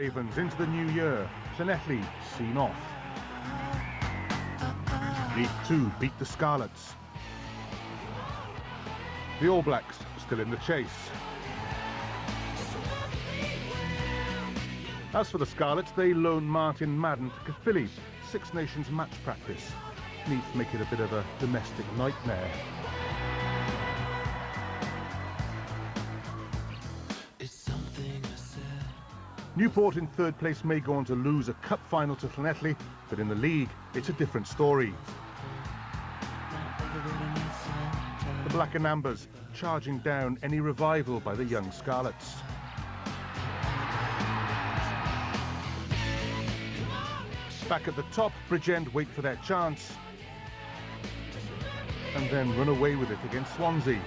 Ravens into the new year. Llanelli seen off. Neath 2 beat the Scarlets. The All Blacks still in the chase. As for the Scarlets, they loan Martin Madden to Caerphilly, Six Nations match practice. Neath make it a bit of a domestic nightmare. Newport in third place may go on to lose a cup final to Llanelli, but in the league it's a different story. The Black and Ambers charging down any revival by the young Scarlets. Back at the top, Bridgend wait for their chance and then run away with it against Swansea.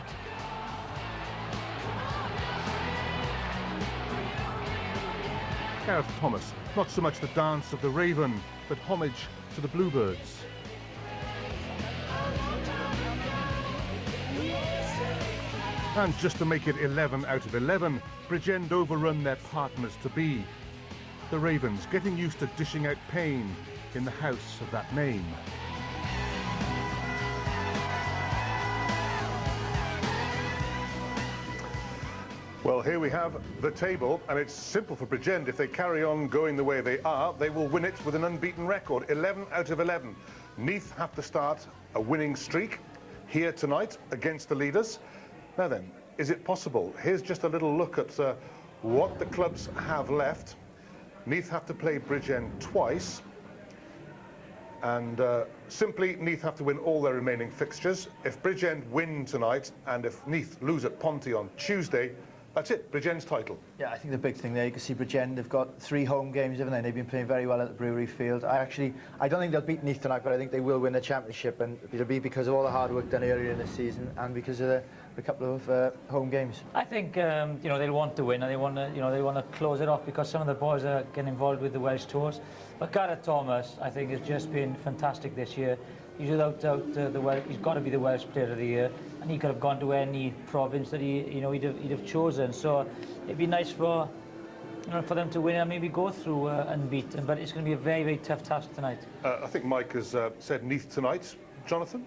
Gareth Thomas, not so much the dance of the Raven, but homage to the Bluebirds. And just to make it 11 out of 11, Bridgend overrun their partners-to-be. The Ravens getting used to dishing out pain in the house of that name. Well, here we have the table, and it's simple for Bridgend. If they carry on going the way they are, they will win it with an unbeaten record, 11 out of 11. Neath have to start a winning streak here tonight against the leaders. Now then, is it possible? Here's just a little look at what the clubs have left. Neath have to play Bridgend twice, and simply Neath have to win all their remaining fixtures. If Bridgend win tonight, and if Neath lose at Ponty on Tuesday, that's it, Bridgend's title. Yeah, I think the big thing there, you can see Bridgend, they've got 3 home games, haven't they? They've been playing very well at the Brewery Field. I don't think they'll beat Neath tonight, but I think they will win the championship, and it'll be because of all the hard work done earlier in the season and because of the couple of home games. I think you know, they'll want to win, and they want to, you know, they want to close it off because some of the boys are getting involved with the Welsh tours. But Gareth Thomas, I think, has just been fantastic this year. He's without doubt he's got to be the Welsh Player of the Year, and he could have gone to any province that he'd have chosen. So it'd be nice for for them to win and maybe go through unbeaten. But it's going to be a very, very tough task tonight. I think Mike has said Neath tonight. Jonathan?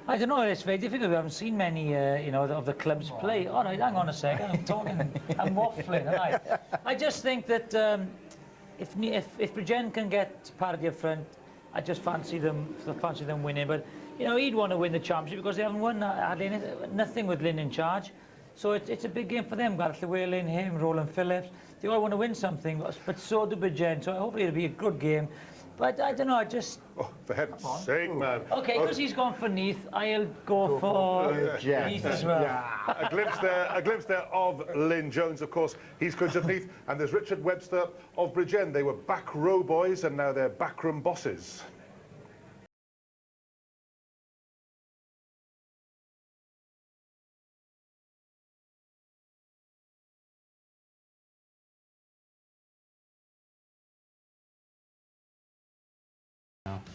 I don't know. It's very difficult. We haven't seen many, of the clubs play. All right, hang on a second. I'm talking. I'm waffling. I just think that if Bridgend can get parity up front, I just fancy them winning. But he'd want to win the championship because they haven't won nothing with Lynn in charge. So it's a big game for them. Gareth Llewellyn, him, Roland Phillips. They all want to win something, but so do Bridgend. So hopefully it'll be a good game. But I don't know, I just... Oh, for heaven's sake, man. OK, because he's gone for Neath, I'll go for Neath as well. Yeah. A glimpse there of Lynn Jones, of course. He's coach of Neath. And there's Richard Webster of Bridgend. They were back row boys, and now they're backroom bosses.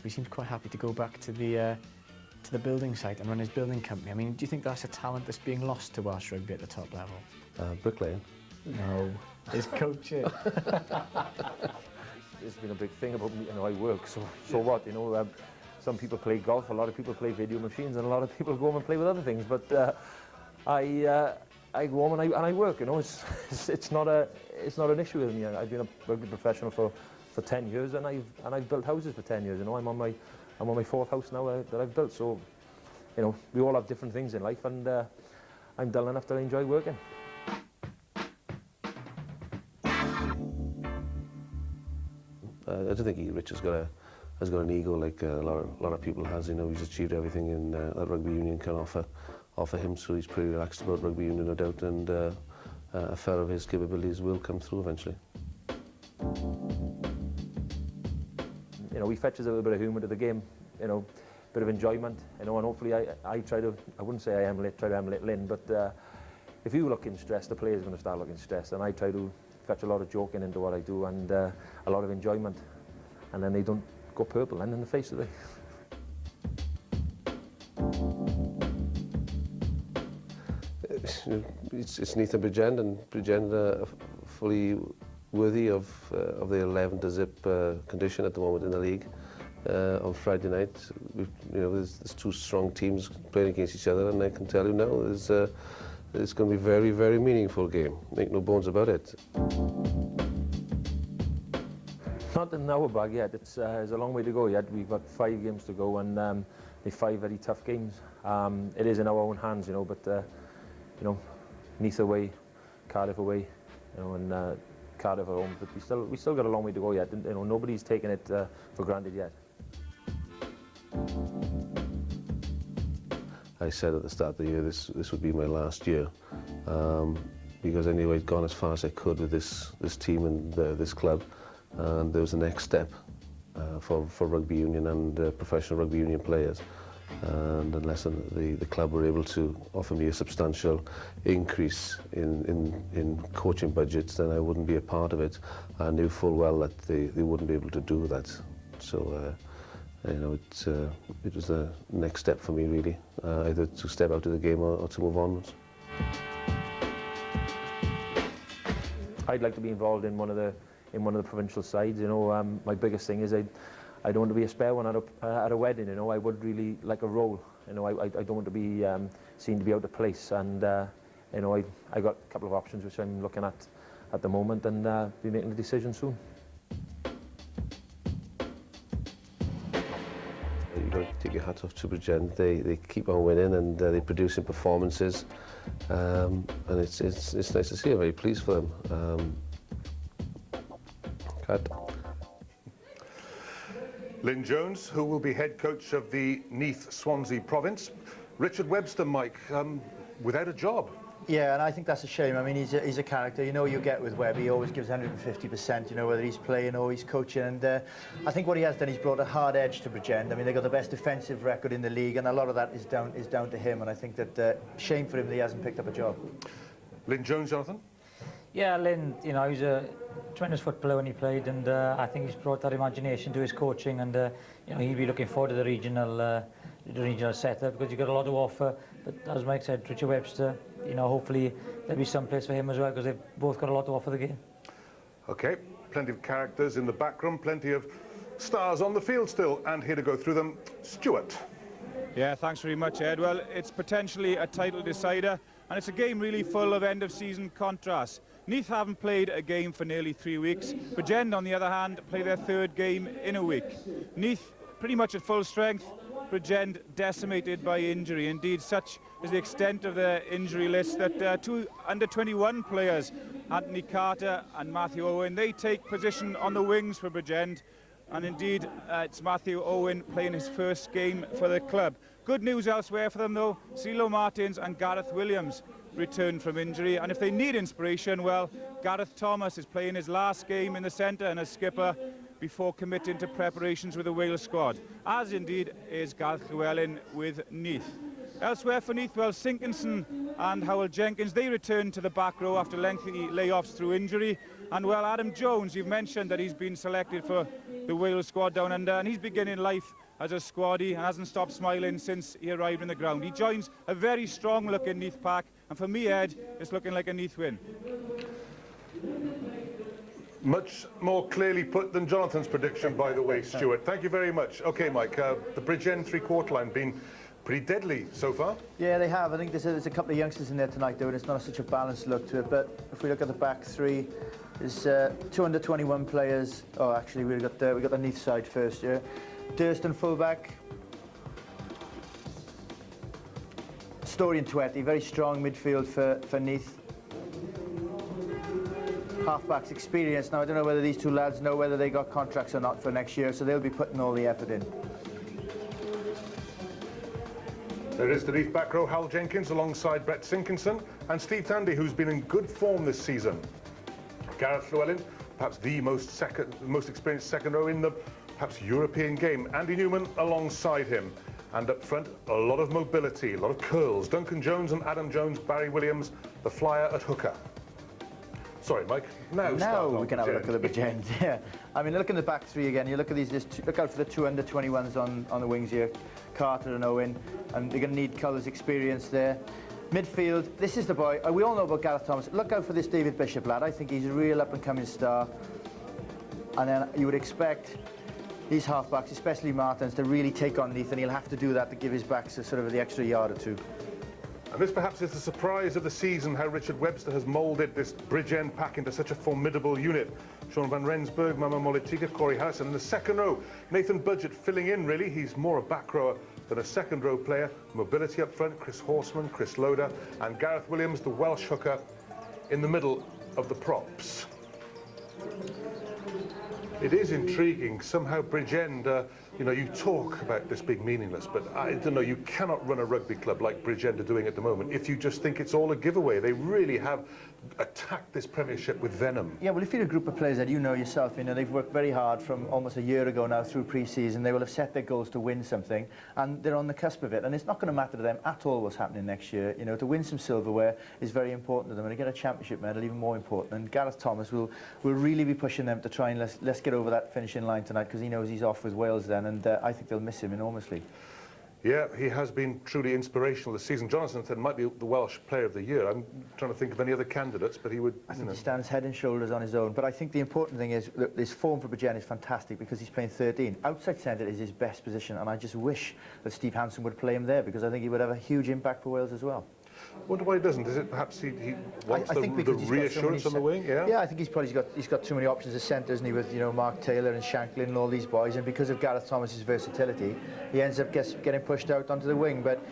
He seemed quite happy to go back to the building site and run his building company. I mean, do you think that's a talent that's being lost to Welsh rugby at the top level? Bricklaying? No, his coaching. It's been a big thing about me. I work, so what? Some people play golf, a lot of people play video machines, and a lot of people go home and play with other things. But I go home and I work. It's not an issue with me. I've been a rugby professional for 10 years, and I've built houses for 10 years. I'm on my 4th house now that I've built. So, we all have different things in life, and I'm dull enough that I enjoy working. I don't think Rich has got an ego like a lot of people has. He's achieved everything in that rugby union can offer him, so he's pretty relaxed about rugby union, no doubt, and a fella of his capabilities will come through eventually. He fetches a little bit of humour to the game, bit of enjoyment, and hopefully I try to, I wouldn't say try to emulate Lynn, but if you look stressed, the player's going to start looking stressed, and I try to fetch a lot of joking into what I do, and a lot of enjoyment, and then they don't go purple and in the face, do they? It's Neath and Bridgend, are fully worthy of the 11 to zip condition at the moment in the league. On Friday night, there's two strong teams playing against each other, and I can tell you now, it's going to be a very, very meaningful game. Make no bones about it. Not in our bag yet. It's there's a long way to go yet. We've got 5 games to go, and they're 5 very tough games. It is in our own hands, but Neath away, Cardiff away, and Cardiff at home. But we still got a long way to go yet. Nobody's taken it for granted yet. I said at the start of the year this would be my last year, because I knew I'd gone as far as I could with this team and this club, and there was the next step for rugby union and professional rugby union players. And unless the club were able to offer me a substantial increase in coaching budgets, then I wouldn't be a part of it. I knew full well that they wouldn't be able to do that. So it was the next step for me, really, either to step out of the game or to move onwards. I'd like to be involved in one of the provincial sides. My biggest thing is I don't want to be a spare one at a wedding. I would really like a role. I don't want to be seen to be out of place. And I got a couple of options which I'm looking at the moment, and be making a decision soon. You've got to take your hat off to Bridgend. They keep on winning, and they're producing performances, and it's nice to see. I'm very pleased for them. Lynn Jones, who will be head coach of the Neath Swansea province. Richard Webster, Mike, without a job. Yeah, and I think that's a shame. I mean, he's a character. You get with Webb. He always gives 150%, whether he's playing or he's coaching. And I think what he has done, he's brought a hard edge to Bridgend. I mean, they've got the best defensive record in the league, and a lot of that is down to him. And I think that shame for him that he hasn't picked up a job. Lynn Jones, Jonathan? Yeah, Lynn, he was a tremendous footballer when he played, and I think he's brought that imagination to his coaching, and he'll be looking forward to the regional setup, because you've got a lot to offer. But as Mike said, Richard Webster, hopefully there'll be some place for him as well, because they've both got a lot to offer the game. Okay, plenty of characters in the background, plenty of stars on the field still, and here to go through them, Stuart. Yeah, thanks very much, Ed. Well, it's potentially a title decider, and it's a game really full of end-of-season contrasts. Neath haven't played a game for nearly 3 weeks. Bridgend, on the other hand, play their 3rd game in a week. Neath pretty much at full strength, Bridgend decimated by injury. Indeed, such is the extent of their injury list that 2 under-21 players, Anthony Carter and Matthew Owen, they take position on the wings for Bridgend. And indeed, it's Matthew Owen playing his 1st game for the club. Good news elsewhere for them, though. Celo Martins and Gareth Williams returned from injury, and if they need inspiration, well, Gareth Thomas is playing his last game in the centre and as skipper before committing to preparations with the Wales squad, as indeed is Gareth Llewellyn with Neath. Elsewhere for Neath, well, Sinkinson and Howell Jenkins, they returned to the back row after lengthy layoffs through injury. And well, Adam Jones, you've mentioned that he's been selected for the Wales squad down under, and he's beginning life as a squaddie and hasn't stopped smiling since he arrived in the ground. He joins a very strong-looking Neath pack, and for me, Ed, it's looking like a Neath win. Much more clearly put than Jonathan's prediction, by the way, Stuart. Thank you very much. OK, Mike, the Bridgend three-quarter line been pretty deadly so far. Yeah, they have. I think there's a couple of youngsters in there tonight, though, and it's not such a balanced look to it. But if we look at the back three, there's 2 under-21 players. Oh, actually, we got the Neath side first, yeah. Durston fullback. Story and Twetty, very strong midfield for Neath. Halfbacks experience. Now, I don't know whether these two lads know whether they got contracts or not for next year, so they'll be putting all the effort in. There is the Neath back row, Hal Jenkins alongside Brett Sinkinson and Steve Tandy, who's been in good form this season. Gareth Llewellyn, perhaps the most experienced second row in the perhaps European game. Andy Newman alongside him. And up front, a lot of mobility, a lot of curls. Duncan Jones and Adam Jones, Barry Williams, the flyer at hooker. Sorry, Mike. Now we can have a look at the Bridgend. Yeah, I mean, look in the back three again. You look at these. Look out for the 2 under-21s on the wings here, Carter and Owen, and they're going to need colours experience there. Midfield, this is the boy. We all know about Gareth Thomas. Look out for this David Bishop lad. I think he's a real up-and-coming star. And then you would expect these half-backs, especially Martins, to really take on Neath, and he'll have to do that to give his backs a sort of the extra yard or two. And this perhaps is the surprise of the season, how Richard Webster has moulded this Bridgend pack into such a formidable unit. Sean van Rensburg, Mama Molitika, Corey Harrison. In the second row, Nathan Budgett filling in, really. He's more a back rower than a second row player. Mobility up front, Chris Horseman, Chris Loader, and Gareth Williams, the Welsh hooker, in the middle of the props. It is intriguing. Somehow Bridgend, you know, you talk about this being meaningless, but I don't know, you cannot run a rugby club like Bridgend are doing at the moment if you just think it's all a giveaway. They really have attacked this Premiership with venom. Yeah, well, if you're a group of players that you know yourself, you know, they've worked very hard from almost a year ago now through pre-season. They will have set their goals to win something, and they're on the cusp of it. And it's not going to matter to them at all what's happening next year. You know, to win some silverware is very important to them, and to get a championship medal even more important. And Gareth Thomas will really be pushing them to try and let's get over that finishing line tonight, because he knows he's off with Wales then, and I think they'll miss him enormously. Yeah, he has been truly inspirational this season. Jonathan said might be the Welsh Player of the Year. I'm trying to think of any other candidates, but he would, I think he stands head and shoulders on his own. But I think the important thing is that this form for Bridgend is fantastic, because he's playing 13. Outside centre is his best position, and I just wish that Steve Hansen would play him there, because I think he would have a huge impact for Wales as well. Wonder why he doesn't. Is it perhaps he wants the reassurance on the wing? Yeah, I think he's got too many options as centre, isn't he, with, you know, Mark Taylor and Shanklin and all these boys, and because of Gareth Thomas's versatility, he ends up getting pushed out onto the wing. But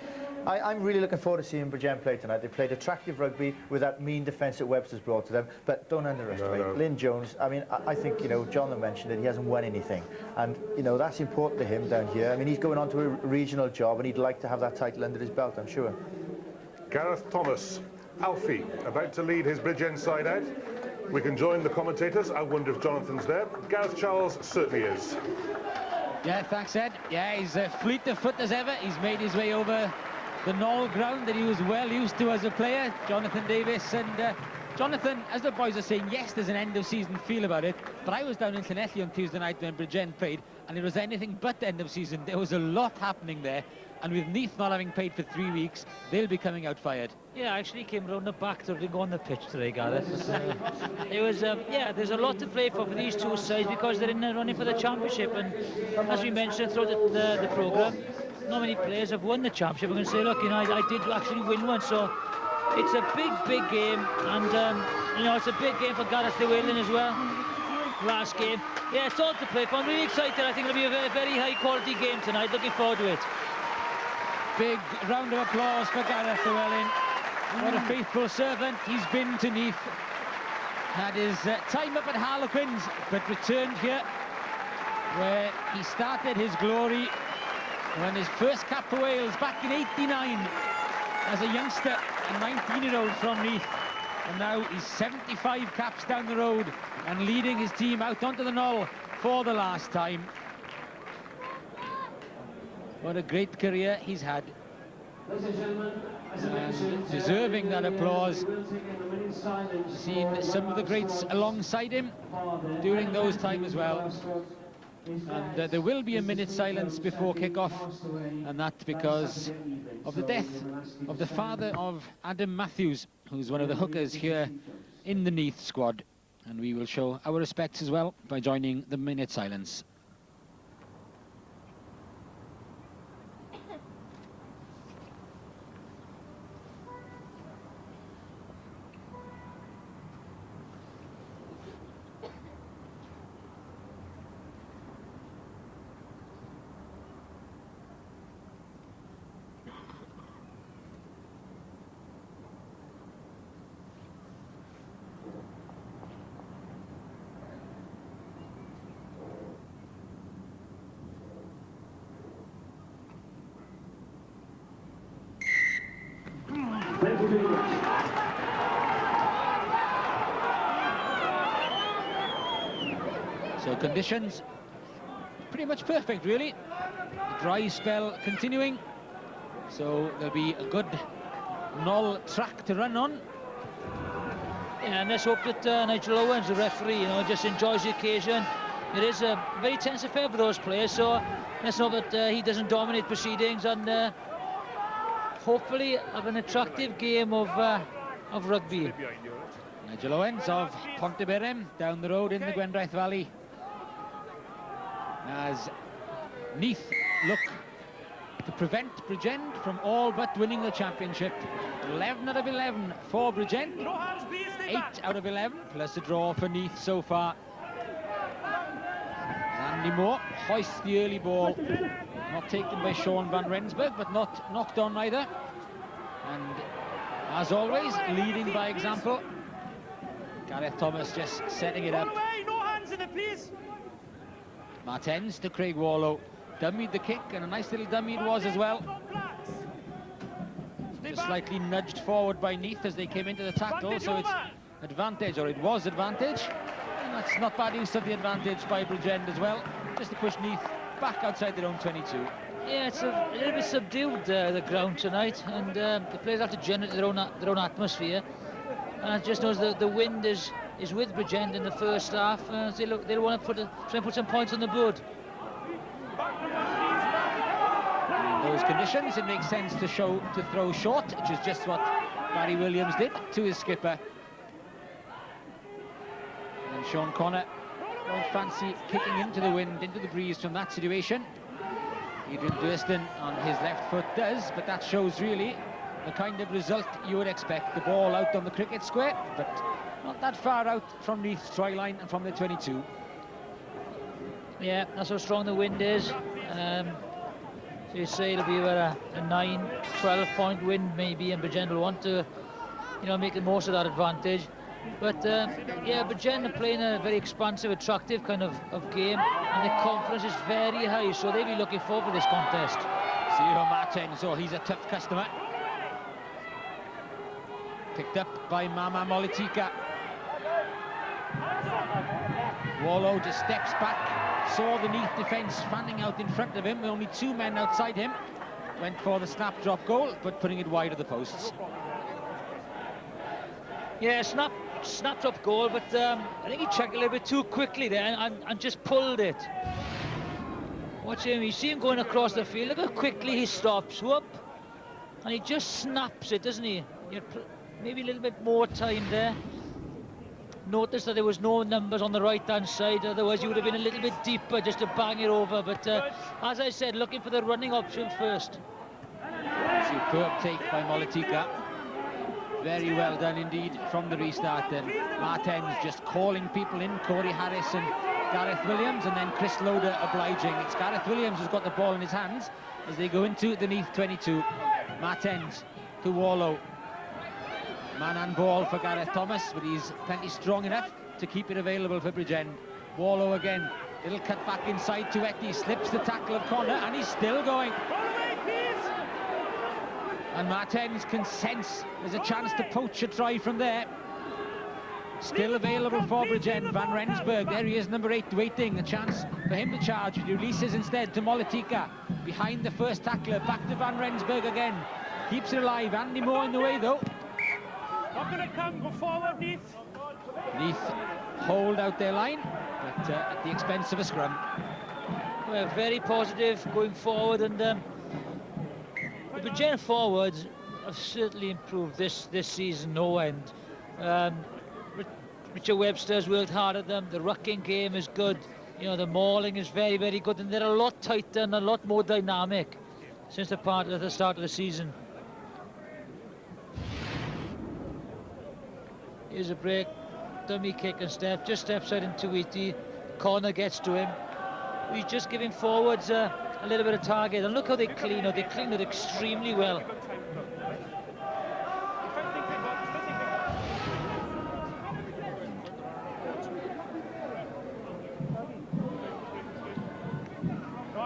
I'm really looking forward to seeing Bridgend play tonight. They played attractive rugby with that mean defence that Webster's brought to them, but don't underestimate Lynn Jones. I mean, I think, you know, John mentioned it, he hasn't won anything, and, you know, that's important to him down here. I mean, he's going on to a regional job, and he'd like to have that title under his belt, I'm sure. Gareth Thomas, Alfie, about to lead his Bridgend side out. We can join the commentators. I wonder if Jonathan's there. Gareth Charles certainly is. Yeah, thanks, Ed. Yeah, he's fleet of foot as ever. He's made his way over the knoll ground that he was well used to as a player, Jonathan Davis. And Jonathan, as the boys are saying, yes, there's an end-of-season feel about it, but I was down in Llanelli on Tuesday night when Bridgend played, and it was anything but end-of-season. There was a lot happening there. And with Neath not having played for 3 weeks, they'll be coming out fired. Yeah, I actually came round the back to go on the pitch today, Gareth. It was, yeah, there's a lot to play for these two sides, because they're in the running for the championship. And as we mentioned throughout the programme, not many players have won the championship. We're going to say, look, you know, I did actually win one. So it's a big game. And, you know, it's a big game for Gareth Llewellyn as well. Last game. Yeah, it's all to play for. I'm really excited. I think it'll be a very high-quality game tonight. Looking forward to it. Big round of applause for Gareth Llewellyn. What a faithful servant he's been to Neath. Had his time up at Harlequins, but returned here, where he started his glory when his first cap for Wales back in '89 as a youngster, a 19-year-old from Neath. And now he's 75 caps down the road and leading his team out onto the knoll for the last time. What a great career he's had. And deserving that applause. Seen some of the greats alongside him during those times as well. And there will be a minute's silence before kick-off, and that's because of the death of the father of Adam Matthews, who's one of the hookers here in the Neath squad. And we will show our respects as well by joining the minute silence. So conditions pretty much perfect, really. The dry spell continuing, so there'll be a good knoll track to run on. Yeah, and let's hope that Nigel Owens, the referee, you know, just enjoys the occasion. It is a very tense affair for those players, so let's hope that he doesn't dominate proceedings and hopefully of an attractive game of rugby. Nigel Owens of Pontyberem down the road in the Gwendraeth Valley, as Neath look to prevent Bridgend from all but winning the championship. 11 out of 11 for Bridgend, 8 out of 11 plus a draw for Neath so far. Andy Moore hoists the early ball, not taken by Sean van Rensburg, but not knocked on either, and as always leading by example. Gareth Thomas just setting it up. No hands in it, please. Martens to Craig Warlow, dummied the kick, and a nice little dummy it was as well. Just slightly nudged forward by Neath as they came into the tackle, so it's advantage, or it was advantage. And that's not bad use of the advantage by Bridgend as well, just to push Neath back outside their own 22. Yeah, it's a little bit subdued, the ground tonight, and the players have to generate their own atmosphere. And I just noticed the wind is with Bridgend in the first half. They'll want to try and put some points on the board. In those conditions, it makes sense to throw short, which is just what Barry Williams did to his skipper. And Sean Connor won't fancy kicking into the wind, into the breeze from that situation. Adrian Durston on his left foot does, but that shows really the kind of result you would expect. The ball out on the cricket square, but not that far out from Neath's try line and from the 22. Yeah, that's how strong the wind is. So you say it'll be about a 9-12 point wind maybe, and Bridgend will want to, make the most of that advantage. But yeah, Bridgend are playing a very expansive, attractive kind of game, and the confidence is very high, so they'll be looking forward to this contest. Ciro Martens, he's a tough customer. Picked up by Mama Molitika. Warlow just steps back, saw the Neath defence fanning out in front of him, with only 2 men outside him. Went for the snap drop goal, but putting it wide of the posts. Yeah, snap drop goal, but I think he checked a little bit too quickly there and just pulled it. Watch him, you see him going across the field, look how quickly he stops, whoop, and he just snaps it, doesn't he? Maybe a little bit more time there. Notice that there was no numbers on the right-hand side, otherwise you would have been a little bit deeper just to bang it over, but as I said, looking for the running option first. Superb take by Molitika. Very well done indeed from the restart, and Martens just calling people in, Corey Harris and Gareth Williams, and then Chris Loader obliging. It's Gareth Williams who's got the ball in his hands as they go into the Neath 22. Martens to Warlow. Man and ball for Gareth Thomas, but he's plenty strong enough to keep it available for Bridgend. Warlow again, little cut back inside to Etty, slips the tackle of Connor, and he's still going. And Martens can sense there's a chance to poach a try from there. Still available for Bridgend. Van Rensburg, there he is, number 8, waiting. A chance for him to charge. He releases instead to Molitika. Behind the first tackler, back to Van Rensburg again. Keeps it alive. Andy Moore in the way though. Not gonna come, go forward, Neath. Neath hold out their line, but at the expense of a scrum. Well, very positive going forward, and the Bridgend forwards have certainly improved this season, no end. Richard Webster's worked hard at them. The rucking game is good. The mauling is very, very good, and they're a lot tighter and a lot more dynamic since the start of the season. Here's a break, dummy kick and step, just steps out into Wheaty. Connor gets to him. He's just giving forwards a little bit of target, and look how they clean it. They clean it extremely well.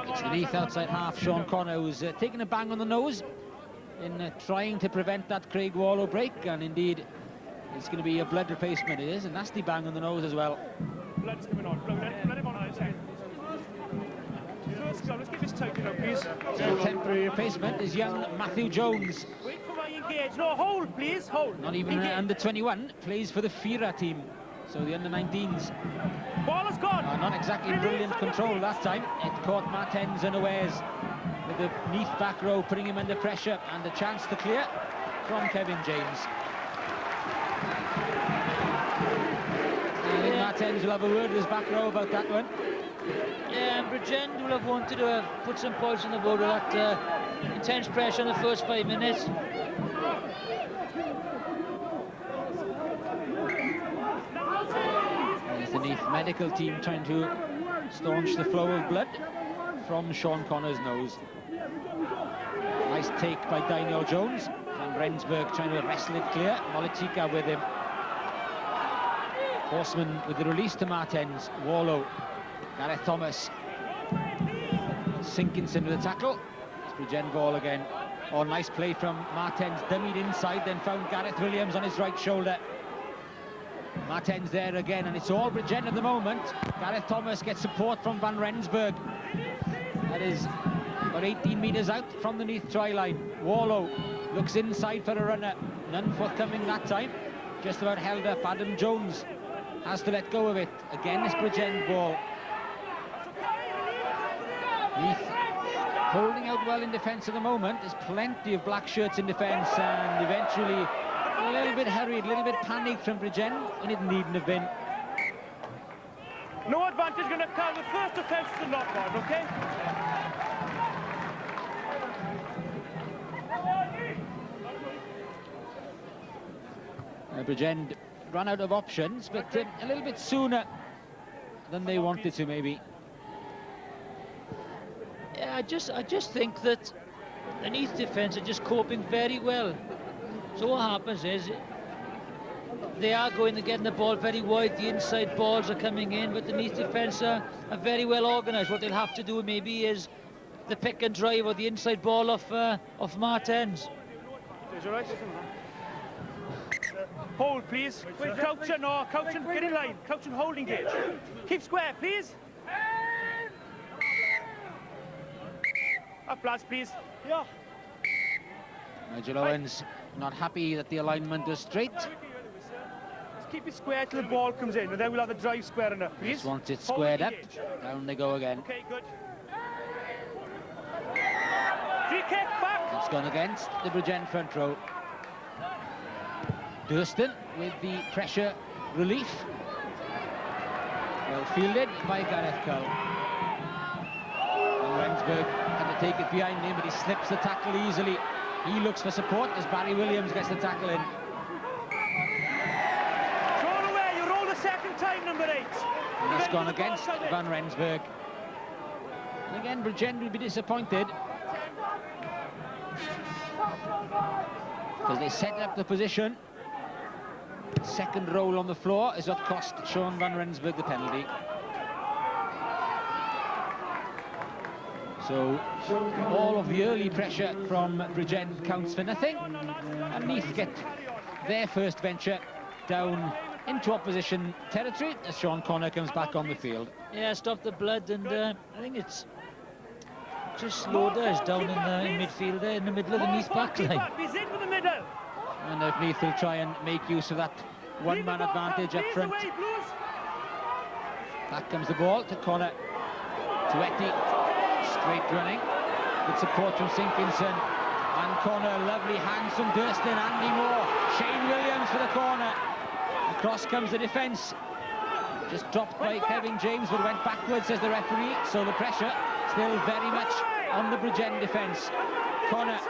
It's Neath outside half. Sean Connor, who's taking a bang on the nose in trying to prevent that Craig Warlow break, and indeed it's going to be a blood replacement. It is a nasty bang on the nose as well. Blood's coming on. Let him on. First go, let's get this taken up, please. So temporary replacement is young Matthew Jones. Wait for my engage. No, hold, please, hold. Not even under 21, plays for the Fira team. So the under 19s. Ball is gone. Not exactly brilliant control that time. It caught Martens unawares. with the Neath back row putting him under pressure, and a chance to clear from Kevin James. I think Martens will have a word with his back row about that one. Yeah, and Bridgend will have wanted to have put some points on the board with that intense pressure in the first 5 minutes. There's the Neath medical team trying to staunch the flow of blood from Sean Connor's nose. Nice take by Daniel Jones. Van Rensburg trying to wrestle it clear. Molitika with him. Horseman with the release to Martens. Warlow. Gareth Thomas. Sinkinson with the tackle. It's Bridgend ball again. Oh, nice play from Martens. Dummied inside, then found Gareth Williams on his right shoulder. Martens there again, and it's all Bridgend at the moment. Gareth Thomas gets support from Van Rensburg. That is about 18 metres out from the Neath try line. Warlow looks inside for a runner. None forthcoming that time. Just about held up. Adam Jones has to let go of it. Again, it's Bridgend ball. Neath holding out well in defence at the moment. There's plenty of black shirts in defence, and eventually a little bit hurried, a little bit panicked from Bridgend when it needn't have been. No advantage going to come. The first offence is the knock-on, okay? Bridgend run out of options, but a little bit sooner than they wanted to, maybe. Yeah, I just think that the Neath defence are just coping very well. So what happens is they are going to get the ball very wide. The inside balls are coming in, but the Neath defence are very well organised. What they'll have to do maybe is the pick and drive or the inside ball of Martens. Hold, please. Crouch and get in line. Crouch and hold, engage. Keep square, please. Up, lads, please. Yeah. Nigel Owens not happy that the alignment is straight. Just keep it square till the ball comes in, and then we'll have the drive square enough, please. Just wants it squared up. Down they go again. Okay, good. Free kick back. It's gone against the Bridgend front row. Durston with the pressure relief. Well fielded by Gareth Cull. And Rensburg had to take it behind him, but he slips the tackle easily. He looks for support as Barry Williams gets the tackle in. Throw it away, you roll the second time, number 8. And that's gone against Van Rensburg. And again, Bridgend will be disappointed, because they set up the position. Second roll on the floor is what cost Sean Van Rensburg the penalty. So all of the early pressure from Bridgend counts for nothing, and Neath get their first venture down into opposition territory as Sean Connor comes back on the field. Yeah, stop the blood, and I think it's just Loader is down in midfield there, in the middle of the Neath back line. He's in with the middle. And if Neath will try and make use of that one-man advantage up front. Back comes the ball to Connor. To Etty. Straight running. Good support from Sinkinson. And Connor, lovely hands from Durston. Andy Moore. Shane Williams for the corner. Across comes the defence. Just dropped by Kevin James, but went backwards, says the referee. So the pressure still very much on the Bridgend defence. Connor.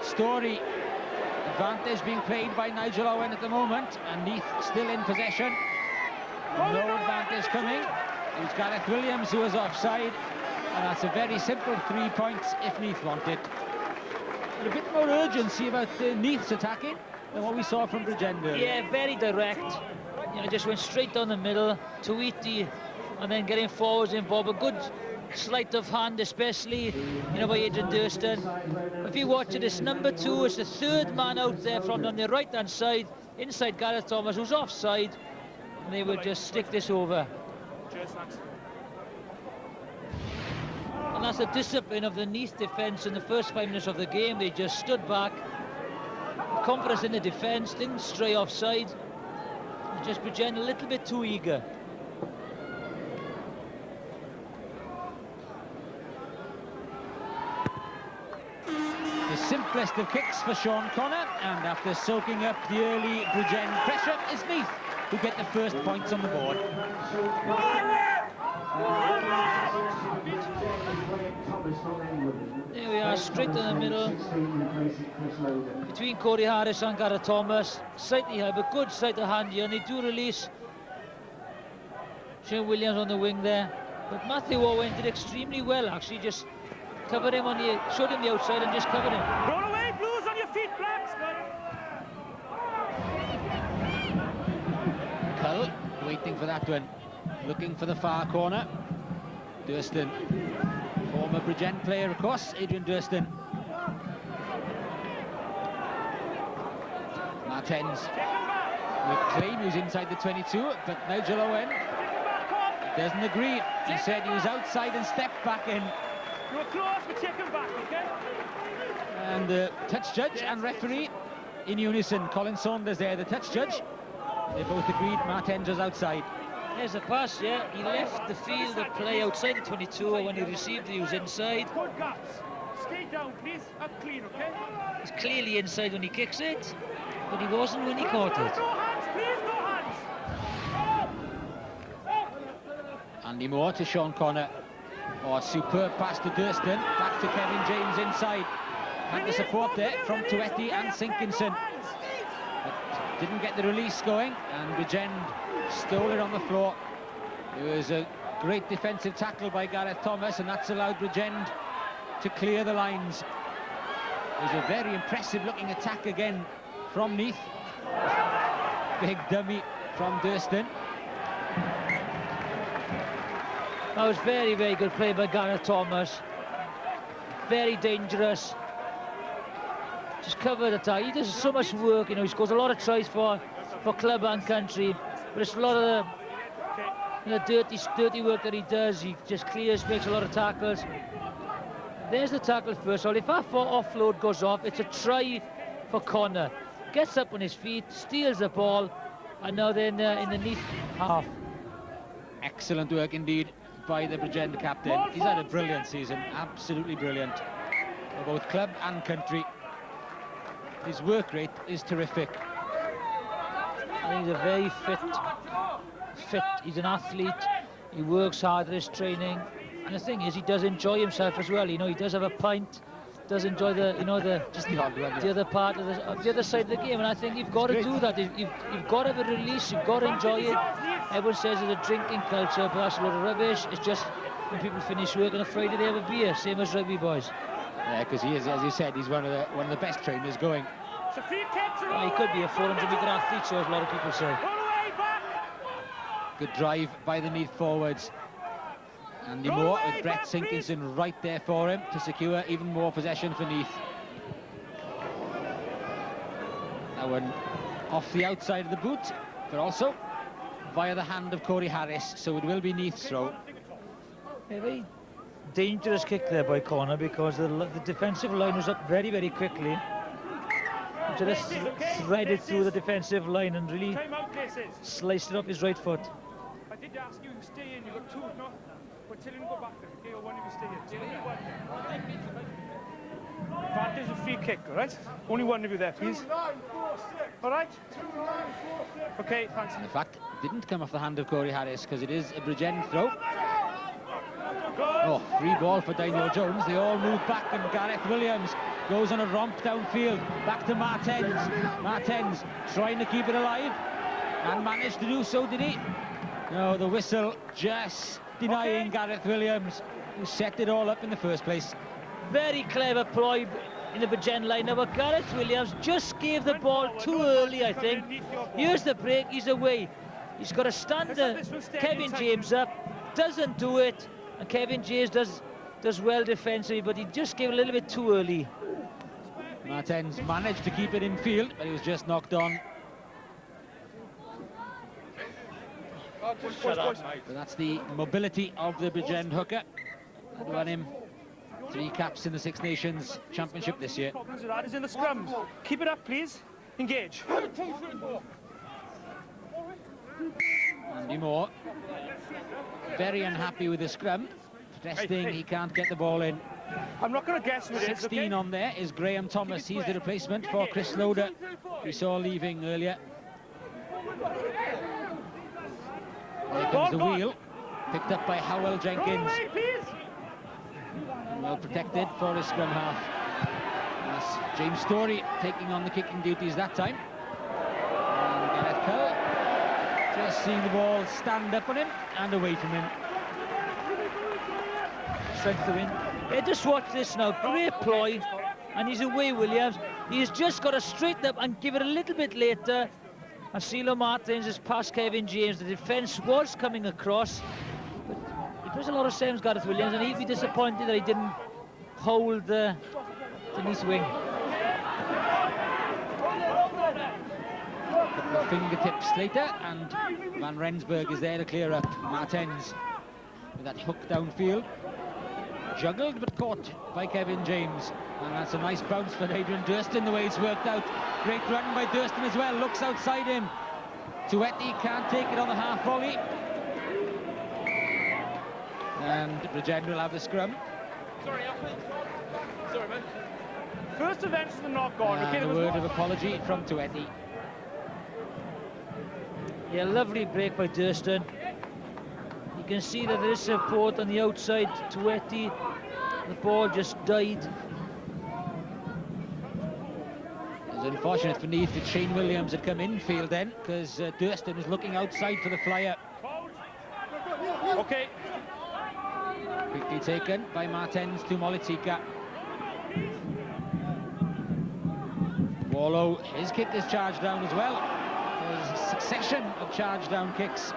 Story. Advantage being played by Nigel Owen at the moment, and Neath still in possession. No advantage coming. It was Gareth Williams who was offside, and that's a very simple 3 points if Neath want it. And a bit more urgency about Neath's attacking than what we saw from Bridgend. Yeah, very direct. You know, just went straight down the middle to Etty, and then getting forwards involved. A good sleight of hand, especially, you know, by Adrian Durston. If you watch it, it's number 2, it's the third man out there from on the right-hand side, inside Gareth Thomas, who's offside, and they would just stick this over. And that's the discipline of the Neath defence in the first 5 minutes of the game. They just stood back, confidence in the defence, didn't stray offside, just Bridgend a little bit too eager. simplest of kicks for Sean Connor, and after soaking up the early Bridgend pressure, it's Neath who get the first points on the board. There we are, straight in the middle between Corey Harris and Gareth Thomas. Slightly high, but good sleight of hand here, and they do release Shane Williams on the wing there. But Matthew Owen did extremely well, actually, just covered him on the, showed him the outside and just covered him. Roll away, Blues, on your feet, Blacks. Cull waiting for that one, looking for the far corner. Durston, former Bridgend player, of course, Adrian Durston. Martens with Klein, who's inside the 22, but Nigel Owen doesn't agree. He said he was outside and stepped back in. You were close, but take him back, okay? And the touch judge and referee in unison. Colin Saunders there, the touch judge. They both agreed Martens was outside. There's a pass, yeah. He left the field of play outside the 22, and when he received it, he was inside. Good gaps. Stay down, please. Up clean, okay? He's clearly inside when he kicks it, but he wasn't when he caught it. No hands, please, no hands. Andy Moore to Sean Connor. Oh, superb pass to Durston. Back to Kevin James inside. And the support there from Tuetti and Sinkinson. But didn't get the release going, and Bridgend stole it on the floor. It was a great defensive tackle by Gareth Thomas, and that's allowed Bridgend to clear the lines. It was a very impressive looking attack again from Neath. Big dummy from Durston. That was very, very good play by Gareth Thomas. Very dangerous. Just covered the attack. He does so much work, you know, he scores a lot of tries for club and country, but it's a lot of the dirty work that he does. He just clears, makes a lot of tackles. There's the tackle first. Well, if that offload goes off, it's a try for Connor. Gets up on his feet, steals the ball, and now they're in the Neath half. Excellent work indeed by the Bridgend captain. He's had a brilliant season, absolutely brilliant, for both club and country. His work rate is terrific. I think he's a very fit. He's an athlete. He works hard at his training, and the thing is, he does enjoy himself as well. You know, he does have a pint, does enjoy the, you know, the other part of the other side of the game. And I think you've got to do that. You've got to have a release. You've got to enjoy it. Everyone says it's a drinking culture, but that's a lot of rubbish. It's just when people finish work on a Friday, they have a beer, same as rugby boys. Yeah, because he is, as you said, he's one of the best trainers going. Well, he could be a 400-metre athlete, so as a lot of people say. Good drive by the Neath forwards. Andy Moore with Brett Sinkinson right there for him to secure even more possession for Neath. That one off the outside of the boot, but also via the hand of Corey Harris, so it will be Neath's throw. A very dangerous kick there by Connor, because the defensive line was up very, very quickly. He just threaded through the defensive line and really sliced it off his right foot. I did ask you to stay in, you got two, no? But tell him to go back there, okay, or one of you stay in. Advantage of free kick, all right? Only one of you there, please. All right? Okay, thanks. And the fact, it didn't come off the hand of Corey Harris, because it is a Bridgend throw. Oh, free ball for Daniel Jones. They all move back, and Gareth Williams goes on a romp downfield. Back to Martens. Martens trying to keep it alive, and managed to do so, did he? No, the whistle just denying Gareth Williams, who set it all up in the first place. Very clever ploy in the Bridgend line. Now, but Gareth Williams just gave the ball too early, I think. Here's the break, he's away. He's got to stand Kevin James up, doesn't do it, and Kevin James does well defensively, but he just gave a little bit too early. Martens managed to keep it in field, but he was just knocked on. But that's the mobility of the Bridgend hooker. Had won him 3 caps in the Six Nations Championship this year. Problems with that is in the scrums. Keep it up, please. Engage. Andy Moore, very unhappy with the scrum, protesting he can't get the ball in. I'm not going to guess who it is, 16 okay? on there is Graham Thomas. He's the replacement for Chris Loader, we saw leaving earlier. There comes the wheel, picked up by Howell Jenkins. Well protected for his scrum half. That's James Story taking on the kicking duties that time. And Gareth Cull just seeing the ball stand up on him and away from him. Strength to win. Yeah, just watch this now. Great ploy. And he's away, Williams. He's just got to straighten up and give it a little bit later. And Celo Martins has passed Kevin James. The defence was coming across. But he plays a lot of Sam's Gareth Williams, and he'd be disappointed that he didn't hold the Neath wing. Couple of fingertips later, and Van Rensburg is there to clear up. Martens with that hook downfield. Juggled but caught by Kevin James. And that's a nice bounce for Adrian Durston, the way it's worked out. Great run by Durston as well, looks outside him. Tuetti can't take it on the half volley. And Bridgend will have the scrum. Sorry, man. First events the knock on. And a word of apology from Tuetti. Yeah, lovely break by Durston. You can see that there is support on the outside. Tuetti, the ball just died. It was unfortunate for Neath that Shane Williams had come infield then, because Durston was looking outside for the flyer. Okay. Quickly taken by Martens to Molitika. Warlow, his kick is charged down as well. There's a succession of charge down kicks.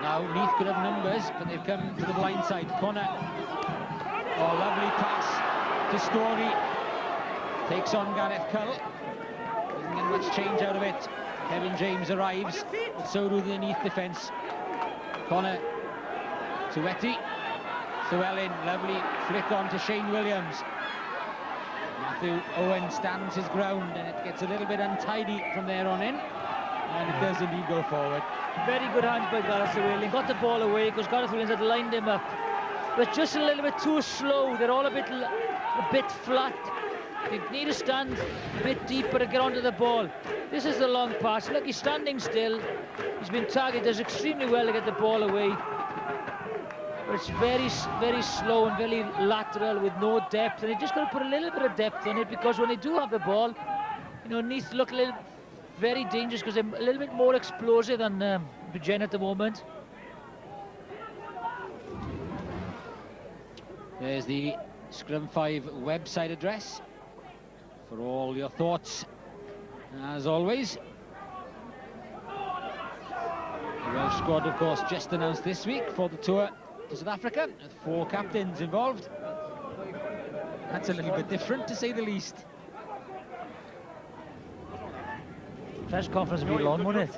Now Neath could have numbers, but they've come to the blind side. Connor, oh, lovely pass to Story. Takes on Gareth Cull. Doesn't get much change out of it. Kevin James arrives, but so do the Neath defence. Connor, Tuetti, Llewellyn, lovely flick on to Shane Williams. Matthew Owen stands his ground, and it gets a little bit untidy from there on in, and it does indeed go forward. Very good hands by Gareth Llewellyn. Got the ball away because Gareth Williams had lined him up, but just a little bit too slow. They're all a bit flat. They need to stand a bit deeper to get onto the ball. This is the long pass. Look, he's standing still. He's been targeted. Does extremely well to get the ball away. But it's very, very slow and very lateral with no depth. And they just got to put a little bit of depth on it, because when they do have the ball, you know, Neath look a little very dangerous because they're a little bit more explosive than Bridgend at the moment. There's the Scrum 5 website address for all your thoughts, as always. The Welsh squad, of course, just announced this week for the tour to South Africa, with 4 captains involved. That's a little bit different, to say the least. Press conference will be long, won't it?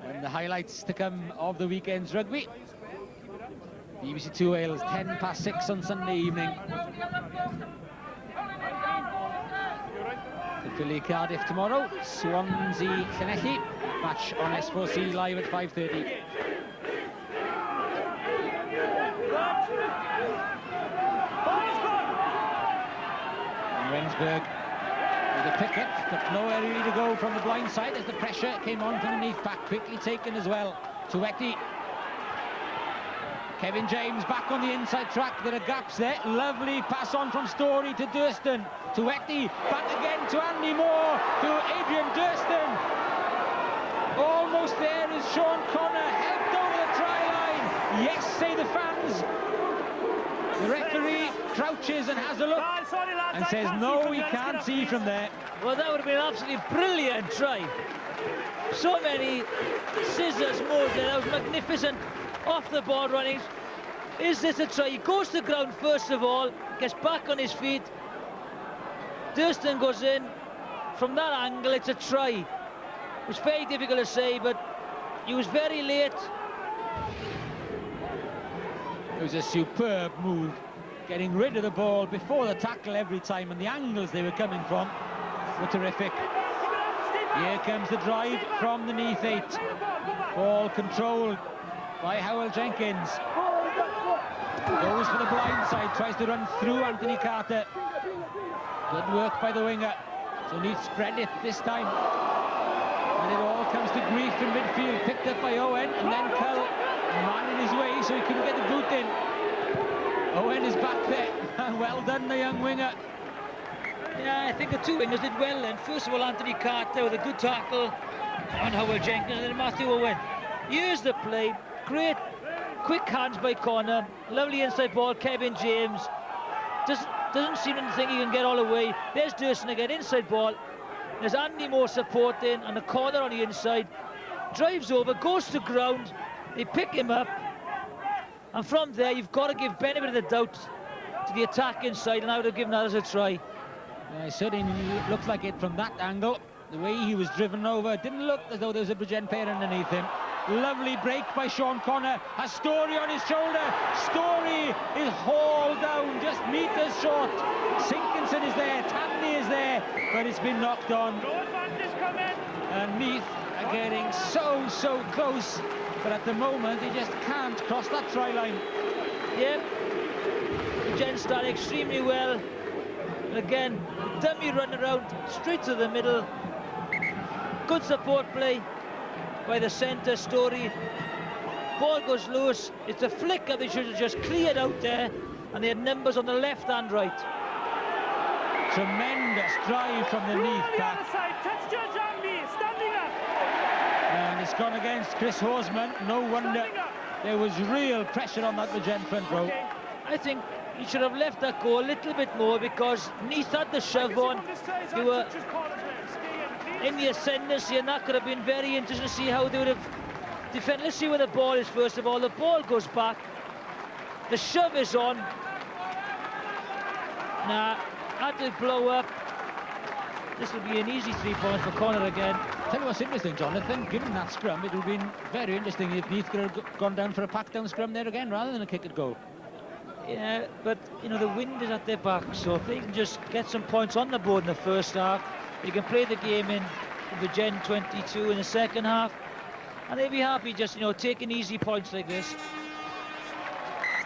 And the highlights to come of the weekend's rugby. BBC Two Wales, 6:10 on Sunday evening. The Philly Cardiff tomorrow, Swansea Llanelli, match on S4C live at 5:30. Rensburg with a picket, but nowhere really to go from the blind side as the pressure came on from the Neath pack. Quickly taken as well. Tuetti. Kevin James back on the inside track. There are gaps there. Lovely pass on from Story to Durston. Tuetti back again to Andy Moore, to Adrian Durston. Almost there is Sean Connor, helped over the try line. Yes, say the fans. The referee crouches and has a look and says no, he can't see from there. Well, that would have been an absolutely brilliant try. So many scissors moves there. That was magnificent. Off the ball running. Is this a try? He goes to the ground first of all, gets back on his feet. Durston goes in. From that angle, it's a try. It's very difficult to say, but he was very late. It was a superb move, getting rid of the ball before the tackle every time, and the angles they were coming from were terrific. Here comes the drive from the Neath 8. Ball controlled by Howell Jenkins. Goes for the blind side, tries to run through Anthony Carter. Good work by the winger. So Neath spread it this time. And it all comes to grief in midfield. Picked up by Owen, and then Cull, man in his way, so he couldn't get the boot in. Owen is back there. Well done, the young winger. Yeah, I think the two wingers did well then. First of all, Anthony Carter with a good tackle on Howell Jenkins, and then Matthew Owen. Here's the play. Great, quick hands by Connor. Lovely inside ball, Kevin James. Doesn't seem to think he can get all the way. There's Durson again, inside ball. There's Andy Moore supporting on the corner on the inside. Drives over, goes to ground. They pick him up. And from there, you've got to give benefit of the doubt to the attack inside, and I would have given that as a try. Yeah, it certainly looked like it from that angle. The way he was driven over, it didn't look as though there was a Bridgend player underneath him. Lovely break by Sean Connor. A Story on his shoulder. Story is hauled down just meters short. Sinkinson is there, Tanley is there, but it's been knocked on. And Neath are getting so close, but at the moment they just can't cross that try line. Yep. Bridgend started extremely well. And again, dummy run around straight to the middle. Good support play by the centre, Story. Ball goes loose. It's a flicker they should have just cleared out there, and they had numbers on the left and right. Tremendous drive from the Neath back. And it's gone against Chris Horsman. No wonder there was real pressure on that Bridgend front row. I think he should have left that go a little bit more, because Neath had the shove on. They were in the ascendancy, and that could have been very interesting to see how they would have defended. Let's see where the ball is first of all. The ball goes back. The shove is on. Nah, had to blow up. This will be an easy 3 points for Connor again. Tell you what's interesting, Jonathan, given that scrum, it would have been very interesting if Neath could have gone down for a pack-down scrum there again, rather than a kick-and-go. Yeah, but, you know, the wind is at their back, so if they can just get some points on the board in the first half, they can play the game in Bridgend 22 in the second half, and they'll be happy just, you know, taking easy points like this.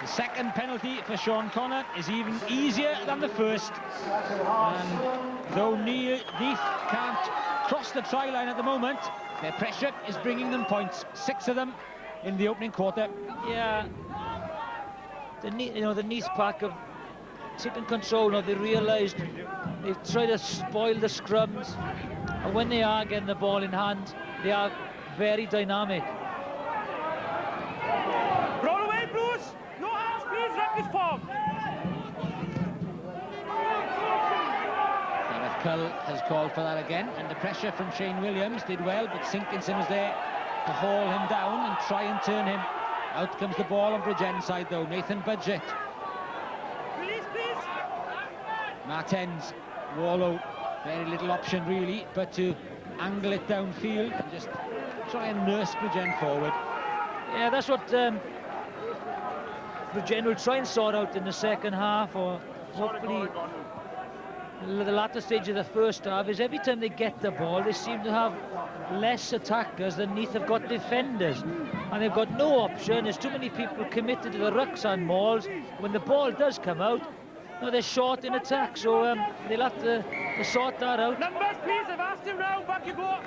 The second penalty for Sean Connor is even easier than the first. And though Neath can't cross the try line at the moment, their pressure is bringing them points. 6 of them in the opening quarter. Yeah. The Neath pack have taken control now. They realised they've tried to spoil the scrums, and when they are getting the ball in hand, they are very dynamic. Roll away, Bruce! No hands, please, rapid form! Gareth Cull has called for that again, and the pressure from Shane Williams did well, but Sinkinson was there to haul him down and try and turn him. Out comes the ball on Bridgend side though. Nathan Budgett. Release, please! Martens, Wallow, very little option really, but to angle it downfield and just try and nurse Bridgend forward. Yeah, that's what Bridgend will try and sort out in the second half, or hopefully the latter stage of the first half, is every time they get the ball, they seem to have less attackers than Neath have got defenders. And they've got no option. There's too many people committed to the rucks and mauls. When the ball does come out, you know, they're short in attack, so they'll have to sort that out. Numbers, please, I've asked him now, back you go.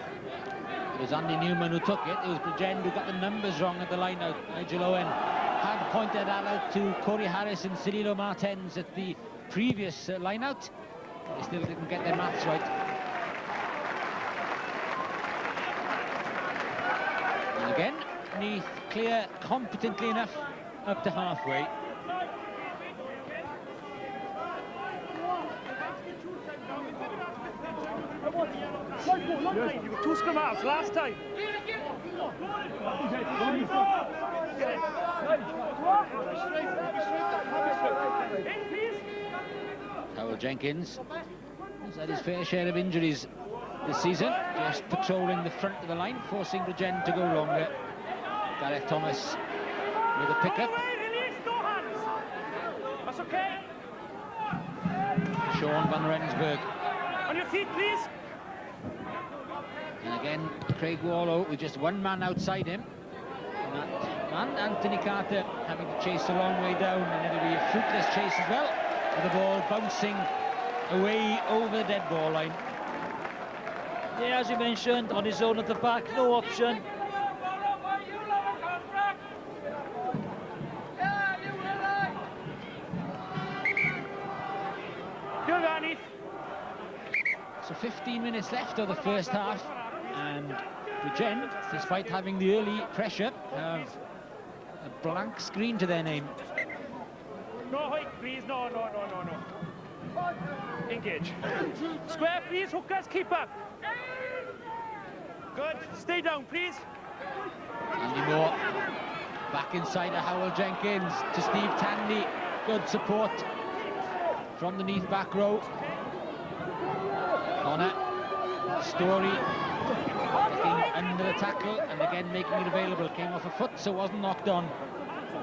It was Andy Newman who took it. It was Bridgend who got the numbers wrong at the line-out. Nigel Owen had pointed that out to Corey Harris and Cirilo Martens at the previous line-out. They still didn't get their maths right. And again, Neath clear competently enough up to halfway. You were 2 scrum halves last time. Howell Jenkins has had his fair share of injuries this season, just patrolling the front of the line, forcing Bridgend to go longer. Gareth Thomas with a pickup. That's okay. Sean van Rensburg. On your feet, please. And again, Craig Wallow with just one man outside him. And that And Anthony Carter having to chase a long way down, and it'll be a fruitless chase as well, with the ball bouncing away over the dead ball line. Yeah, as you mentioned, on his own at the back, no option. So 15 minutes left of the first half, and Bridgend, despite having the early pressure, have a blank screen to their name. No hike, please. No. Engage. Square, please. Hookers, keep up. Good. Stay down, please. Andy Moore back inside to Howell Jenkins, to Steve Tandy. Good support from the Neath back row. Connor, Story getting under the tackle and again making it available. Came off a foot, so wasn't knocked on.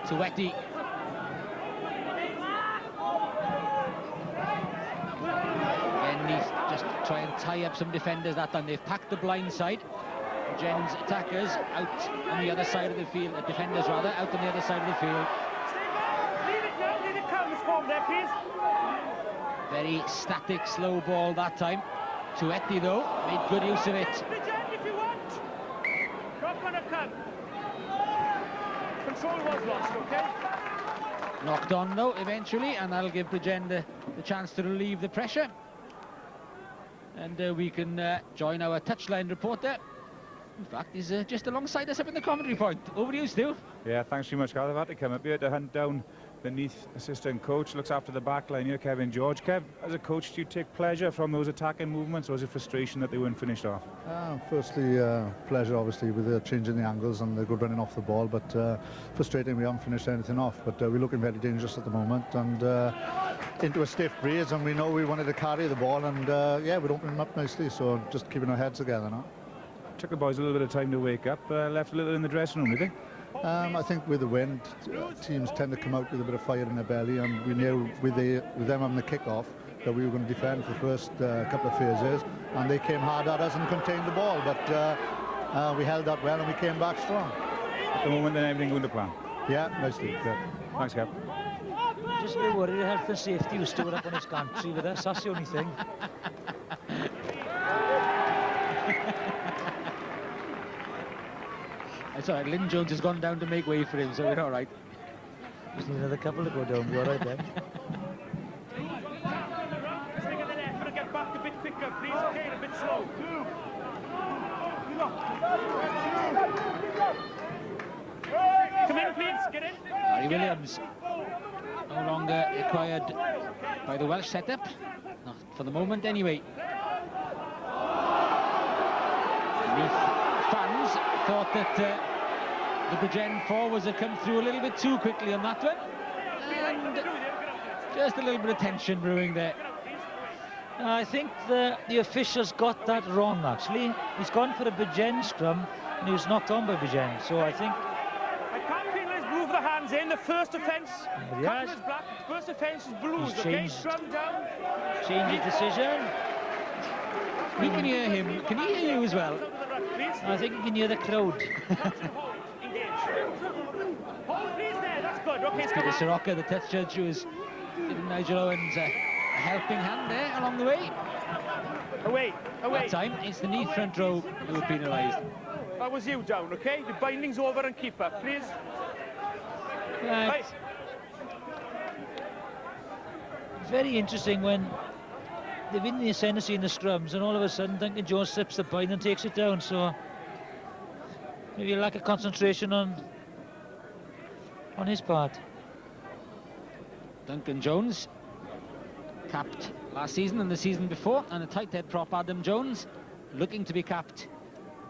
Tueti. Again, Neath just try and tie up some defenders that time. They've packed the blind side. Jen's attackers out on the other side of the field, defenders rather, out on the other side of the field. Leave it now, leave it count form there, please. Very static, slow ball that time. Tueti, though, made good use of it. Bridgend, if you want. Not gonna come. Control was lost, okay? Knocked on, though, eventually, and that'll give Bridgend the chance to relieve the pressure. And we can join our touchline reporter. In fact, he's just alongside us up in the commentary point. Over to you, Stu. Yeah, thanks very much, Carl. I've had to come up here to hunt down the Neath assistant coach, looks after the back line here, Kevin George. Kev, as a coach, do you take pleasure from those attacking movements, or is it frustration that they weren't finished off? Firstly, pleasure, obviously, with changing the angles and the good running off the ball, but frustrating we haven't finished anything off. But we're looking very dangerous at the moment, and into a stiff breeze, and we know we wanted to carry the ball, and yeah, we're opening up nicely, so just keeping our heads together now. Took the boys a little bit of time to wake up, left a little in the dressing room, did they? I think with the wind, teams tend to come out with a bit of fire in their belly, and we knew with them having the kick-off that we were going to defend for the first couple of phases, and they came hard at us and contained the ball, but we held up well and we came back strong. At the moment, then everything going to plan? Yeah, nicely. Good. Thanks, Kev. Just a bit worried of health and safety was stored up on his country with us, that's the only thing. It's all right, Lynn Jones has gone down to make way for him, so we're all right. Just need another couple to go down, be all right then. Let's make an effort to get back a bit quicker, please, okay, a bit slow. Come in, please, get in. Harry Williams, no longer required by the Welsh setup, not for the moment anyway. Neath fans thought that the Bridgend forwards had come through a little bit too quickly on that one, and just a little bit of tension brewing there. I think the officials got that wrong, actually. He's gone for a Bridgend scrum, and he was knocked on by Bridgend, so I think... I can't feel let's move the hands in. The first offence, Yes. is black. First offence is blues, He's okay? changed. Scrum down. Change his decision. We can hear him. Can he hear you as well? I think you can hear the crowd. Engage. Hold, please, there. That's good. Okay, It's Peter Soroka, the touch judge, who is giving Nigel Owens a helping hand there along the way. Away. That time, it's the Neath front row who were penalised. That was you down, okay? The binding's over and keep up, please. Right. It's very interesting when they win the ascendancy in the scrums, and all of a sudden Duncan Jones slips the bind and takes it down. So maybe a lack of concentration on his part. Duncan Jones, capped last season and the season before, and a tight head prop Adam Jones, looking to be capped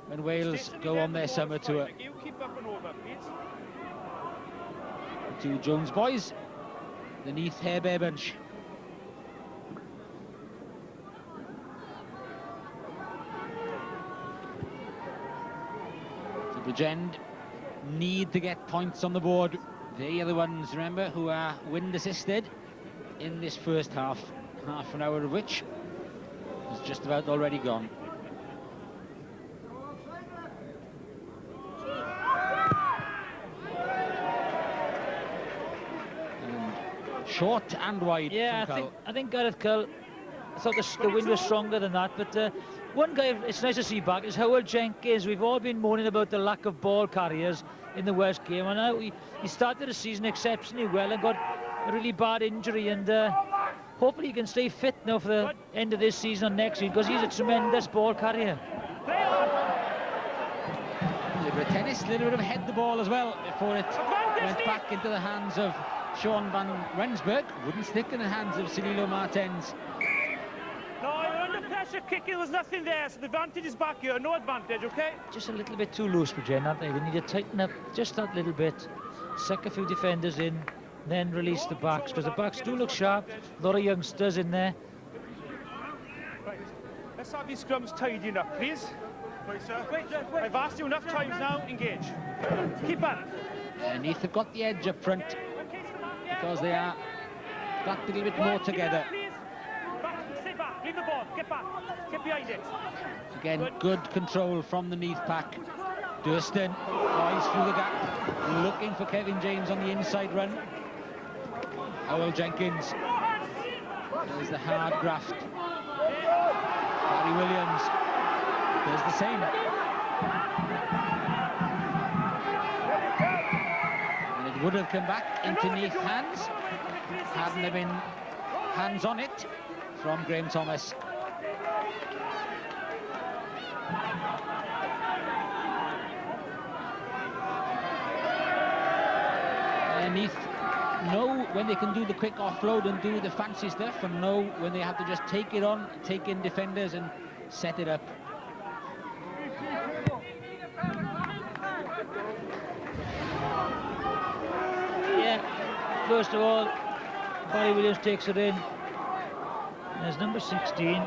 when Wales go on their summer tour. You keep up and over, please. Two Jones boys, the Neath Hair Bear bunch. So Bridgend need to get points on the board. They are the ones, remember, who are wind assisted in this first half. Half an hour of which is just about already gone. short and wide. Yeah, I think Gareth Cull, I thought the wind was stronger than that, but one guy it's nice to see back is Howard Jenkins. We've all been moaning about the lack of ball carriers in the West game, and now he started the season exceptionally well and got a really bad injury, and hopefully he can stay fit now for the end of this season or next year, because he's a tremendous ball carrier. A little bit of tennis, a little bit of head the ball as well before it went back into the hands of Sean van Rensburg. Wouldn't stick in the hands of Cirilo Martens. No, you're under pressure kicking, there's nothing there, so the advantage is back here, no advantage, okay? Just a little bit too loose for Jen, aren't they? They need to tighten up just that little bit, suck a few defenders in, then release the backs, because the backs do look sharp. A lot of youngsters in there. Right, let's have these scrums tidy enough, please. Right, sir. Wait. I've asked you enough times now, engage. Keep at it. Neath have got the edge up front because they are that little bit more together. Stay back, leave the ball, get back, get behind it. Again, good control from the Neath pack. Durston flies through the gap, looking for Kevin James on the inside run. Howell Jenkins. There's the hard graft. Barry Williams does the same. And it would have come back into Neath hands, hadn't there been hands on it from Graham Thomas. Neath know when they can do the quick offload and do the fancy stuff, and know when they have to just take it on, take in defenders and set it up. Yeah, first of all, Barry Williams takes it in. There's number 16.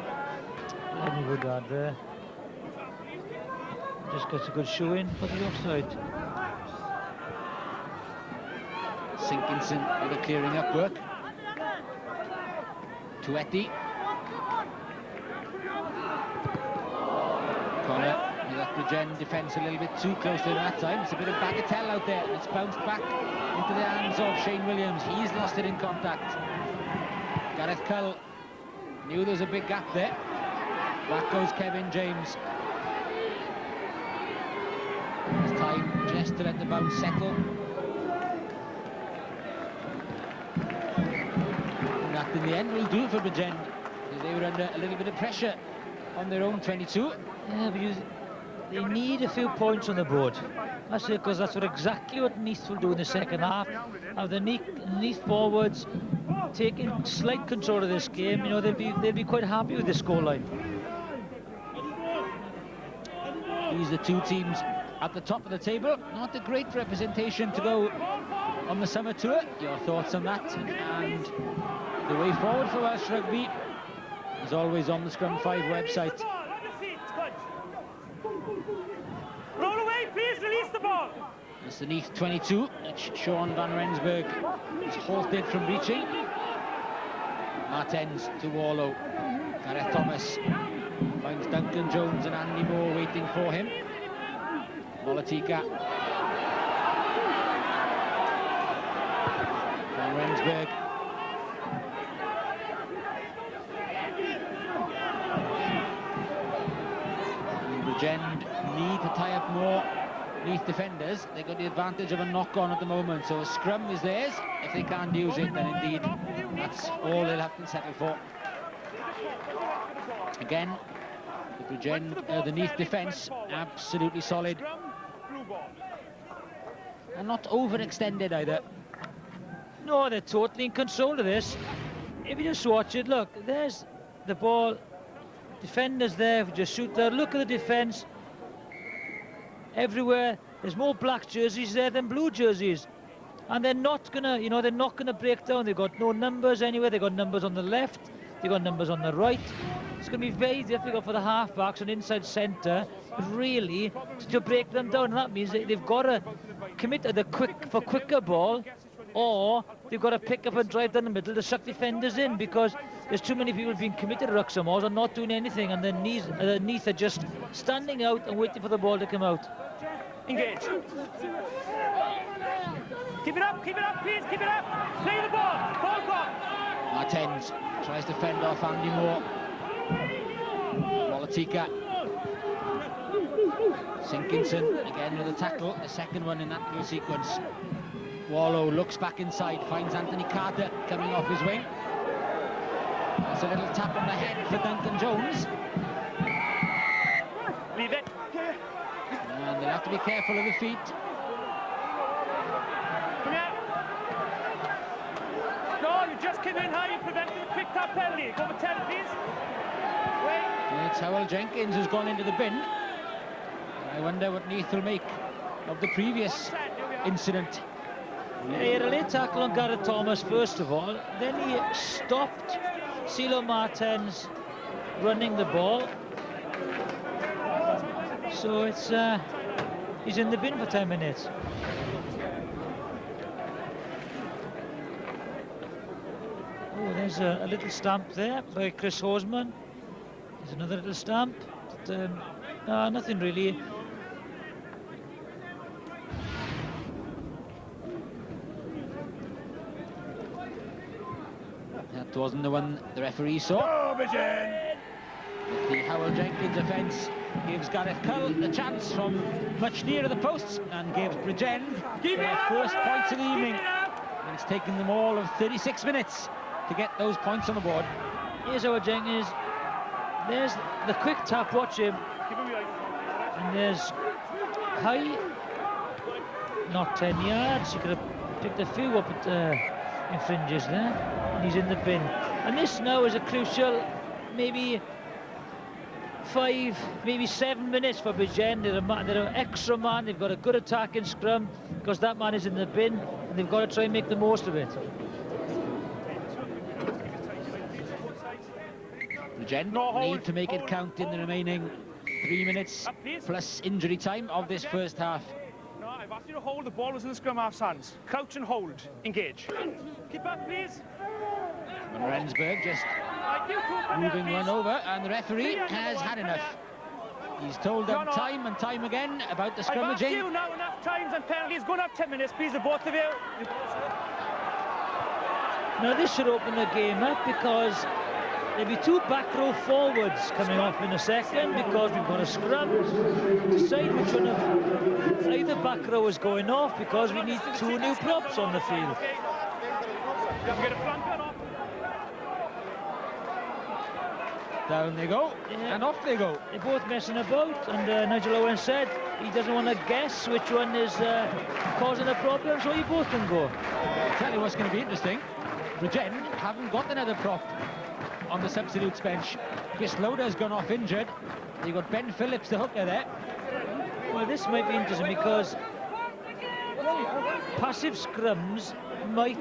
Let me go down there. Just gets a good shoe in, put it offside. Sinkinson with the clearing up work. Tuetti. Connor with that Bridgend defence a little bit too close to him that time. It's a bit of bagatelle out there. It's bounced back into the hands of Shane Williams. He's lost it in contact. Gareth Cull knew there was a big gap there. Back goes Kevin James. It's time just to let the bounce settle. That in the end will do for Bridgend, because they were under a little bit of pressure on their own 22. Yeah, because they need a few points on the board. That's it, because that's exactly what Neath will do in the second half. Have the Neath forwards taking slight control of this game. You know, they'll be quite happy with the scoreline. These are the two teams at the top of the table. Not a great representation to go on the summer tour. Your thoughts on that? And the way forward for Welsh Rugby is always on the Scrum 5 website. Roll away, please, release the ball. It's the Neath 22. It's Sean van Rensburg is halted from reaching. Martens to Warlow. Gareth Thomas finds Duncan Jones and Andy Moore waiting for him. Molatika. Van Rensburg. Bridgend need to tie up more Neath defenders. They've got the advantage of a knock-on at the moment, so a scrum is theirs. If they can't use it, then indeed that's all they'll have to settle for. Again, the Bridgend, the Neath defence, absolutely solid. And not overextended either. No, they're totally in control of this. If you just watch it, look, there's the ball. Defenders there, just shoot there. Look at the defence. Everywhere, there's more black jerseys there than blue jerseys. And they're not gonna, you know, they're not gonna break down. They've got no numbers anywhere. They've got numbers on the left. They've got numbers on the right. It's gonna be very difficult for the halfbacks and inside centre, really, to break them down. And that means they've got to commit to the quicker ball, or they've got to pick up and drive down the middle to suck defenders in, because there's too many people being committed to rucks and mauls and not doing anything, and the Neath are just standing out and waiting for the ball to come out. Engage. Keep it up, please, keep it up. Play the ball. Ball gone. Martens tries to fend off Andy Moore. Walatika. Sinkinson again with a tackle, the second one in that little sequence. Wallow looks back inside, finds Anthony Carter coming off his wing. That's a little tap on the head for Duncan Jones. Leave it. And they'll have to be careful of the feet. Come here. No, you just came in high, you prevented a quick tap penalty. Go for 10, please. Wait. It's Howell Jenkins who's gone into the bin. I wonder what Neath will make of the previous incident. Yeah, he had a late tackle on Gareth Thomas first of all, then he stopped Celo Martens running the ball. So it's he's in the bin for 10 minutes. Oh, there's a little stamp there by Chris Hoseman. There's another little stamp. But, nothing really. That wasn't the one the referee saw. The Howell Jenkins offence gives Gareth Cull the chance from much nearer the posts and gives Bridgend their first points of the evening. And it's taken them all of 36 minutes to get those points on the board. Here's Howell Jenkins. There's the quick tap, watch him. And there's high, not 10 yards. You could have picked a few up at infringes there. And he's in the bin. And this now is a crucial, maybe 5, maybe 7 minutes for Bridgend. They're an extra man. They've got a good attacking scrum because that man is in the bin, and they've got to try and make the most of it. Bridgend need to make it count in the remaining 3 minutes plus injury time of this first half. No, I've asked you to hold. The ball was in the scrum half's hands. Crouch and hold. Engage. Keep up, please. And Rensburg just moving one over, and the referee has had enough. He's told them time and time again about the scrummaging. I've asked you now enough times, and penalties going up 10 minutes, please, the both of you. Now this should open the game up because there'll be 2 back row forwards coming off in a second because we've got a scrum. Decide which one of either back row is going off because we need 2 new props on the field. Down they go, and off they go. They're both messing about, and Nigel Owen said he doesn't want to guess which one is causing a problem, so you both can go. I'll tell you what's going to be interesting. Bridgend haven't got another prop on the substitutes bench. Chris Loader's gone off injured. You've got Ben Phillips, the hooker there. Well, this might be interesting because passive scrums might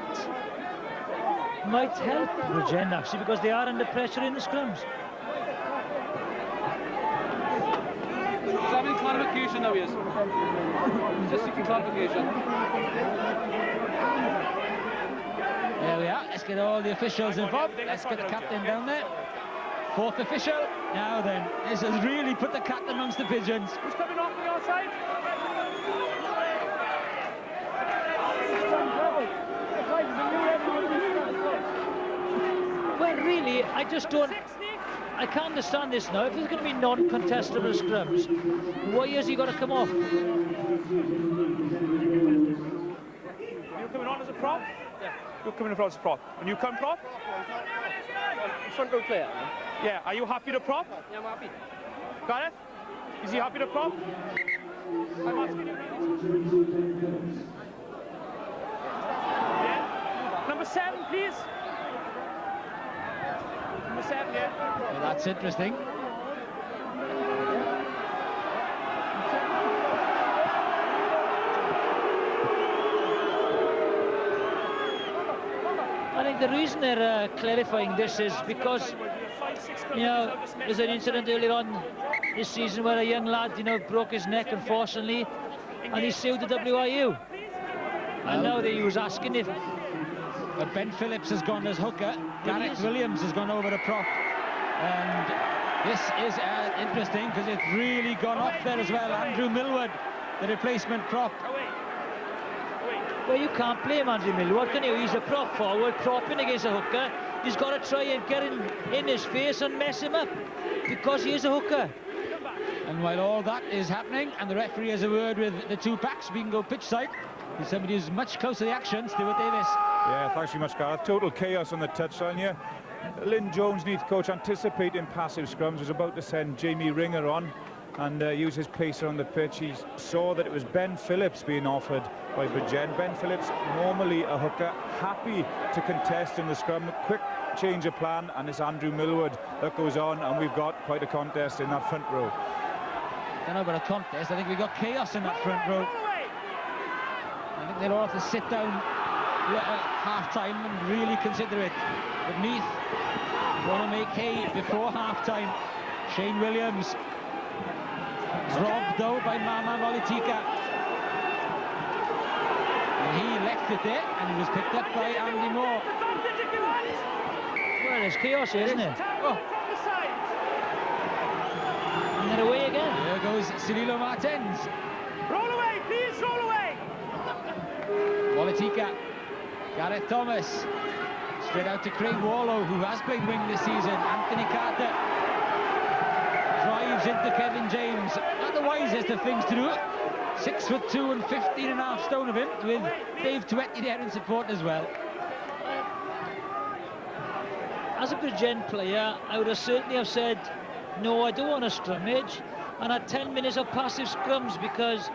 help Bridgend actually because they are under pressure in the scrums. He's having clarification now, he is. He's just seeking clarification. There we are. Let's get all the officials involved. Let's get the captain down there. 4th official. Now then, this has really put the cat amongst the pigeons. Who's coming off on your side? Well, really, I just don't... I can't understand this now. If there's going to be non-contestable scrums, why has he got to come off? You're coming on as a prop? Yeah. You're coming on as a prop. And you come prop? Front row player. Yeah. Are you happy to prop? Yeah, I'm happy. Got it? Is he happy to prop? I'm asking you. Yeah. Number 7, please. Number 7, yeah. Well, that's interesting. I think the reason they're clarifying this is because, you know, there's an incident earlier on this season where a young lad, you know, broke his neck, unfortunately, and he sued the WIU. And now he was asking if... But Ben Phillips has gone as hooker. Gareth Williams has gone over to prop. And this is interesting because it's really gone off there as well. Andrew Millward, the replacement prop. Well, you can't blame Andrew Millward, can you? He's a prop forward, propping against a hooker. He's got to try and get in his face and mess him up, because he is a hooker. And while all that is happening, and the referee has a word with the two packs, we can go pitch side. With somebody who's much closer to the action, Stuart Davis. Yeah, thanks very much, Gareth. Total chaos on the touchline here. Lynn Jones, Neath coach, anticipating passive scrums, was about to send Jamie Ringer on and use his pacer on the pitch. He saw that it was Ben Phillips being offered by Bridgend. Ben Phillips, normally a hooker, happy to contest in the scrum. Quick change of plan, and it's Andrew Millward that goes on, and we've got quite a contest in that front row. I don't know about a contest. I think we've got chaos in that front row. I think they'll all have to sit down at half-time and really consider it. But Neath want to make hay before half-time. Shane Williams robbed though by Mama Molitika. And he left it there, and he was picked up by Andy Moore. Well, there's chaos here, isn't it? Oh. And then away again. There goes Cirilo Martens. Roll away, please, roll away. Molitika. Gareth Thomas. Straight out to Craig Warlow, who has played wing this season. Anthony Carter drives into Kevin James. Not the wisest of things to do. 6'2" and 15.5 stone of him, with Dave Twetti there in support as well. As a Bridgend player, I would have certainly have said, no, I don't want a scrummage, and had 10 minutes of passive scrums, because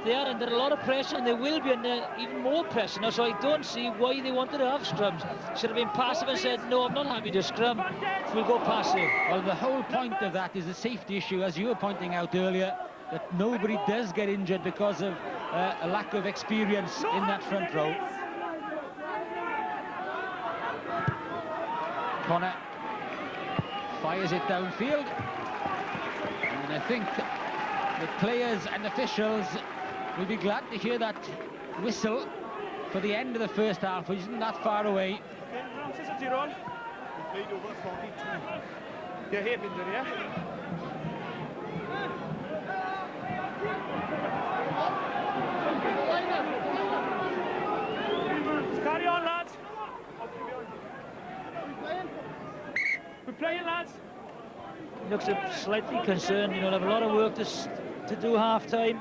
they are under a lot of pressure, and they will be under even more pressure now, so I don't see why they wanted to have scrums. Should have been passive and said, no, I'm not happy to scrum, we'll go passive. Well, the whole point of that is a safety issue, as you were pointing out earlier, that nobody does get injured because of a lack of experience in that front row. Connor fires it downfield, and I think the players and officials will be glad to hear that whistle for the end of the first half, which isn't that far away. Carry on, lads. We're playing, lads. He looks slightly concerned, you know, they'll have a lot of work to do half-time.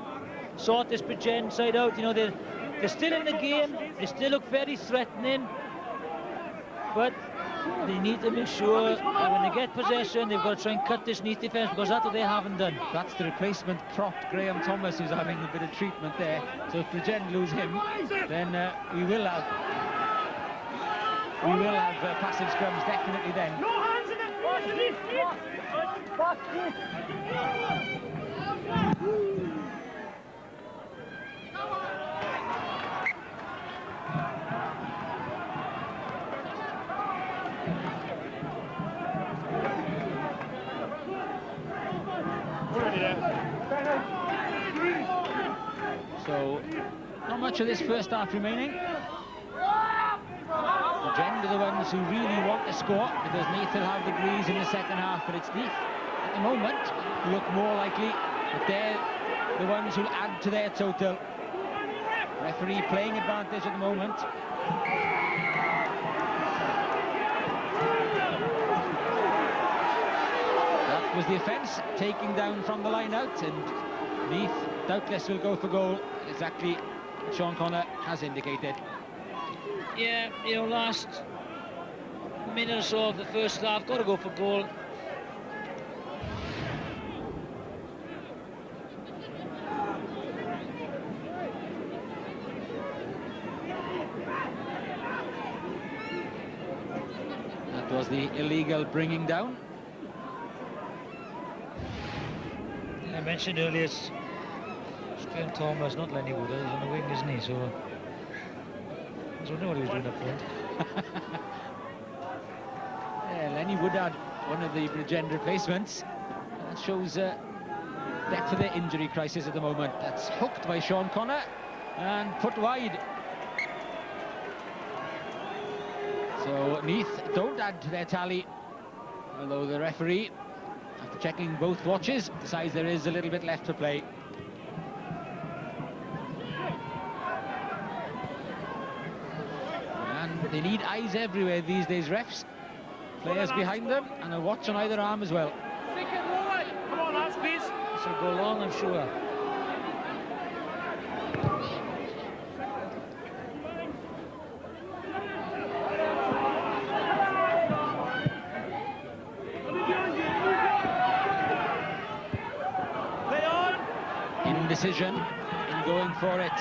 Sort this Bridgend side out, you know, they're still in the game, they still look very threatening, but they need to make sure that when they get possession, they've got to try and cut this Neath defence, because that's what they haven't done. That's the replacement prop, Graham Thomas, who's having a bit of treatment there. So if Bridgend lose him, then we will have passive scrums definitely then. No hands in it. So, not much of this first half remaining. Bridgend are the ones who really want to score, because Neath will have degrees in the second half, but it's Neath at the moment who look more likely, but they're the ones who add to their total. Referee playing advantage at the moment. That was the offence, taking down from the line out, and Neath doubtless will go for goal, exactly what Sean Connor has indicated. Yeah, you know, last minute or so of the first half, got to go for goal. That was the illegal bringing down. I mentioned earlier, it's Graham Thomas, not Lenny Wood. He's on the wing, isn't he? So I don't know what he was doing up front. Yeah, Lenny Woodard, one of the Bridgend replacements. That shows depth of their injury crisis at the moment. That's hooked by Sean Connor and put wide. So Neath don't add to their tally, although the referee, after checking both watches, decides there is a little bit left to play. they need eyes everywhere these days, refs. Players behind them, and a watch on either arm as well. Come on, lads, please. This will go long, I'm sure. Indecision in going for it.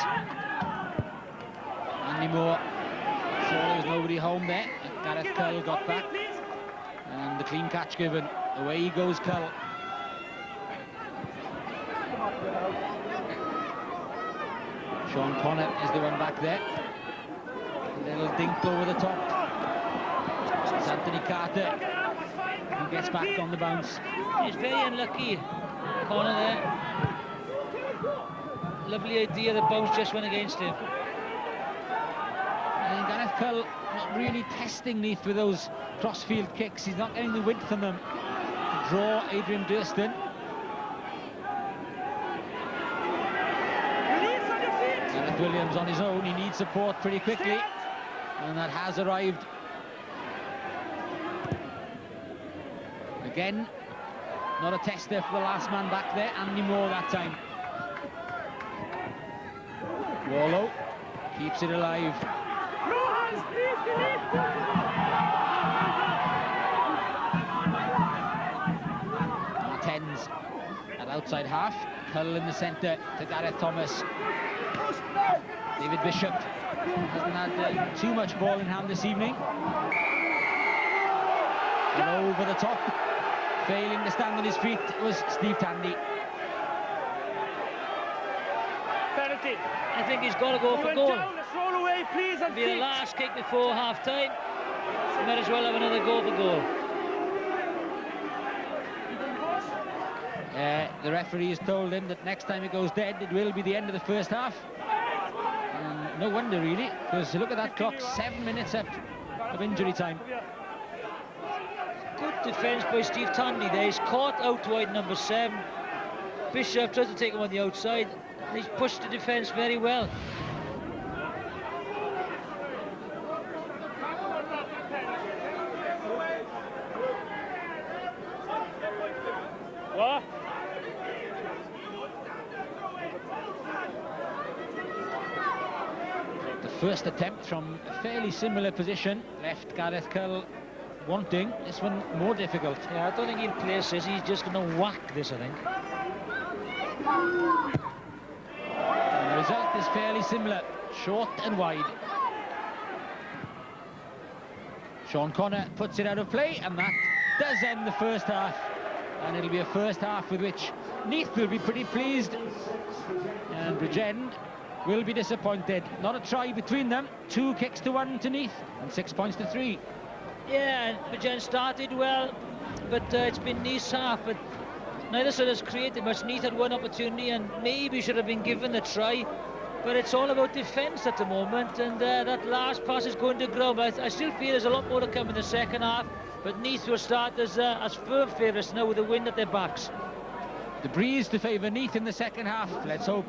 Andy Moore saw there was nobody home there. Gareth Cull got back, and the clean catch given. Away goes Cull. Sean Connor is the one back there. A little dink over the top. It's Anthony Carter who gets back on the bounce. He's very unlucky, Connor there. Lovely idea, the bounce just went against him. And Gareth Cull not really testing Neath with those crossfield kicks. He's not getting the width on them to draw Adrian Durston. Gareth Williams on his own, he needs support pretty quickly, and that has arrived. Again, not a tester for the last man back there, Andy Moore that time. Wallow keeps it alive. Martens at outside half. Cull in the centre to Gareth Thomas. David Bishop hasn't had too much ball in hand this evening. And over the top, failing to stand on his feet, was Steve Tandy. I think he's got to go for goal. Let's roll away, please. It'll be the last kick before half-time. Might as well have another go for goal. The referee has told him that next time it goes dead, it will be the end of the first half. No wonder, really, because look at that clock, 7 minutes up of injury time. Good defence by Steve Tandy there. He's caught out wide number 7. Bishop tries to take him on the outside. He's pushed the defence very well. What? The first attempt from a fairly similar position left Gareth Cull wanting. This one more difficult. Yeah, I don't think he'll place this. He's just going to whack this, I think. And the result is fairly similar, short and wide. Sean Connor puts it out of play, and that does end the first half. And it'll be a first half with which Neath will be pretty pleased, and Bridgend will be disappointed. Not a try between them. 2 kicks to 1 to Neath, and 6 points to 3. Yeah, Bridgend started well, but it's been Neath's half. But neither side has created much. Neath had one opportunity and maybe should have been given a try. But it's all about defence at the moment, and that last pass is going to grow. But I still feel there's a lot more to come in the second half. But Neath will start as firm favourites now with the wind at their backs. The breeze to favour Neath in the second half. Let's hope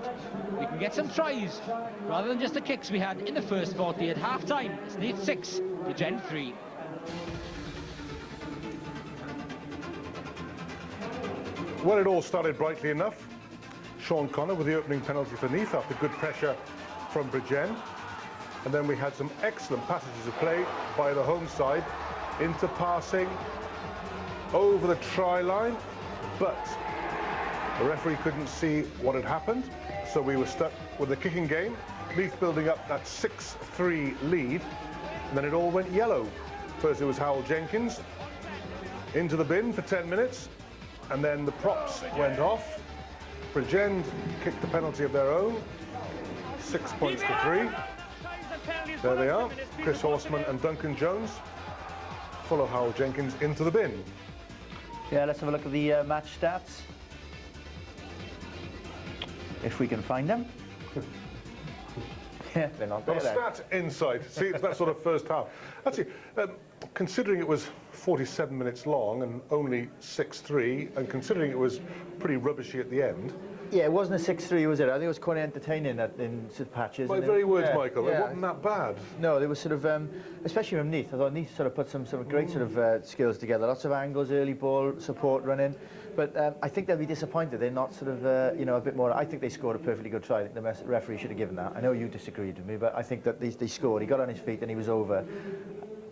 we can get some tries rather than just the kicks we had in the first 40 at half-time. It's Neath 6, Bridgend 3. Well, it all started brightly enough. Sean Connor with the opening penalty for Neath after good pressure from Bridgend. And then we had some excellent passages of play by the home side into passing over the try line, but the referee couldn't see what had happened, so we were stuck with the kicking game. Neath building up that 6-3 lead, and then it all went yellow. First it was Howell Jenkins into the bin for 10 minutes, and then the props went off. Bridgend kicked the penalty of their own, 6 points to 3. There they are, Chris Horseman and Duncan Jones follow Howell Jenkins into the bin. Yeah, let's have a look at the match stats, if we can find them. Yeah, they're not there. Got a stat insight. See, it's that sort of first half. Actually, considering it was 47 minutes long and only 6-3, and considering it was pretty rubbishy at the end, Yeah, it wasn't a 6-3, was it? I think it was quite entertaining in sort of patches. By very words, yeah, Michael, yeah. it wasn't that bad. No, there was sort of, especially from Neath. I thought Neath sort of put some great sort of skills together. Lots of angles, early ball, support running. But I think they'll be disappointed. They're not sort of, you know, a bit more. I think they scored a perfectly good try. I think the referee should have given that. I know you disagreed with me, but I think that they scored. He got on his feet and he was over.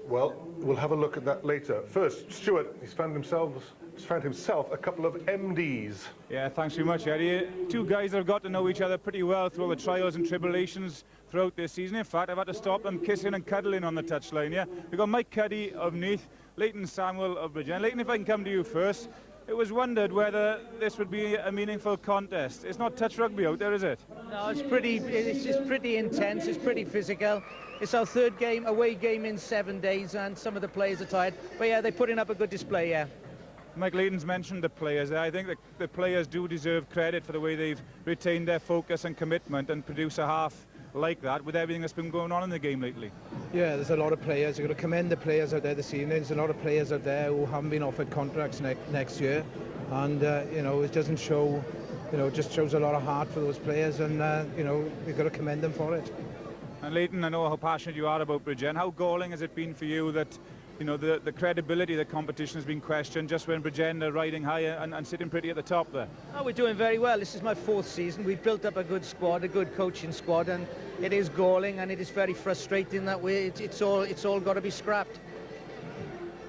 Well, we'll have a look at that later. First, Stuart, he's found himself a couple of MDs. Yeah, thanks very much, Eddie. Two guys that have got to know each other pretty well through all the trials and tribulations throughout this season. In fact, I've had to stop them kissing and cuddling on the touchline, yeah? We've got Mike Cuddy of Neath, Leighton Samuel of Bridgend. Leighton, if I can come to you first. It was wondered whether this would be a meaningful contest. It's not touch rugby out there, is it? No, it's just pretty intense, it's pretty physical. It's our third away game in 7 days, and some of the players are tired. But yeah, they're putting up a good display, yeah. Mike Leighton's mentioned the players. I think that the players do deserve credit for the way they've retained their focus and commitment and produce a half like that with everything that's been going on in the game lately. Yeah, there's a lot of players. You've got to commend the players out there this evening. There's a lot of players out there who haven't been offered contracts next year, and you know, it doesn't show, you know, it just shows a lot of heart for those players, and you know, we've got to commend them for it. And Leighton, I know how passionate you are about Bridgend. How galling has it been for you that, you know, the credibility of the competition has been questioned just when Bridgend are riding high and sitting pretty at the top there? Oh, we're doing very well. This is my 4th season. We've built up a good squad, a good coaching squad, and it is galling and it is very frustrating that it's all got to be scrapped.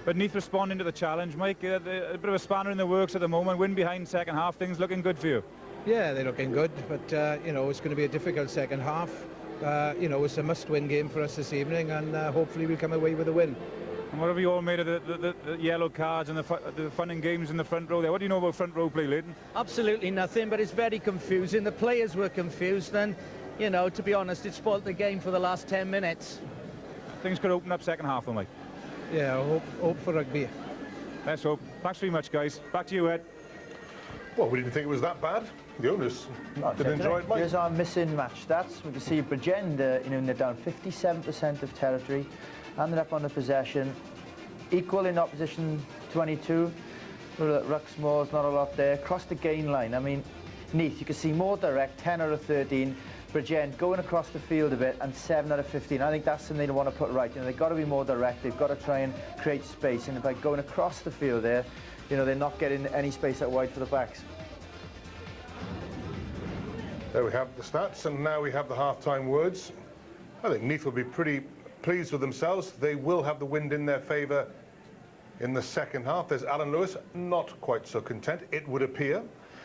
But Neath responding to the challenge, Mike, a bit of a spanner in the works at the moment, win behind second half, things looking good for you? Yeah, they're looking good, but you know, it's going to be a difficult second half. You know, it's a must-win game for us this evening, and hopefully we'll come away with a win. And what have you all made of the yellow cards and the fun and games in the front row there? What do you know about front row play, Leighton? Absolutely nothing, but it's very confusing. The players were confused, and, you know, to be honest, it spoilt the game for the last 10 minutes. Things could open up second half, though, Mike. Yeah, hope for rugby. Let's hope. Thanks very much, guys. Back to you, Ed. Well, we didn't think it was that bad. The owners did enjoy it, Mike. Here's our missing match stats. We can see Bridgend, you know, they're down 57% of territory, and they're up on the possession. Equal in opposition, 22. Ruck's Moore's not a lot there. Across the gain line, I mean, Neath, you can see more direct, 10 out of 13. Bridgend going across the field a bit, and 7 out of 15. I think that's something they want to put right. You know, they've got to be more direct. They've got to try and create space. And by going across the field there, you know, they're not getting any space out wide for the backs. There we have the stats, and now we have the half-time words. I think Neath will be pretty pleased with themselves. They will have the wind in their favour in the second half. There's Alan Lewis, not quite so content, it would appear,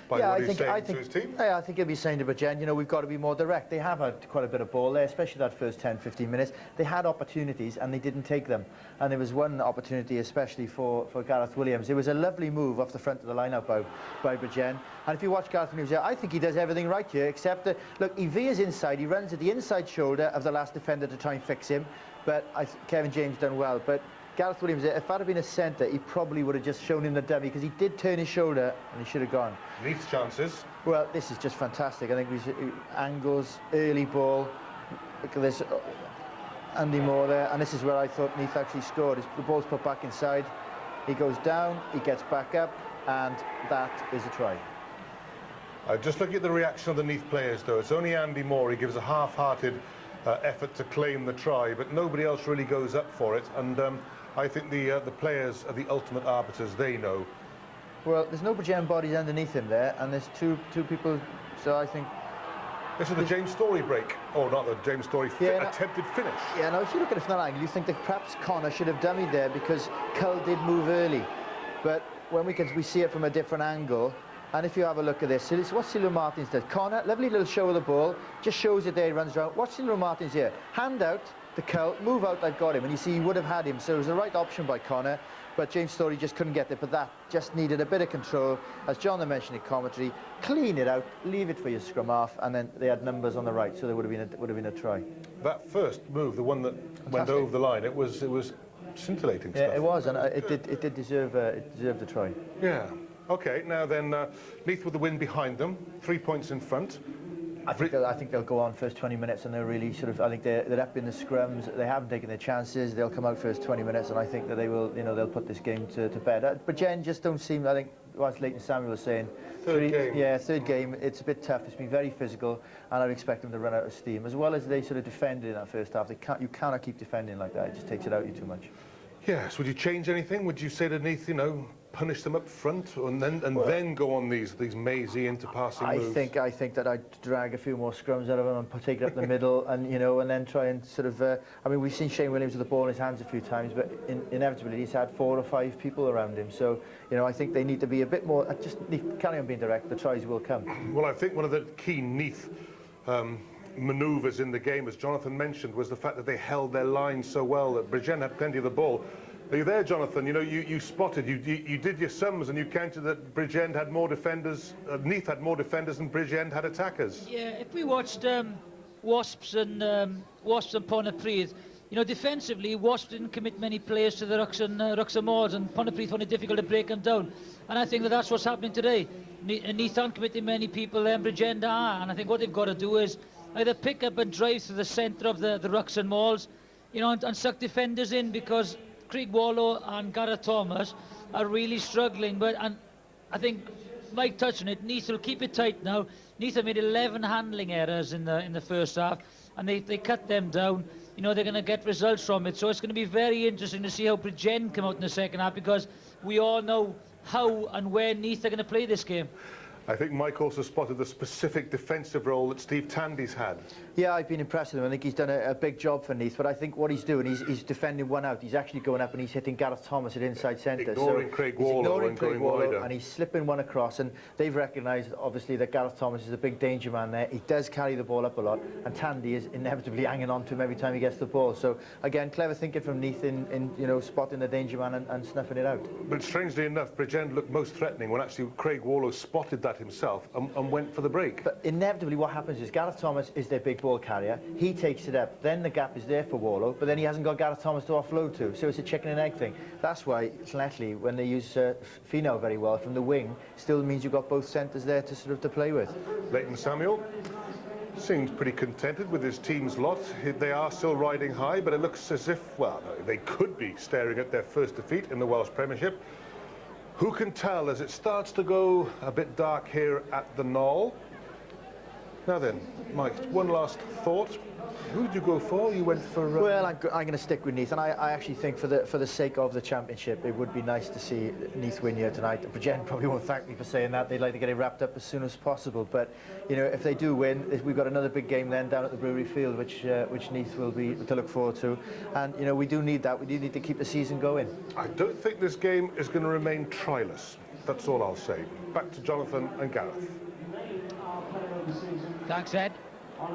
by what he's saying to his team. Yeah, I think he'll be saying to Bridgend, you know, we've got to be more direct. They have had quite a bit of ball there, especially that first 10, 15 minutes. They had opportunities and they didn't take them. And there was one opportunity especially for Gareth Williams. It was a lovely move off the front of the lineup by Bridgend. And if you watch Gareth Williams, I think he does everything right here, except that, look, he veers inside, he runs at the inside shoulder of the last defender to try and fix him. But Kevin James done well. But Gareth Williams, if that had been a centre, he probably would have just shown him the dummy, because he did turn his shoulder and he should have gone. Neath's chances. Well, this is just fantastic. I think angles, early ball. Look at this, Andy Moore there, and this is where I thought Neath actually scored. The ball's put back inside, he goes down, he gets back up, and that is a try. Just looking at the reaction of the Neath players, though, it's only Andy Moore. He gives a half-hearted effort to claim the try, but nobody else really goes up for it, and I think the players are the ultimate arbiters. They know. Well, there's no Bridgend bodies underneath him there, and there's two people, so I think... This is the James Story break, or not the James Story attempted finish. Yeah, now if you look at it from that angle, you think that perhaps Connor should have dummied there because Cull did move early, but when we see it from a different angle, and if you have a look at this, so this is what Silvio Martins did. Connor, lovely little show of the ball, just shows it there, he runs around. Watch Silvio Martins here, hand out to Cull, move out, I've got him, and you see he would have had him, so it was the right option by Connor, but James Story just couldn't get there, but that just needed a bit of control. As John had mentioned in commentary, clean it out, leave it for your scrum half, and then they had numbers on the right, so there would have been a try. That first move, the one that went over the line, it was scintillating stuff. Yeah, it was, and it did deserve the try. Yeah. Okay, now then, Neath with the win behind them, 3 points in front. I think they'll go on first 20 minutes, and they're really sort of, I think they're up in the scrums, they haven't taken their chances, they'll come out first 20 minutes, and I think that they will, you know, they'll put this game to bed. Bridgend just don't seem, I think what Leighton Samuel was saying. Third game. Yeah, third game. It's a bit tough. It's been very physical, and I'd expect them to run out of steam. As well as they sort of defended in that first half. You cannot keep defending like that. It just takes it out of you too much. Yes. Would you change anything? Would you say to Neath, you know, punish them up front and then go on these mazy interpassing moves? I think that I'd drag a few more scrums out of him and take it up the middle, and you know, and then try and sort of. I mean, we've seen Shane Williams with the ball in his hands a few times, but inevitably he's had 4 or 5 people around him. So you know, I think they need to be a bit more. Just carry on being direct. The tries will come. Well, I think one of the key Neath manoeuvres in the game, as Jonathan mentioned, was the fact that they held their line so well that Bridgend had plenty of the ball. Are you there, Jonathan? You know, you spotted, you did your sums and you counted that Bridgend had more defenders, Neath had more defenders than Bridgend had attackers. Yeah, if we watched Wasps and Pontypridd, you know, defensively, Wasps didn't commit many players to the Wrexham Moors, and Pontypridd found it difficult to break them down. And I think that that's what's happening today. Neath aren't committing many people, and Bridgend are. And I think what they've got to do is either pick up and drive to the centre of the Wrexham Moors, you know, and suck defenders in, because Craig Wallow and Gareth Thomas are really struggling. And I think Mike touched on it. Neath will keep it tight now. Neath have made 11 handling errors in the first half, and they cut them down. You know, they're going to get results from it. So it's going to be very interesting to see how Bridgend come out in the second half, because we all know how and where Neath are going to play this game. I think Mike also spotted the specific defensive role that Steve Tandy's had. Yeah, I've been impressed with him. I think he's done a big job for Neath, but I think what he's doing, he's defending one out. He's actually going up and he's hitting Gareth Thomas at inside centre. Ignoring Craig Wallow and going wider. And he's slipping one across, and they've recognised, obviously, that Gareth Thomas is a big danger man there. He does carry the ball up a lot, and Tandy is inevitably hanging on to him every time he gets the ball. So, again, clever thinking from Neath in you know, spotting the danger man and snuffing it out. But strangely enough, Bridgend looked most threatening when actually Craig Wallow spotted that himself and went for the break. But inevitably what happens is Gareth Thomas is their big ball carrier. He takes it up. Then the gap is there for Wallow, but then he hasn't got Gareth Thomas to offload to. So it's a chicken and egg thing. That's why Llanelli, when they use Finau very well from the wing, still means you've got both centres there to sort of to play with. Leighton Samuel seems pretty contented with his team's lot. They are still riding high, but it looks as if, well, they could be staring at their first defeat in the Welsh Premiership. Who can tell as it starts to go a bit dark here at the Knoll? Now then, Mike, one last thought. Who did you go for? You went for... Well, I'm going to stick with Neath, and I actually think for the sake of the championship, it would be nice to see Neath win here tonight. Bridgend probably won't thank me for saying that. They'd like to get it wrapped up as soon as possible. But you know, if they do win, we've got another big game then down at the Brewery Field, which Neath will be to look forward to. And you know, we do need that. We do need to keep the season going. I don't think this game is going to remain triless. That's all I'll say. Back to Jonathan and Gareth. Thanks, Ed. The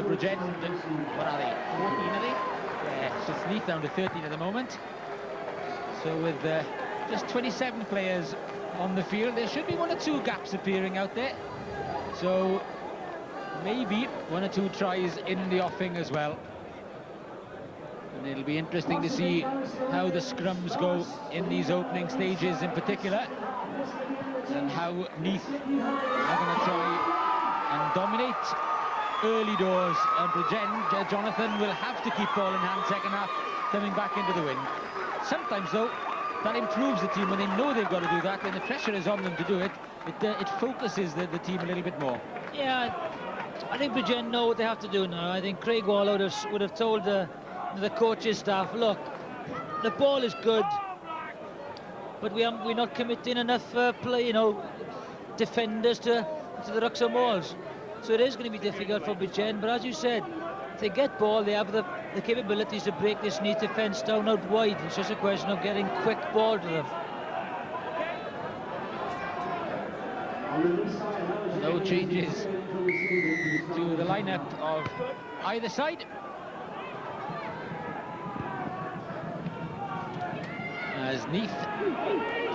Bridgend, what are they, 14 are they? Yeah, so it's Neath down to 13 at the moment. So with just 27 players on the field, there should be 1 or 2 gaps appearing out there. So maybe 1 or 2 tries in the offing as well. And it'll be interesting to see how the scrums go in these opening stages in particular, and how Neath are going to try and dominate early doors. And Bridgend, Jonathan, will have to keep ball in hand second half, coming back into the wind. Sometimes, though, that improves the team when they know they've got to do that, and the pressure is on them to do it. It focuses the team a little bit more. Yeah, I think Bridgend know what they have to do now. I think Craig Wallow would have told the coaching staff, look, the ball is good, but we're not committing enough play, you know, defenders to the Wrexham Moors. So it is going to be difficult for Bridgend, but as you said, if they get ball, they have the capabilities to break this Neath defence down out wide. It's just a question of getting quick ball to them. No changes to the lineup of either side. As Neath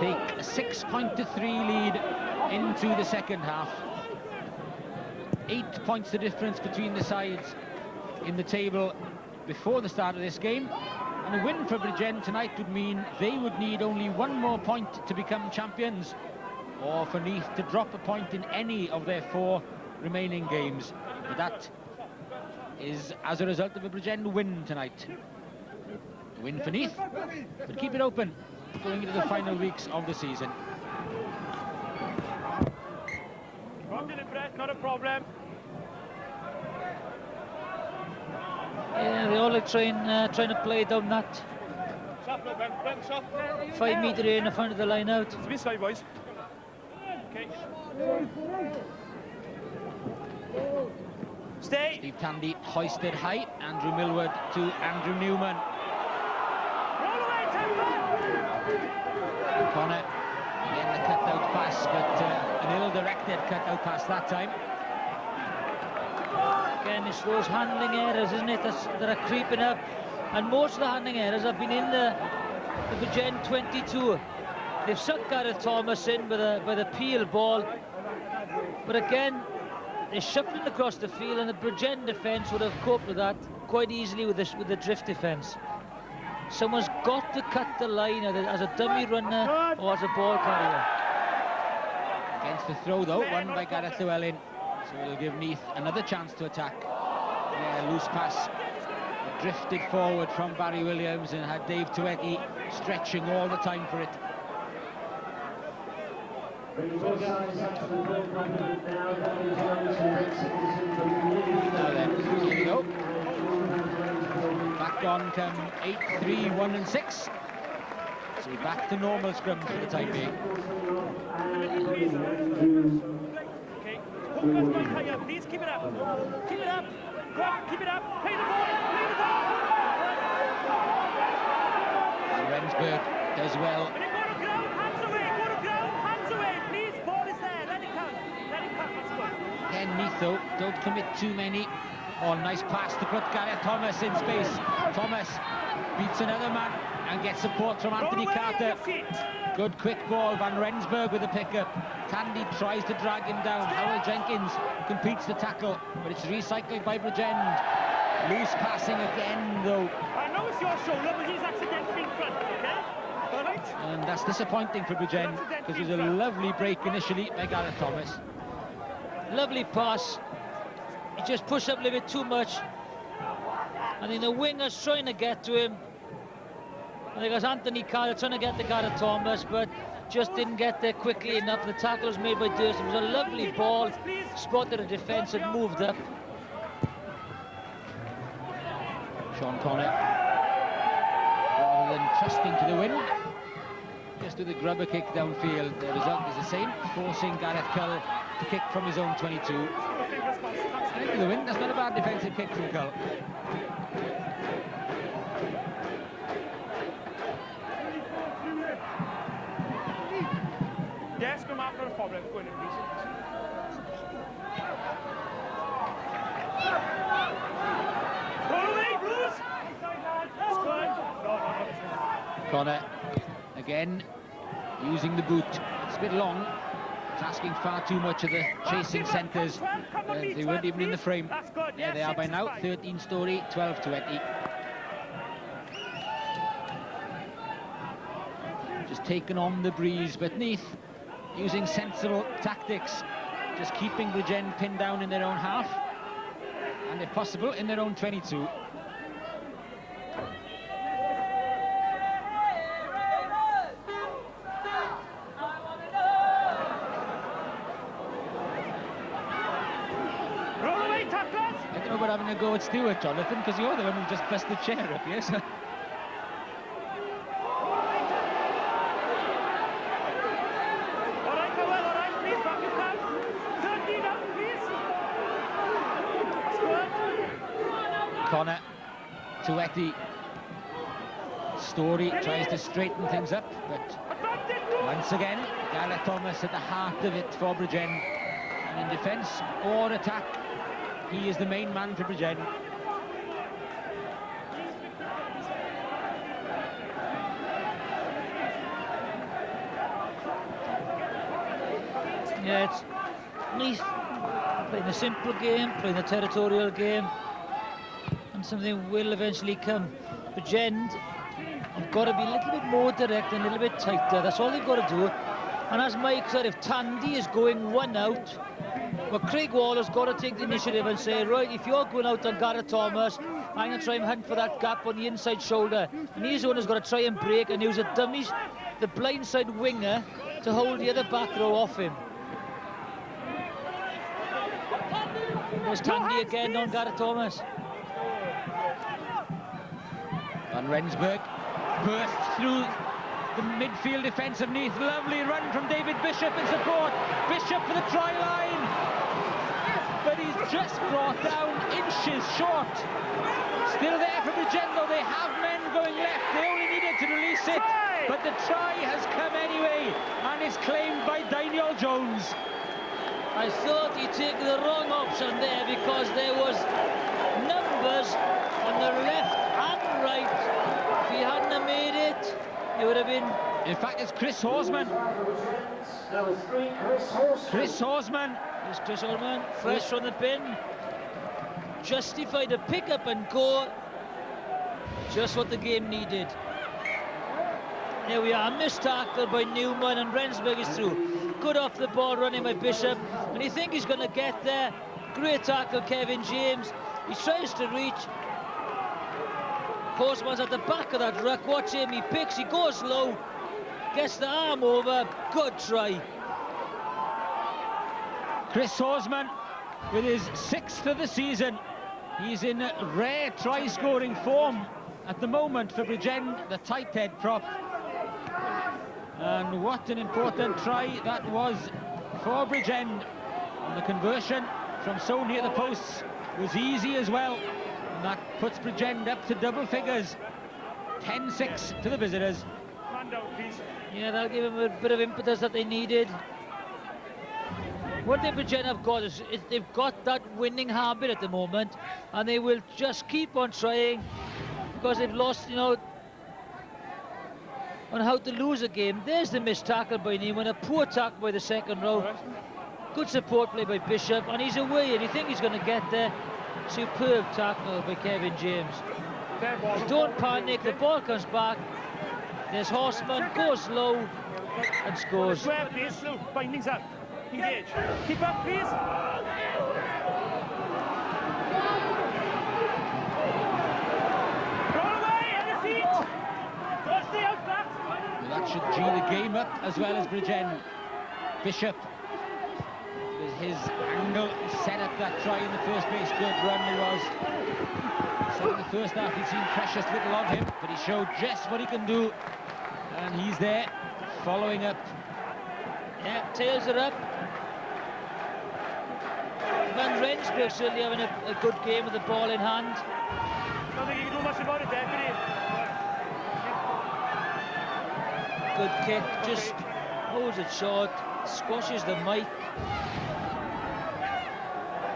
take a 6-3 lead into the second half. 8 points the difference between the sides in the table before the start of this game. And a win for Bridgend tonight would mean they would need only 1 more point to become champions, or for Neath to drop a point in any of their 4 remaining games. But that is as a result of a Bridgend win tonight. A win for Neath, but keep it open. going into the final weeks of the season. Not a problem. Yeah, they all are trying to play down that 5 metre in the front of the line out. It's this side, boys. Okay. Stay. Steve Tandy hoisted high. Andrew Millward to Andrew Newman. Connor, again the cut-out pass, but an ill-directed cut-out pass that time. Again, it's those handling errors, isn't it, that are creeping up. And most of the handling errors have been in the Bridgend 22. They've sucked Gareth Thomas in with a peel ball. But again, they're shuffling across the field, and the Bridgend defence would have coped with that quite easily with the drift defence. Someone's got to cut the line as a dummy runner or as a ball carrier. Against the throw though, won by Gareth Llewellyn. So it'll give Neath another chance to attack. Yeah, loose pass. Drifted forward from Barry Williams and had Dave Tuetti stretching all the time for it. Now then, here we go. Back on come 8, 3, 1 and 6. So back to normal scrums for the time being. Okay. Focus, Mike Higher, please keep it up. Keep it up. Go on, keep it up. Play the ball. Play the ball. And Rensburg does well. Go to ground, hands away. Go to ground, hands away. Please, ball is there. Let it come. Let it come. That's good. Again, Neath though, don't commit too many. Oh, nice pass to put Gareth Thomas in space. Thomas beats another man and gets support from Anthony Carter. Good quick ball, Van Rensburg with the pickup. Tandy tries to drag him down. Howell Jenkins completes the tackle, but it's recycled by Bridgend. Loose passing again though. I know it's your shoulder, but he's accidentally in front, okay? All right? And that's disappointing for Bridgend, because it was a lovely break initially by Gareth Thomas. Lovely pass. He just pushed up a little bit too much. And then the winger's trying to get to him. I think it was Anthony Carter trying to get to Gareth Thomas, but just didn't get there quickly enough. The tackle was made by Durst. It was a lovely ball. Spotted the defence and moved up. Sean Connor, rather than trusting to the wind, just with a grubber kick downfield. The result is the same, forcing Gareth Cull to kick from his own 22. Straight to the wind, that's not a bad defensive kick from Cull. Yes, come after a problem. Go in, please. Roll away, Bruce! That's good. Connor, again, using the boot. It's a bit long. It's asking far too much of the chasing centres. They weren't even in the frame. There they are by now, 13 Story, 12 Tuetti. Just taken on the breeze, but Neath using sensible tactics, just keeping Bridgend pinned down in their own half, and if possible, in their own 22. I don't know about having a go at Stewart, Jonathan, because you're the one who just busted the chair up, yes? Connor, Tuetti, Story tries to straighten things up, but once again, Gareth Thomas at the heart of it for Bridgend. And in defence or attack, he is the main man for Bridgend. Yeah, it's Neath playing a simple game, playing a territorial game, and something will eventually come. Bridgend have got to be a little bit more direct and a little bit tighter. That's all they've got to do. And as Mike said, if Tandy is going one out, well, Craig Waller's got to take the initiative and say, right, if you're going out on Gareth Thomas, I'm going to try and hunt for that gap on the inside shoulder. And he's the one who's got to try and break and use a dummy the blindside winger to hold the other back row off him. There's Tandy again on Gareth Thomas. Van Rensburg bursts through the midfield defence of Neath. Lovely run from David Bishop in support. Bishop for the try line. But he's just brought down inches short. Still there for Bridgend. They have men going left. They only needed to release it. But the try has come anyway and is claimed by Daniel Jones. I thought he'd taken the wrong option there because there was numbers on the left and right. If he hadn't have made it, it would have been... In fact, it's Chris Horsman. Chris Horsman. It's Chris Horsman, fresh from the bin. Justified a pick-up and go. Just what the game needed. There we are, missed tackle by Newman, and Rensburg is through. Good off the ball running by Bishop, and you think he's going to get there. Great tackle, Kevin James. He tries to reach. Horseman's at the back of that ruck. Watch him, he picks, he goes low, gets the arm over. Good try. Chris Horsman with his 6th of the season. He's in rare try-scoring form at the moment for Bridgend, the tight head prop. And what an important try that was for Bridgend. And the conversion from so near the posts was easy as well. And that puts Bridgend up to double figures. 10-6 to the visitors. Yeah, that'll give him a bit of impetus that they needed. What the Bridgend have got is they've got that winning habit at the moment, and they will just keep on trying because they've lost, you know, on how to lose a game. There's the missed tackle by Newman, a poor tackle by the second row. Good support play by Bishop, and he's away, and you think he's going to get there. Superb tackle by Kevin James. Don't panic, the ball comes back. There's Horseman, goes low and scores. Bindings up. Engage. Keep up, please. Roll away, on your feet. Don't stay out back. Well, that should G the game up as well as Bridgend. Bishop with his angle set up that try in the first place. Good run it was. So in the first half he'd seen precious little of him, but he showed just what he can do, and he's there following up. Yeah, tails are up. Van Rensburg certainly having a good game with the ball in hand. Don't think you can do much about it, Deputy. Good kick, just holds it short, squashes the mic.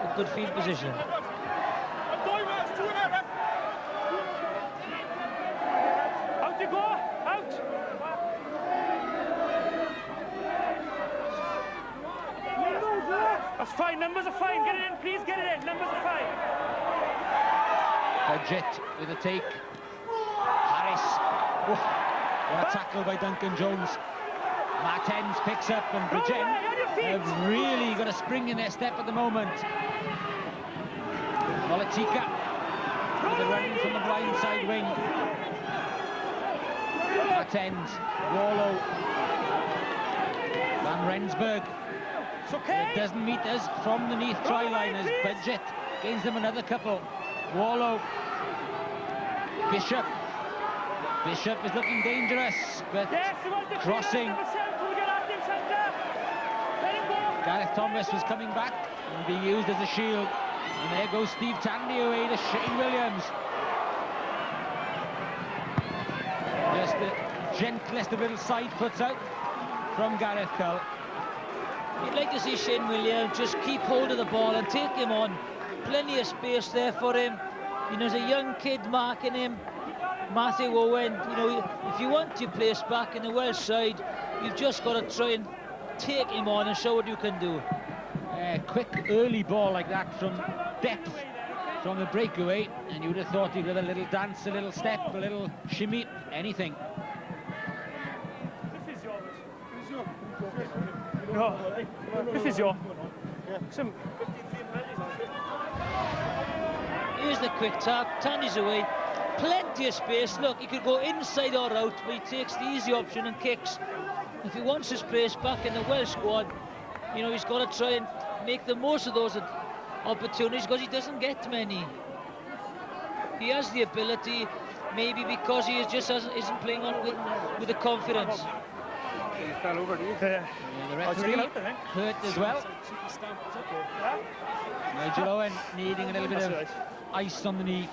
A good field position. Out you go, out. That's fine, numbers are fine, get it in, please get it in, numbers are fine. Budget with a take. Harris. Oh, what a tackle by Duncan Jones. Martens picks up, and Bridgend have really got a spring in their step at the moment. Politica with a run from the blind side wing. Martens, Warlow, Van Rensburg. It doesn't meet us from the Neath try line as Budget gains them another couple. Warlow, Bishop. Bishop is looking dangerous, but crossing. Gareth Thomas was coming back and being used as a shield. And there goes Steve Tandy away to Shane Williams. Just the gentlest of little side puts out from Gareth Cull. You'd like to see Shane Williams just keep hold of the ball and take him on. Plenty of space there for him. You know, there's a young kid marking him. Matthew Owen, you know, if you want to place back in the Welsh side, you've just got to try and take him on and show what you can do. Quick early ball like that from depth from the breakaway, and you would have thought he'd have a little dance, a little step, a little shimmy, anything. No, this is your. Here's the quick tap, Tandy's away. plenty of space. Look, he could go inside or out, but he takes the easy option and kicks. If he wants his place back in the Welsh squad, you know, he's got to try and make the most of those opportunities, because he doesn't get many. He has the ability, maybe because he isn't playing on with the confidence. He fell over, did he? Yeah, the referee hurt as well. Nigel Owen needing a little bit of ice on the knee.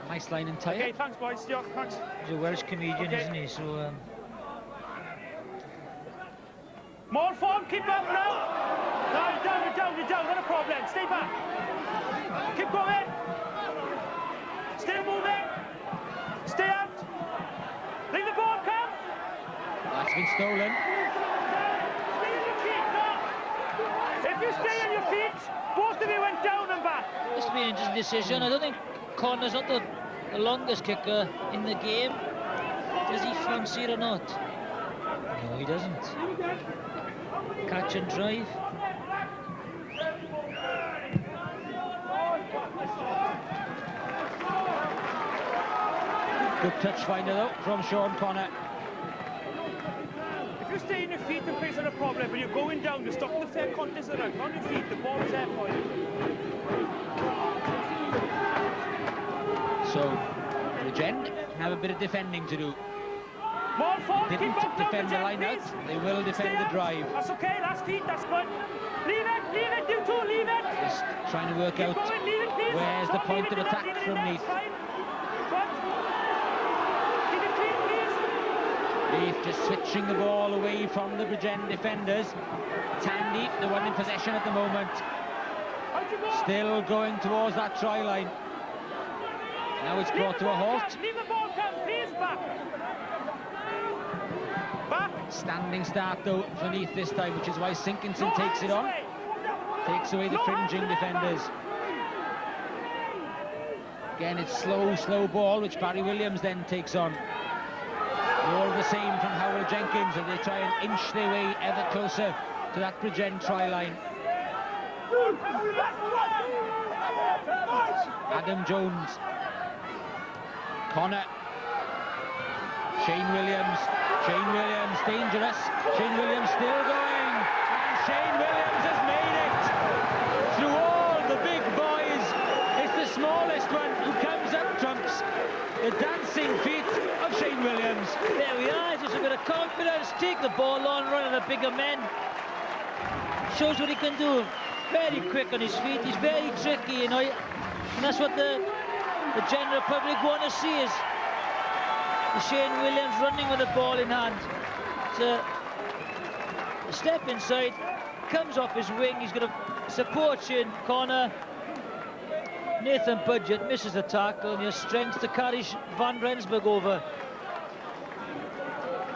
Nice line and tie. Okay, thanks boys. Yeah, thanks. He's a Welsh comedian, isn't he? So. More form, keep up now. No, you're down, not a problem. Stay back. Keep going. Stay moving. Stay out. Leave the ball come. That's been stolen. Stay on your feet, no. If you stay on your feet, both of you went down and back. This will be an interesting decision. I don't think Connor's not the longest kicker in the game. Does he fancy it or not? No, he doesn't. Catch and drive. Good touch finder though from Sean Connor. If you stay on your feet and face on a problem, but you're going down, you're stopping the fair contest around. On your feet, the ball's there for you. So, Bridgend have a bit of defending to do. More form, Didn't keep up, defend the Bridgend, line out. please. They will defend the drive. That's okay, last feet, that's good. Leave it, you two, leave it. Just trying to work out Going, leave it, please. where's the Don't point leave of it in attack there, from Neath. fine. Good. Keep it clean, please. Neath just switching the ball away from the Bridgend defenders. Tandy, the one in possession at the moment. Still going towards that try line. Now it's brought to a halt. Leave the ball come, please, back. Back. Standing start though for Neath this time, which is why Sinkinson takes it on. Takes away the fringing defenders. Again, it's slow ball, which Barry Williams then takes on. More of the same from Howell Jenkins, and they try and inch their way ever closer to that Bridgend try line. Adam Jones. Connor. Shane Williams, dangerous. Shane Williams still going, and Shane Williams has made it. Through all the big boys, it's the smallest one who comes up trumps. The dancing feet of Shane Williams. There we are, just a bit of confidence. Take the ball on, run at the bigger men. Shows what he can do. Very quick on his feet. He's very tricky, you know. And that's what the general public want to see is Shane Williams running with the ball in hand. It's a step inside, comes off his wing. He's going to support Shane Connor. Nathan Budgett misses the tackle, and he has strength to carry Van Rensburg over.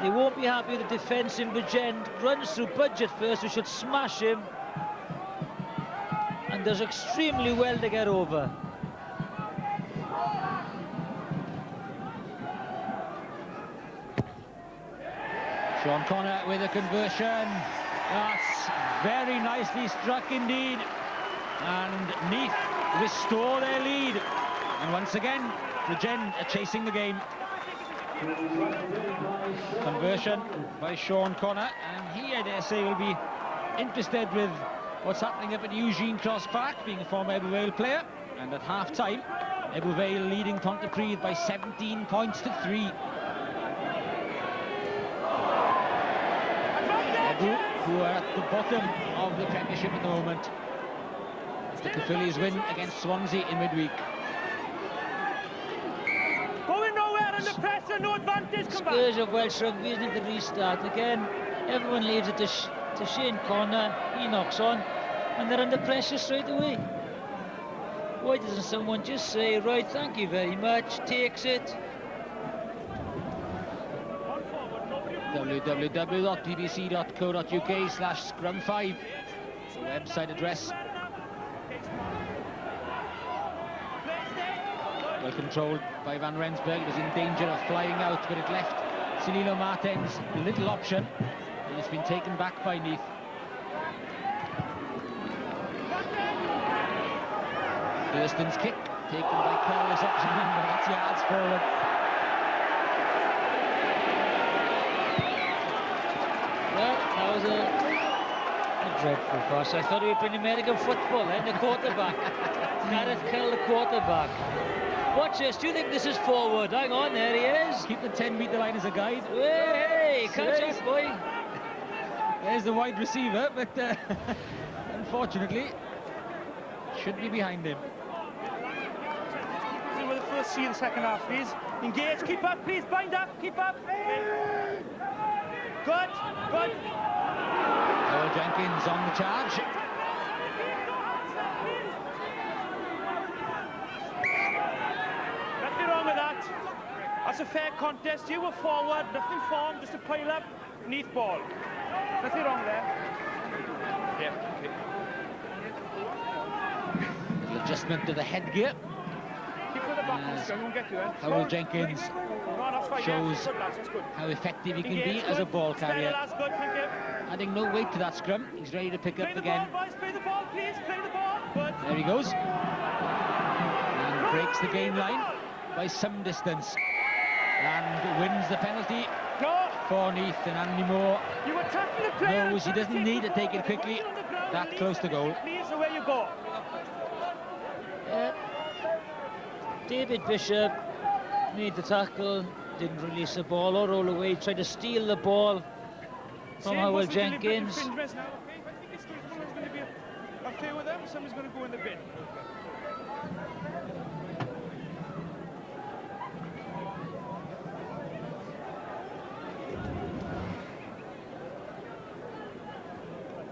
They won't be happy with the defence in Bridgend. Runs through Budgett first, who should smash him, and does extremely well to get over. Sean Connor with a conversion. That's very nicely struck indeed. And Neath restore their lead. And once again, Bridgend are chasing the game. Conversion by Sean Connor. And he, I dare say, will be interested with what's happening up at Eugene Cross Park, being a former Ebbw Vale player. And at half-time, Ebbw Vale leading Pontypridd by 17 points to 3. Who are at the bottom of the Premiership at the moment. After Caerphilly's win against Swansea in midweek. Going nowhere under pressure, no advantage, come back. Scourge of Welsh rugby isn't the restart. Again, everyone leaves it to Shane Connor. He knocks on, and they're under pressure straight away. Why doesn't someone just say, right, thank you very much, takes it? www.bbc.co.uk/scrum5 is the website address. Well controlled by Van Rensburg. It was in danger of flying out, but it left Cililo Martens little option, and it's been taken back by Neath. Thurston's kick, taken by Carlos option number, that's yards forward. Well, that was a dreadful pass. I thought we were playing American football, and the quarterback. Gareth killed the quarterback. Watch this, do you think this is forward? Hang on, there he is. Keep the 10-metre line as a guide. Hey, catch up, boy. There's the wide receiver, but unfortunately, should be behind him. See what the first see in the second half, please. Engage, keep up, please, bind up, keep up. Good, good. Howell Jenkins on the charge. Nothing wrong with that. That's a fair contest. You were forward, nothing formed, just a pile up, Neath ball. Nothing wrong there. Yeah. Little adjustment to the headgear. Keep with the back, won't get you, Howell Jenkins shows how effective he can be as a ball carrier. Adding no weight to that scrum, he's ready to pick up again. Play the ball, please, play the ball. Good. There he goes. And breaks the gain line by some distance. And wins the penalty for Neath, and Andy Moore knows he doesn't need to take it quickly that close to goal. Please, away you go. David Bishop made the tackle, didn't release the ball or roll away, tried to steal the ball from Howell Jenkins. Now, okay? I think it's someone's going to be okay with them, someone's going to go in the bin.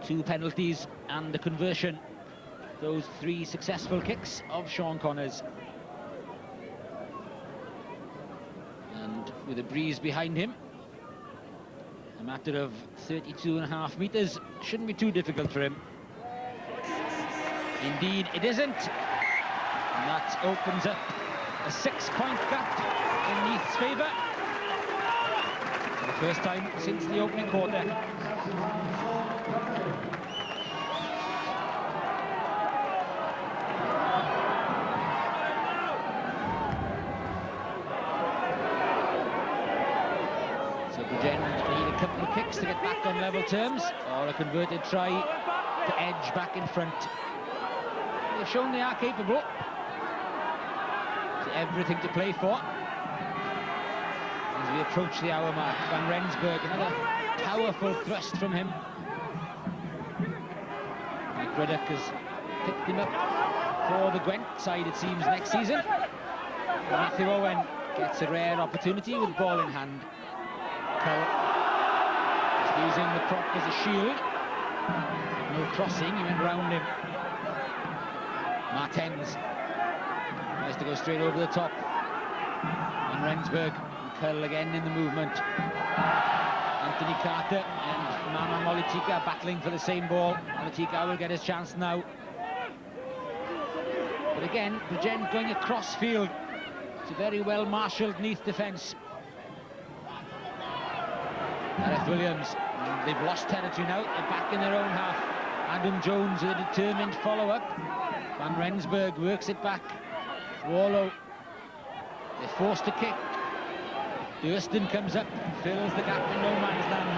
Two penalties and the conversion. Those three successful kicks of Sean Connors. And with a breeze behind him, a matter of 32.5 metres shouldn't be too difficult for him. Indeed, it isn't. And that opens up a 6-point gap in Neath's favour. For the first time since the opening quarter. Kicks to get back on level terms, or a converted try to edge back in front. They've shown they are capable. So everything to play for. As we approach the hour mark, Van Rensburg, another powerful thrust from him. Mike Ruddock has picked him up for the Gwent side, it seems, next season. Matthew Owen gets a rare opportunity with ball in hand. Using the prop as a shield. No crossing, he went round him. Martens tries to go straight over the top. And Rensburg and Curl again in the movement. Anthony Carter and Mama Molitika battling for the same ball. Molitika will get his chance now. But again, Bridgend going across field. It's a very well marshalled Neath defence. Gareth Williams, they've lost territory now, they're back in their own half. Adam Jones with a determined follow-up. Van Rensburg works it back. Warlow, they're forced to kick. Thurston comes up, fills the gap in no man's land.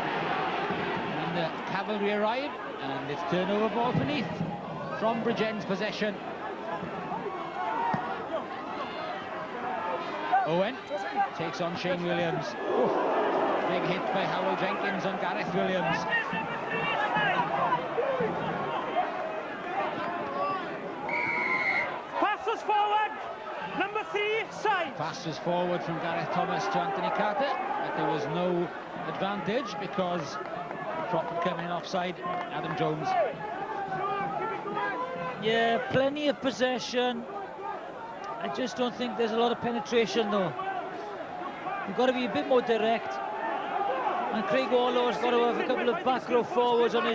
And the cavalry arrive, and it's turnover ball for Neath from Bridgend's possession. Owen takes on Shane Williams. Oof. Big hit by Howell Jenkins on Gareth Williams. Passes forward, number 3, side. Passes forward from Gareth Thomas to Anthony Carter, but there was no advantage because the prop had come in offside. Adam Jones. Yeah, plenty of possession. I just don't think there's a lot of penetration though. You've got to be a bit more direct. And Craig Warlow's got to have a couple of back row forwards on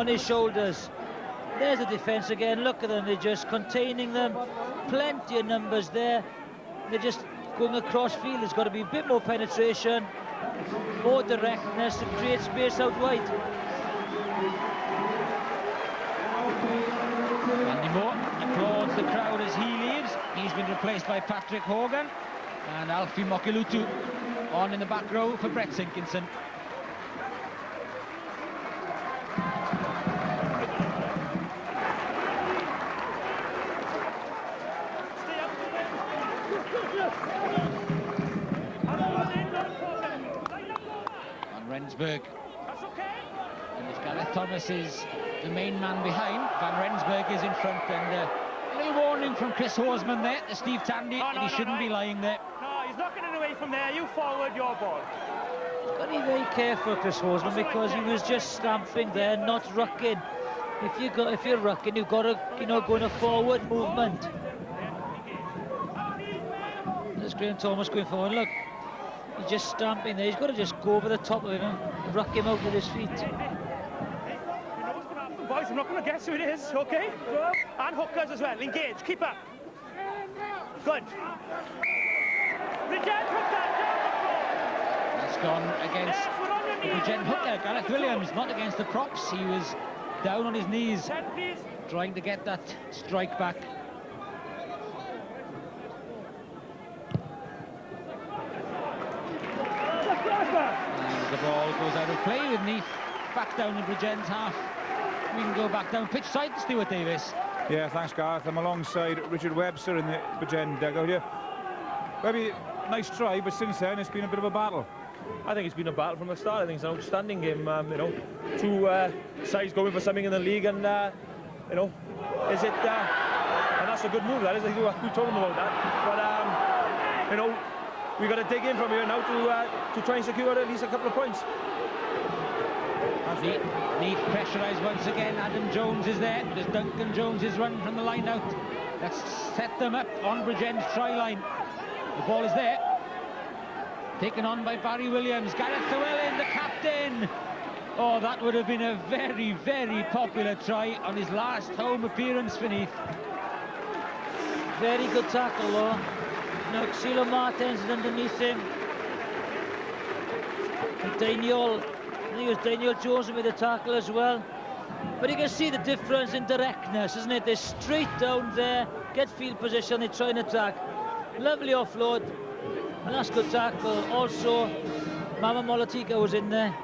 his shoulders. There's the defence again. Look at them. They're just containing them. Plenty of numbers there. They're just going across field. There's got to be a bit more penetration, more directness to create space out wide. Andy Moore applauds the crowd as he leaves. He's been replaced by Patrick Hogan, and Alfie Mokilutu on in the back row for Brett Sinkinson. Van Rensburg. And if Gareth Thomas is the main man behind, Van Rensburg is in front, and a little warning from Chris Horsman there to Steve Tandy that he shouldn't be lying there. No, he's not getting away from there. You forward your ball. Got to be very careful, Chris Horsman, because he was just stamping there, not rucking. If you're rucking, you've got to, go in a forward movement. There's Graham Thomas going forward. Look, he's just stamping there. He's got to just go over the top of him and ruck him out with his feet. Boys, I'm not going to guess who it is, okay? And hookers as well. Engage. Keep up. Good. Bridgend hooker down the floor. That's gone against the Bridgend hooker, Gareth Williams, not against the props. He was down on his knees, trying to get that strike back. And the ball goes out of play with Neath back down in Bridgend's half. We can go back down pitch side to Stuart Davis. Yeah, thanks, Gareth. I'm alongside Richard Webster in the Bridgend dugout here. Maybe nice try, but since then it's been a bit of a battle. I think it's been a battle from the start. I think it's an outstanding game. Two sides going for something in the league, and is it? And that's a good move. That is. We told them about that. But we got to dig in from here now to try and secure at least a couple of points. Neath pressurised once again. Adam Jones is there. There's Duncan Jones' run from the line out. Let's set them up on Bridgend's try line. The ball is there. Taken on by Barry Williams. Gareth Llewellyn, the captain. Oh, that would have been a very, very popular try on his last home appearance for Neath. Very good tackle, though. Now, Xilo Martins is underneath him. And Daniel, I think it was Daniel Jones who made the tackle as well. But you can see the difference in directness, isn't it? They're straight down there, get field position, they try and attack. Lovely offload, and that's good tackle. Also, Mama Molatika was in there.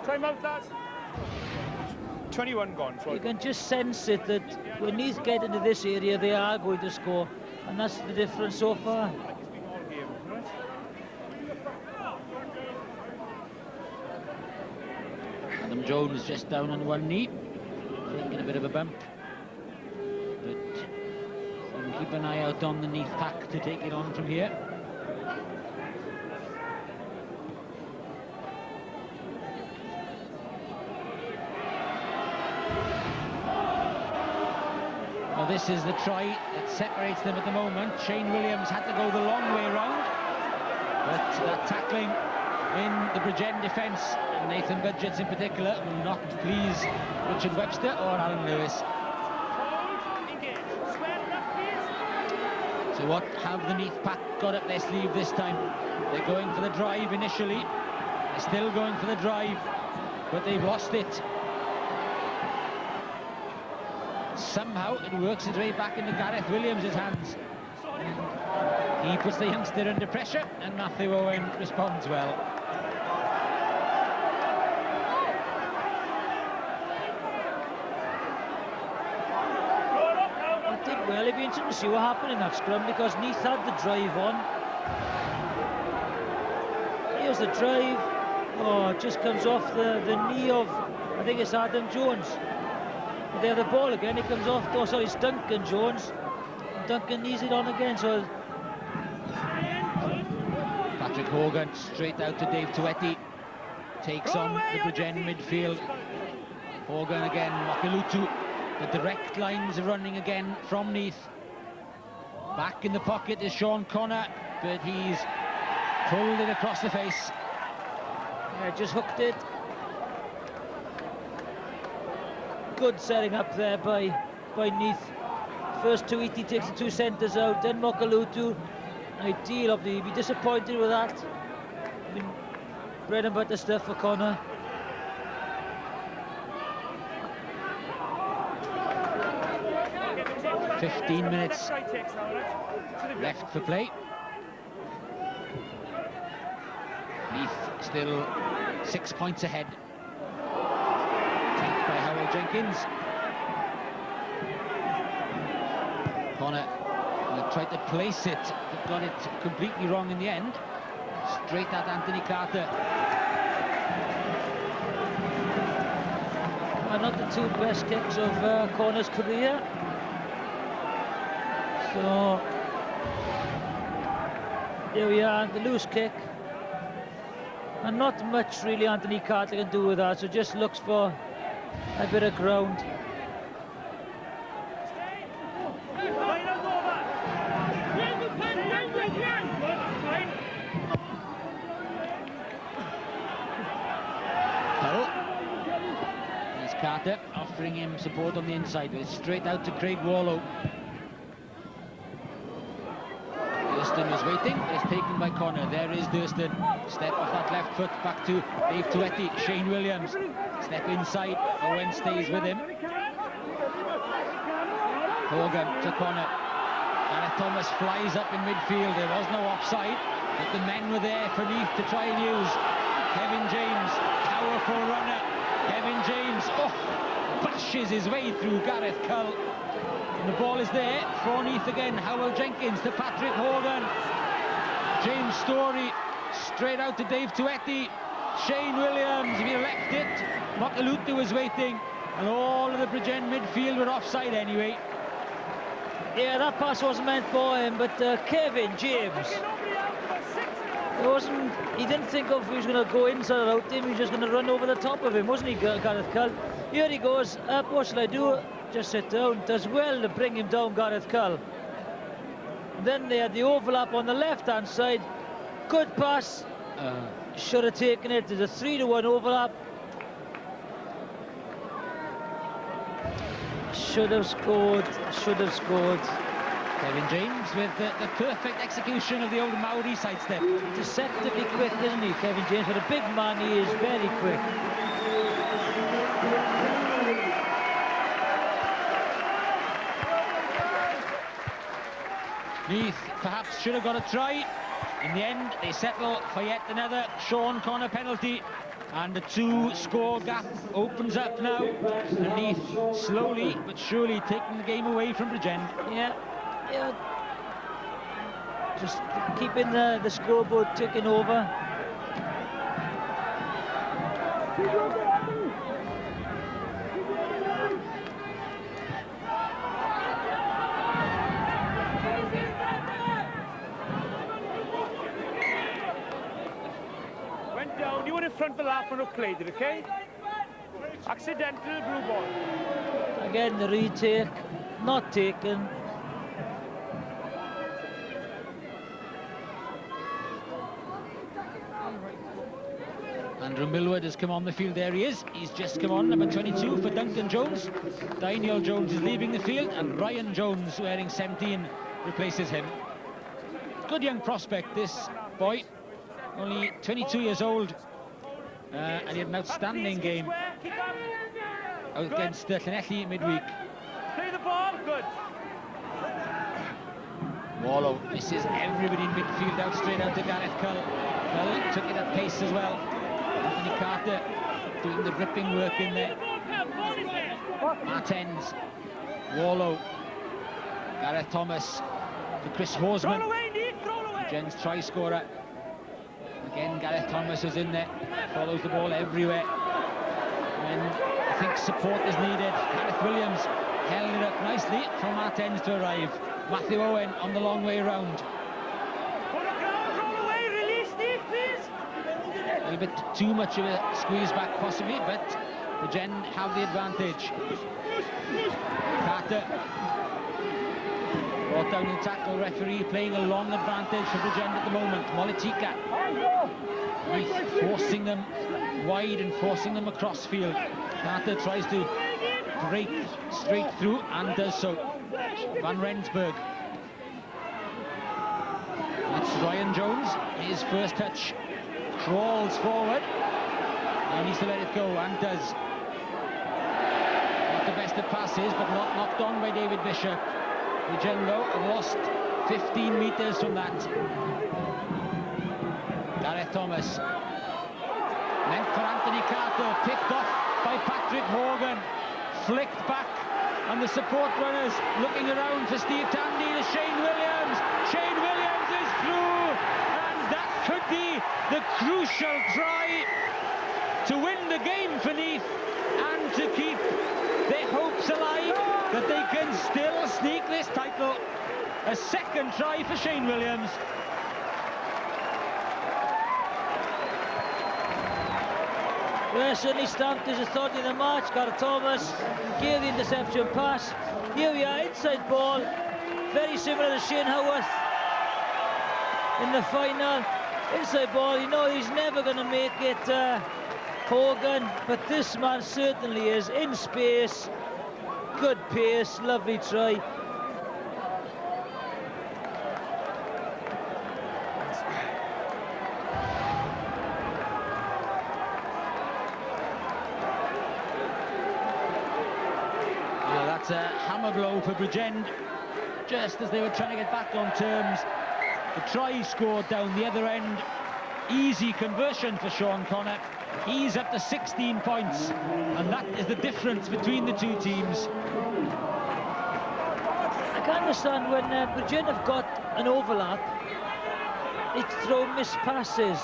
Time out, lads. 21 gone. You can just sense it that when Neath get into this area, they are going to score, and that's the difference so far. Adam Jones just down on one knee, taking a bit of a bump, but you can keep an eye out on the Neath pack to take it on from here. Now this is the try that separates them at the moment. Shane Williams had to go the long way round, but that tackling in the Bridgend defence, Nathan Budgetts in particular, will not please Richard Webster or Alan Lewis. So what have the Neath pack got up their sleeve this time? They're going for the drive initially. They're still going for the drive, but they've lost it. Somehow it works its way back into Gareth Williams' hands. He puts the youngster under pressure, and Matthew Owen responds well. Well, it'd be interesting to see what happened in that scrum, because Neath had the drive on. Here's the drive. Oh, it just comes off the knee of, I think it's Adam Jones. But they have the ball again, it comes off, oh sorry, it's Duncan Jones. Duncan knees it on again, so... Patrick Hogan straight out to Dave Tuetti. Takes on the Bridgend midfield. Hogan again, Mokilutu. The direct lines are running again from Neath. Back in the pocket is Sean Connor, but he's pulled it across the face. Yeah, just hooked it. Good setting up there by Neath. First Tuetti takes the two centres out, then Mokilutu. Ideal of the, he'd be disappointed with that. I mean, bread and butter stuff for Connor. 15 minutes left for play. Neath still 6 points ahead. Tapped by Howell Jenkins. Connor tried to place it, but got it completely wrong in the end. Straight at Anthony Carter. Not the two best kicks of Connor's career. So here we are, the loose kick. And not much really Anthony Carter can do with that, so just looks for a bit of ground. Carter offering him support on the inside, but it's straight out to Craig Warlow. Durston was waiting, but it's taken by Connor. There is Durston. Step off that left foot, back to Dave Tuetti. Shane Williams. Step inside, Owen stays with him. Hogan to Connor. Gareth Thomas flies up in midfield. There was no offside, but the men were there for Neath to try and use. Kevin James, powerful runner. Kevin James, bashes his way through Gareth Cull. And the ball is there for Neath again. Howell Jenkins to Patrick Hogan. James Story straight out to Dave Tuetti. Shane Williams, if he left it, Makalutu was waiting. And all of the Bridgend midfield were offside anyway. Yeah, that pass wasn't meant for him, but Kevin James, he didn't think of if he was going to go inside or out him, he was just going to run over the top of him, wasn't he, Gareth Cull? Here he goes, up, what shall I do? Just sit down. Does well to bring him down, Gareth Cull. And then they had the overlap on the left-hand side. Good pass. Should have taken it. There's a 3-to-1 overlap. Should have scored, should have scored. Kevin James with the perfect execution of the old Maori sidestep. Deceptively quick, isn't he, Kevin James? For a big man, he is very quick. Neath perhaps should have got a try. In the end, they settle for yet another Sean Connor penalty. And the 2-score gap opens up now. And Neath slowly but surely taking the game away from Bridgend. Yeah. Just keeping the scoreboard ticking over. Went down, you were in front for that when I played it, okay? Accidental blue ball. Again, the retake, not taken. Andrew Millward has come on the field. There he is. He's just come on, number 22 for Duncan Jones. Daniel Jones is leaving the field, and Ryan Jones, wearing 17, replaces him. Good young prospect, this boy. Only 22 years old. And he had an outstanding game against Llanelli midweek. Play the ball, good. Warlow misses everybody in midfield, out straight out to Gareth Cull. Cull took it at pace as well. Anthony Carter doing the ripping work in there. Martens, Warlow, Gareth Thomas to Chris Horsman. Jen's try scorer. Again, Gareth Thomas is in there, follows the ball everywhere. And I think support is needed. Gareth Williams held it up nicely for Martens to arrive. Matthew Owen on the long way round. A little bit too much of a squeeze back possibly, but the Gen have the advantage. Carter brought down the tackle. Referee playing a long advantage for the Gen at the moment. Molitika forcing them wide and forcing them across field. Carter tries to break straight through and does so. Van Rensburg. It's Ryan Jones. His first touch. Crawls forward. He needs to let it go and does. Not the best of passes, but not knocked on by David Bishop. Bridgend have lost 15 metres from that. Gareth Thomas. Meant for Anthony Carter, picked off by Patrick Horgan. Flicked back, and the support runners looking around for Steve Tandy to Shane Williams. Shane Williams is through, and that could be the crucial try to win the game for Neath and to keep their hopes alive that they can still sneak this title. A second try for Shane Williams. Well, certainly stamped his authority in the match. Gareth Thomas gave the interception pass. Here we are, inside ball. Very similar to Shane Howarth in the final. Inside ball, you know he's never going to make it, Hogan, but this man certainly is. In space, good pace, lovely try. That's a hammer blow for Bridgend, just as they were trying to get back on terms. The try scored down the other end. Easy conversion for Sean Connor. He's up to 16 points, and that is the difference between the two teams. I can't understand when Bridgend have got an overlap, they throw missed passes,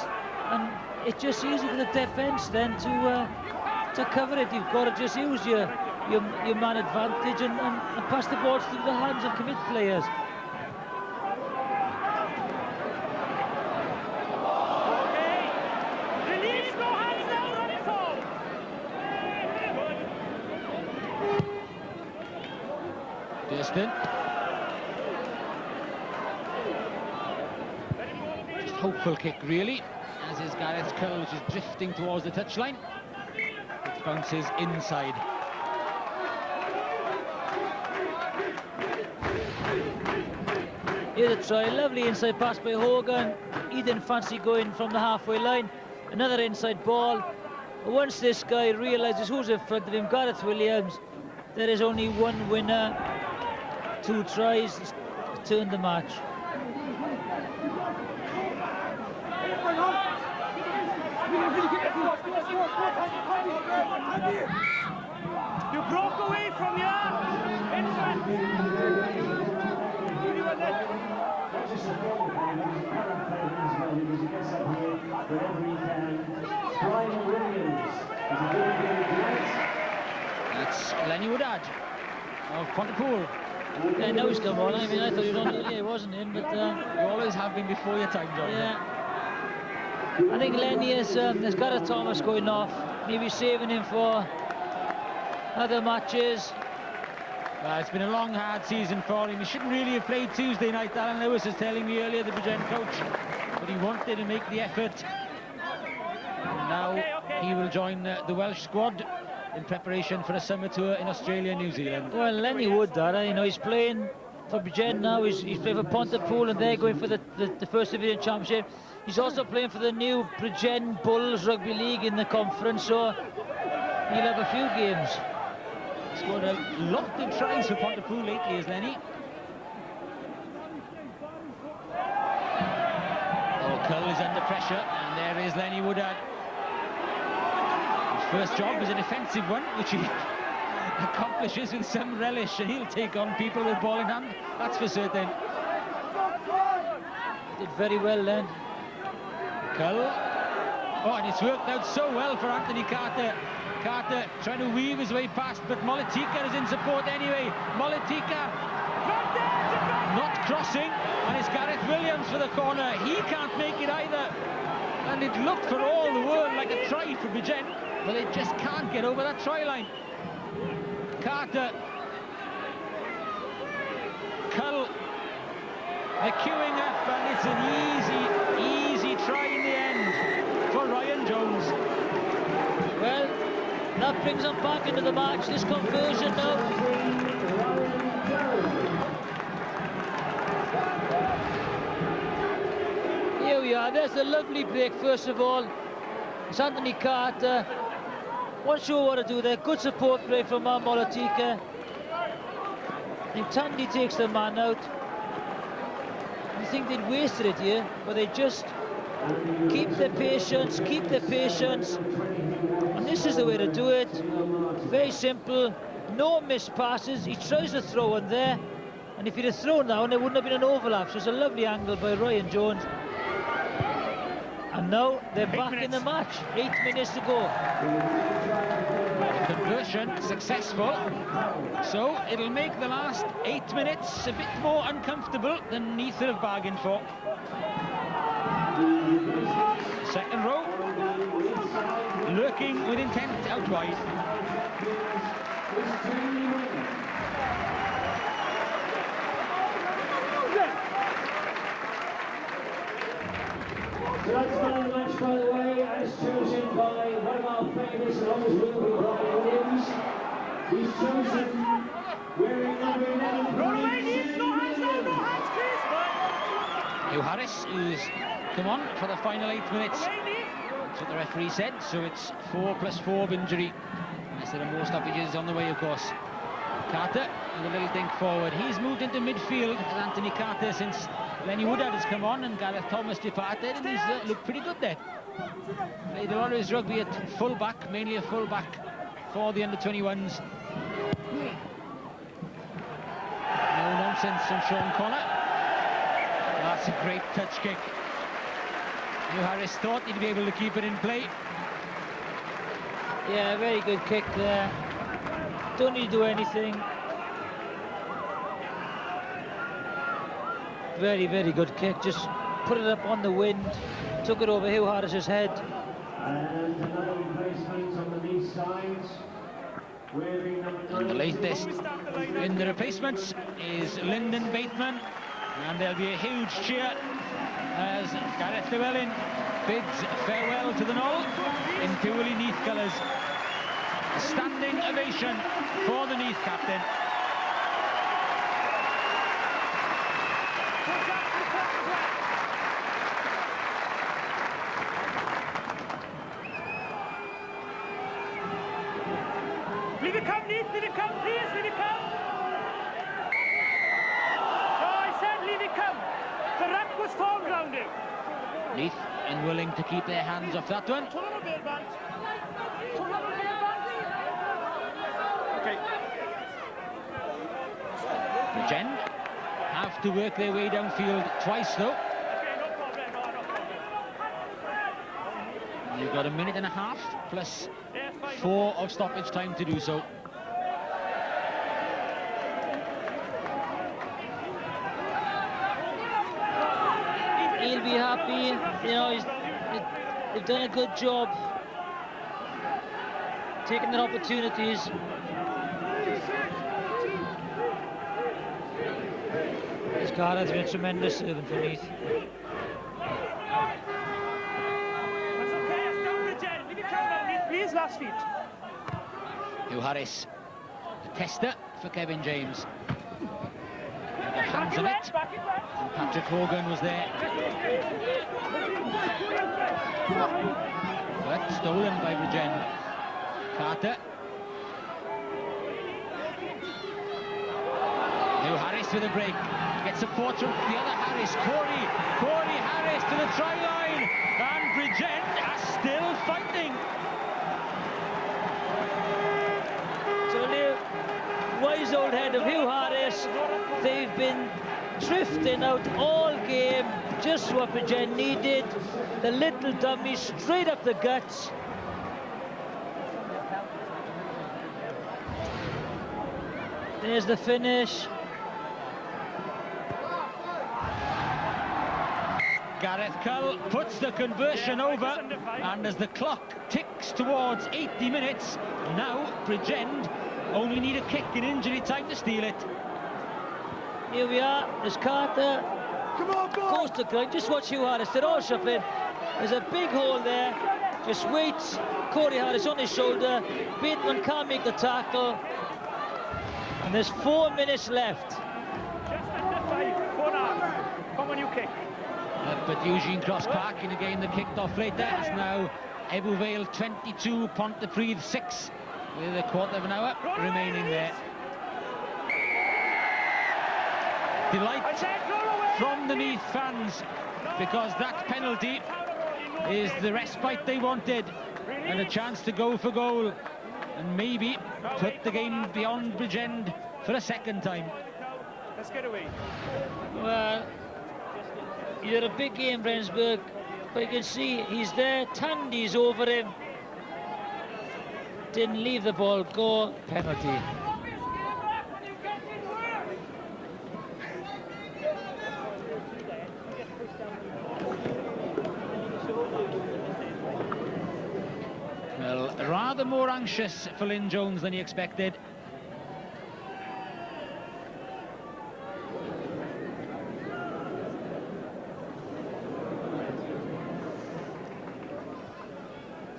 and it's just easy for the defence then to cover it. You've got to just use your man advantage and pass the ball through the hands of commit players. Distant. Just hopeful kick really, as is Gareth Curl, which is drifting towards the touchline. It bounces inside. Here's a try, lovely inside pass by Hogan. He didn't fancy going from the halfway line. Another inside ball. Once this guy realises who's in front of him, Gareth Williams, there is only one winner. 2 tries to turn the match. You broke away from your That's Lenny Woodard of Pontypool. Yeah, now he's come on. I mean, I thought he was on earlier, he wasn't in, but you always have been before your time, John. Yeah. I think Lenny has got a Thomas going off, maybe saving him for other matches. Well, it's been a long, hard season for him. He shouldn't really have played Tuesday night. Alan Lewis was telling me earlier, the Bridgend coach, but he wanted to make the effort. And now he will join the Welsh squad in preparation for a summer tour in Australia and New Zealand. Well, Lenny Wood, you know, he's playing for Bridgend now. He's playing for Pontypool, and they're going for the First Division Championship. He's also playing for the new Bridgend Bulls Rugby League in the conference, so he'll have a few games. Scored a lot of tries for Pontypool lately, is Lenny. Oh, Curl is under pressure, and there is Lenny Woodard. His first job is a defensive one, which he accomplishes with some relish, and he'll take on people with ball in hand, that's for certain. Did very well then. Curl. Oh, and it's worked out so well for Anthony Carter. Carter trying to weave his way past, but Molitika is in support anyway. Molitika not crossing, and it's Gareth Williams for the corner. He can't make it either. And it looked for all the world like a try for Bridgend, but they just can't get over that try line. Carter. Cull. They're queuing up, and it's an easy try in the end for Ryan Jones. Well, that brings them back into the match, this conversion now. Here we are, there's a lovely break first of all. It's Anthony Carter. Not sure what to do there, good support break from Molitika. If Tandy takes the man out, you think they'd wasted it here, but they just keep their patience, and this is the way to do it. Very simple, no missed passes. He tries to throw one there, and if he'd have thrown that one, there wouldn't have been an overlap. So it's a lovely angle by Ryan Jones. And now they're back in the match. 8 minutes to go. The conversion successful, so it'll make the last 8 minutes a bit more uncomfortable than Neath have bargained for. Second row, lurking with intent out wide. Tonight's man of the match, by the way, as chosen by one of our favourites and always will be, Brian Williams. He's chosen wearing number 11. No hands, please! Hugh Harris, who's come on for the final 8 minutes. That's what the referee said, so it's 4 + 4 of injury. Unless there are more stoppages on the way, of course. Carter with a little dink forward. He's moved into midfield as Anthony Carter since Lenny Woodard has come on and Gareth Thomas departed, and he's looked pretty good there. Played a lot of his rugby at full-back, mainly a full-back for the under-21s. No nonsense from Sean Connor. That's a great touch kick. Hugh Harris thought he'd be able to keep it in play. Yeah, very good kick there. Don't need to do anything. Very, very good kick. Just put it up on the wind. Took it over Hugh Harris's head. And another replacement on the knee side. Wearing number 9. And the latest in the replacements is Lyndon Bateman. And there'll be a huge cheer as Gareth Llewellyn bids farewell to the Knoll in purely Neath colours. A standing ovation for the Neath captain. Leave it come, Neath, leave it come, please, leave it come. No, I said leave it come. The ruck was formed round him. Neath unwilling to keep their hands off that one. Okay. Bridgend have to work their way downfield twice though. You've got a minute and a half plus 4 of stoppage time to do so. He'll be happy. You know, they've done a good job taking their opportunities. This card has been a tremendous servant for Neath. Please, last feet. Hugh Harris, the tester for Kevin James. Got hands on it. And Patrick Hogan was there. But stolen by Bridgend. Carter. Hugh Harris with a break. Gets support from the other Harris. Corey Harris to the try line. And Bridgend are still fighting. Wise old head of Hugh Harris. They've been drifting out all game, just what Bridgend needed. The little dummy straight up the guts. There's the finish. Gareth Cull puts the conversion over, and as the clock ticks towards 80 minutes, now Bridgend only need a kick in injury time to steal it. Here we are, there's Carter. Come on, goes to ground. Just watch Hugh Harris, they're all shuffling. There's a big hole there. Just waits. Corey Harris on his shoulder. Bateman can't make the tackle. And there's 4 minutes left. Just under 5, 4 now. Come on, you kick. But Eugene Cross Park in a game that kicked off later is now Ebbw Vale 22, Pontypridd 6. With a quarter of an hour remaining there. Delight from the Neath fans, because that penalty is the respite they wanted, and a chance to go for goal and maybe put the game beyond Bridgend for a second time. Let's get away. Well, he had a big game, Rendsburg, but you can see he's there. Tandy's over him. Didn't leave the ball go. Penalty. Well, rather more anxious for Lynn Jones than he expected.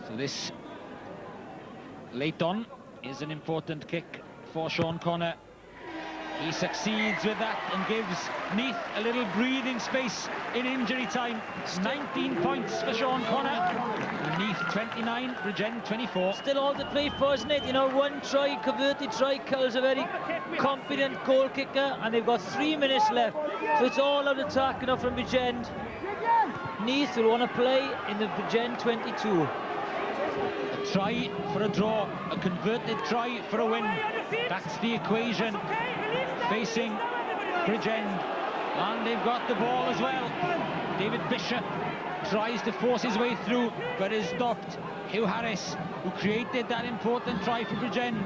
So this late on is an important kick for Sean Connor. He succeeds with that and gives Neath a little breathing space in injury time. 19 points for Sean Connor. Neath 29, Bridgend 24. Still all to play for, isn't it? You know, one try, converted try, Kyle's a very confident goal kicker, and they've got 3 minutes left. So it's all out attack, you know, from Bridgend. Neath will want to play in the Bridgend 22. A try for a draw, a converted try for a win. That's the equation facing Bridgend. And they've got the ball as well. David Bishop tries to force his way through, but is stopped. Hugh Harris, who created that important try for Bridgend.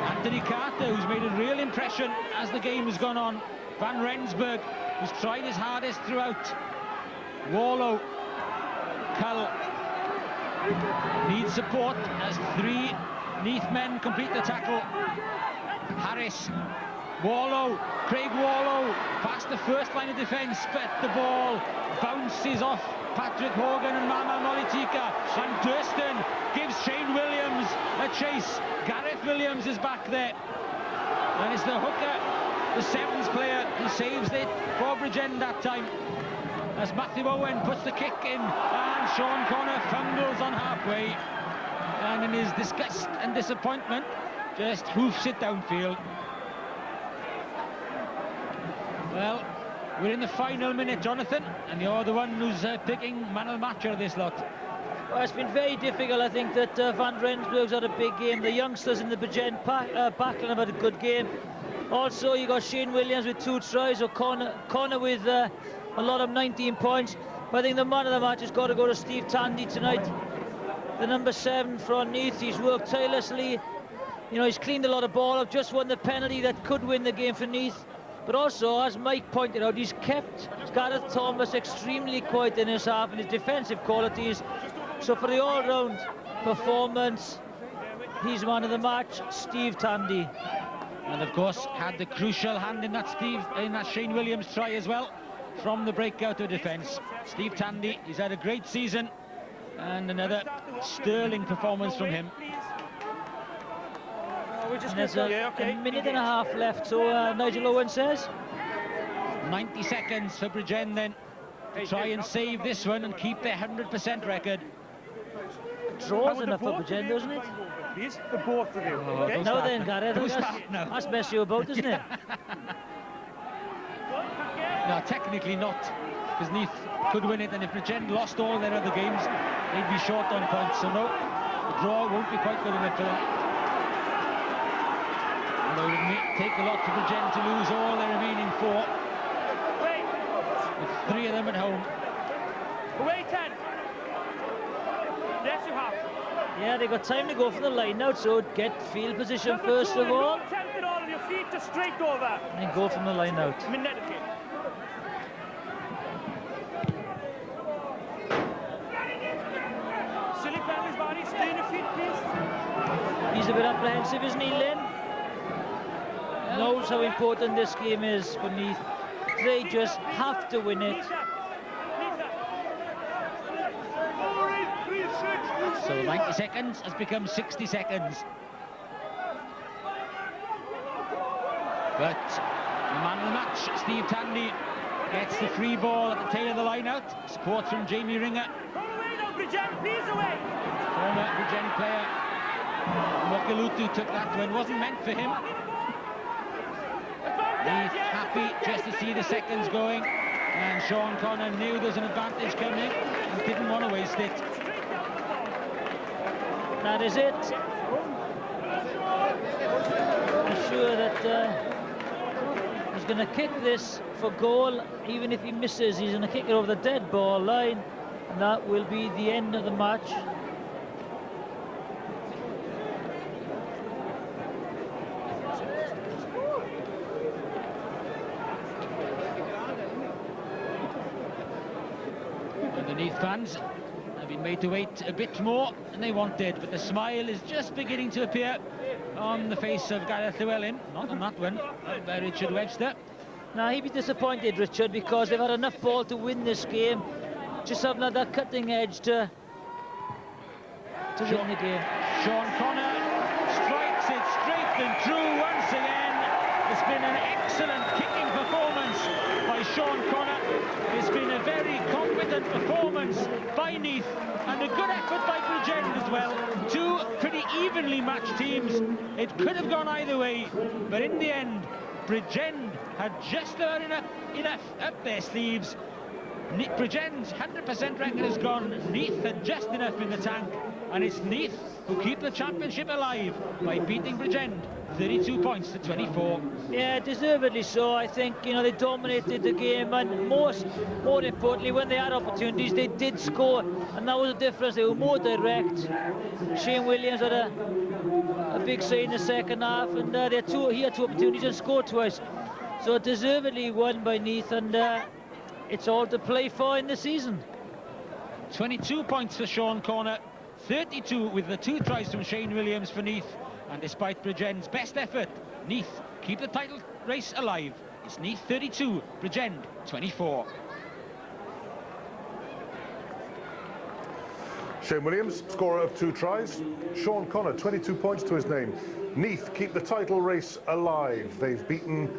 Anthony Carter, who's made a real impression as the game has gone on. Van Rensburg, who's tried his hardest throughout. Warlow, Cull needs support as 3 Neath men complete the tackle. Harris, Warlow, Craig Warlow, past the first line of defence, but the ball bounces off Patrick Hogan and Mama Molitika. Van Durston gives Shane Williams a chase. Gareth Williams is back there. And it's the hooker, the 7th player, who saves it for Bridgend that time. As Matthew Owen puts the kick in, and Sean Connor fumbles on halfway. And in his disgust and disappointment, just hoofs it downfield. Well, we're in the final minute, Jonathan, and you're the one who's picking man of the match out of this lot. Well, it's been very difficult. I think that Van Rensburg's had a big game. The youngsters in the Bridgend backline have had a good game. Also, you got Shane Williams with 2 tries, or Connor with a lot of 19 points. But I think the man of the match has got to go to Steve Tandy tonight. The number 7 from Neath. He's worked tirelessly. You know, he's cleaned a lot of ball up, just won the penalty that could win the game for Neath. But also, as Mike pointed out, he's kept Gareth Thomas extremely quiet in his half and his defensive qualities. So for the all-round performance, he's man of the match, Steve Tandy. And of course, had the crucial hand in that Shane Williams try as well, from the breakout of defence. Steve Tandy, he's had a great season, and another sterling performance from him. And there's a minute and a half left, so Nigel Owen says. 90 seconds for Bridgend then, to try and save this one and keep their 100% record. Draws enough for Bridgend, doesn't it? Please, the both of you. Okay? Now then, Gareth, that's messing you about, isn't it? No, technically not, because Neath could win it, and if Bridgend lost all their other games, they'd be short on points. So no, the draw won't be quite good enough for them. Although it would take a lot for Bridgend to lose all their remaining 4, with 3 of them at home. Away 10. Yes, you have. Yeah, they got time to go for the line out, so get field position first of all. Attempt it all of your feet, just straight over. And then go from the line out. Silly penalties, Barney. Stay in your feet, please. He's a bit apprehensive, isn't he, Lynn? Knows how important this game is for Neath. They just have to win it. So 90 seconds has become 60 seconds. But the man of the match, Steve Tandy, gets the free ball at the tail of the line out. Support from Jamie Ringer. Bridgend, please away. Former Bridgend player Mokilutu took that one. Wasn't meant for him. Neath happy just to see the seconds going, and Sean Connor knew there was an advantage coming and didn't want to waste it. That is it. I'm sure that he's going to kick this for goal. Even if he misses, he's going to kick it over the dead ball line, and that will be the end of the match. And the Neath fans have been made to wait a bit more than they wanted, but the smile is just beginning to appear on the face of Gareth Llewellyn. Not on that one, by Richard Webster. Now, he'd be disappointed, Richard, because they've had enough ball to win this game. Just haven't had that cutting edge to win the game. Sean Connor strikes it straight and true once again. It's been an excellent kicking performance by Sean Connor. It's been a very competent performance by Neath, and a good effort by Bridgend as well. Two pretty evenly matched teams. It could have gone either way, but in the end, Bridgend had just about enough up their sleeves. Bridgend's 100% record is gone. Neath had just enough in the tank, and it's Neath who keep the championship alive by beating Bridgend 32 points to 24. Yeah, deservedly so. I think, you know, they dominated the game, and more importantly, when they had opportunities, they did score, and that was the difference. They were more direct. Shane Williams had a big say in the second half, and he had two opportunities and scored twice. So deservedly won by Neath, and it's all to play for in the season. 22 points for Sean Connor, 32 with the 2 tries from Shane Williams for Neath. And despite Bridgend's best effort, Neath keep the title race alive. It's Neath 32, Bridgend 24. Shane Williams, scorer of 2 tries. Sean Connor, 22 points to his name. Neath keep the title race alive. They've beaten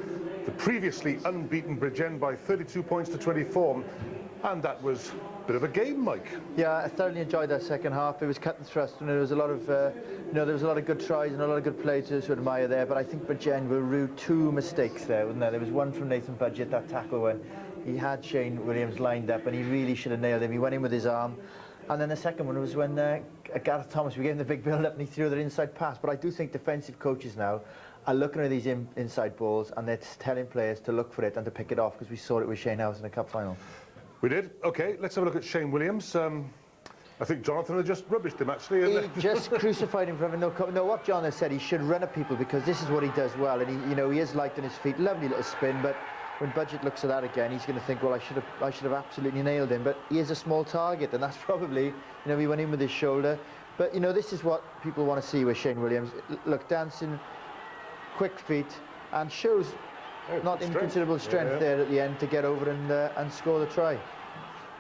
the previously unbeaten Bridgend by 32 points to 24. And that was a bit of a game, Mike. Yeah, I thoroughly enjoyed that second half. It was cut and thrust, and there was a lot of, there was a lot of good tries and a lot of good play to admire there. But I think Bridgend will rue 2 mistakes there, wasn't there? There was one from Nathan Budgett, that tackle when he had Shane Williams lined up, and he really should have nailed him. He went in with his arm. And then the second one was when Gareth Thomas, we gave him the big build-up and he threw that inside pass. But I do think defensive coaches now are looking at these inside balls, and they're telling players to look for it and to pick it off, because we saw it with Shane House in the cup final. We did. OK, let's have a look at Shane Williams. I think Jonathan had just rubbished him, actually. He just crucified him for having no cover. No, what John has said, he should run at people, because this is what he does well. And he is light on his feet. Lovely little spin, but when Budgett looks at that again, he's going to think, well, I should have absolutely nailed him. But he is a small target, and that's probably, he went in with his shoulder. But, this is what people want to see with Shane Williams. Look, dancing, quick feet, and shows not inconsiderable strength there at the end to get over and score the try.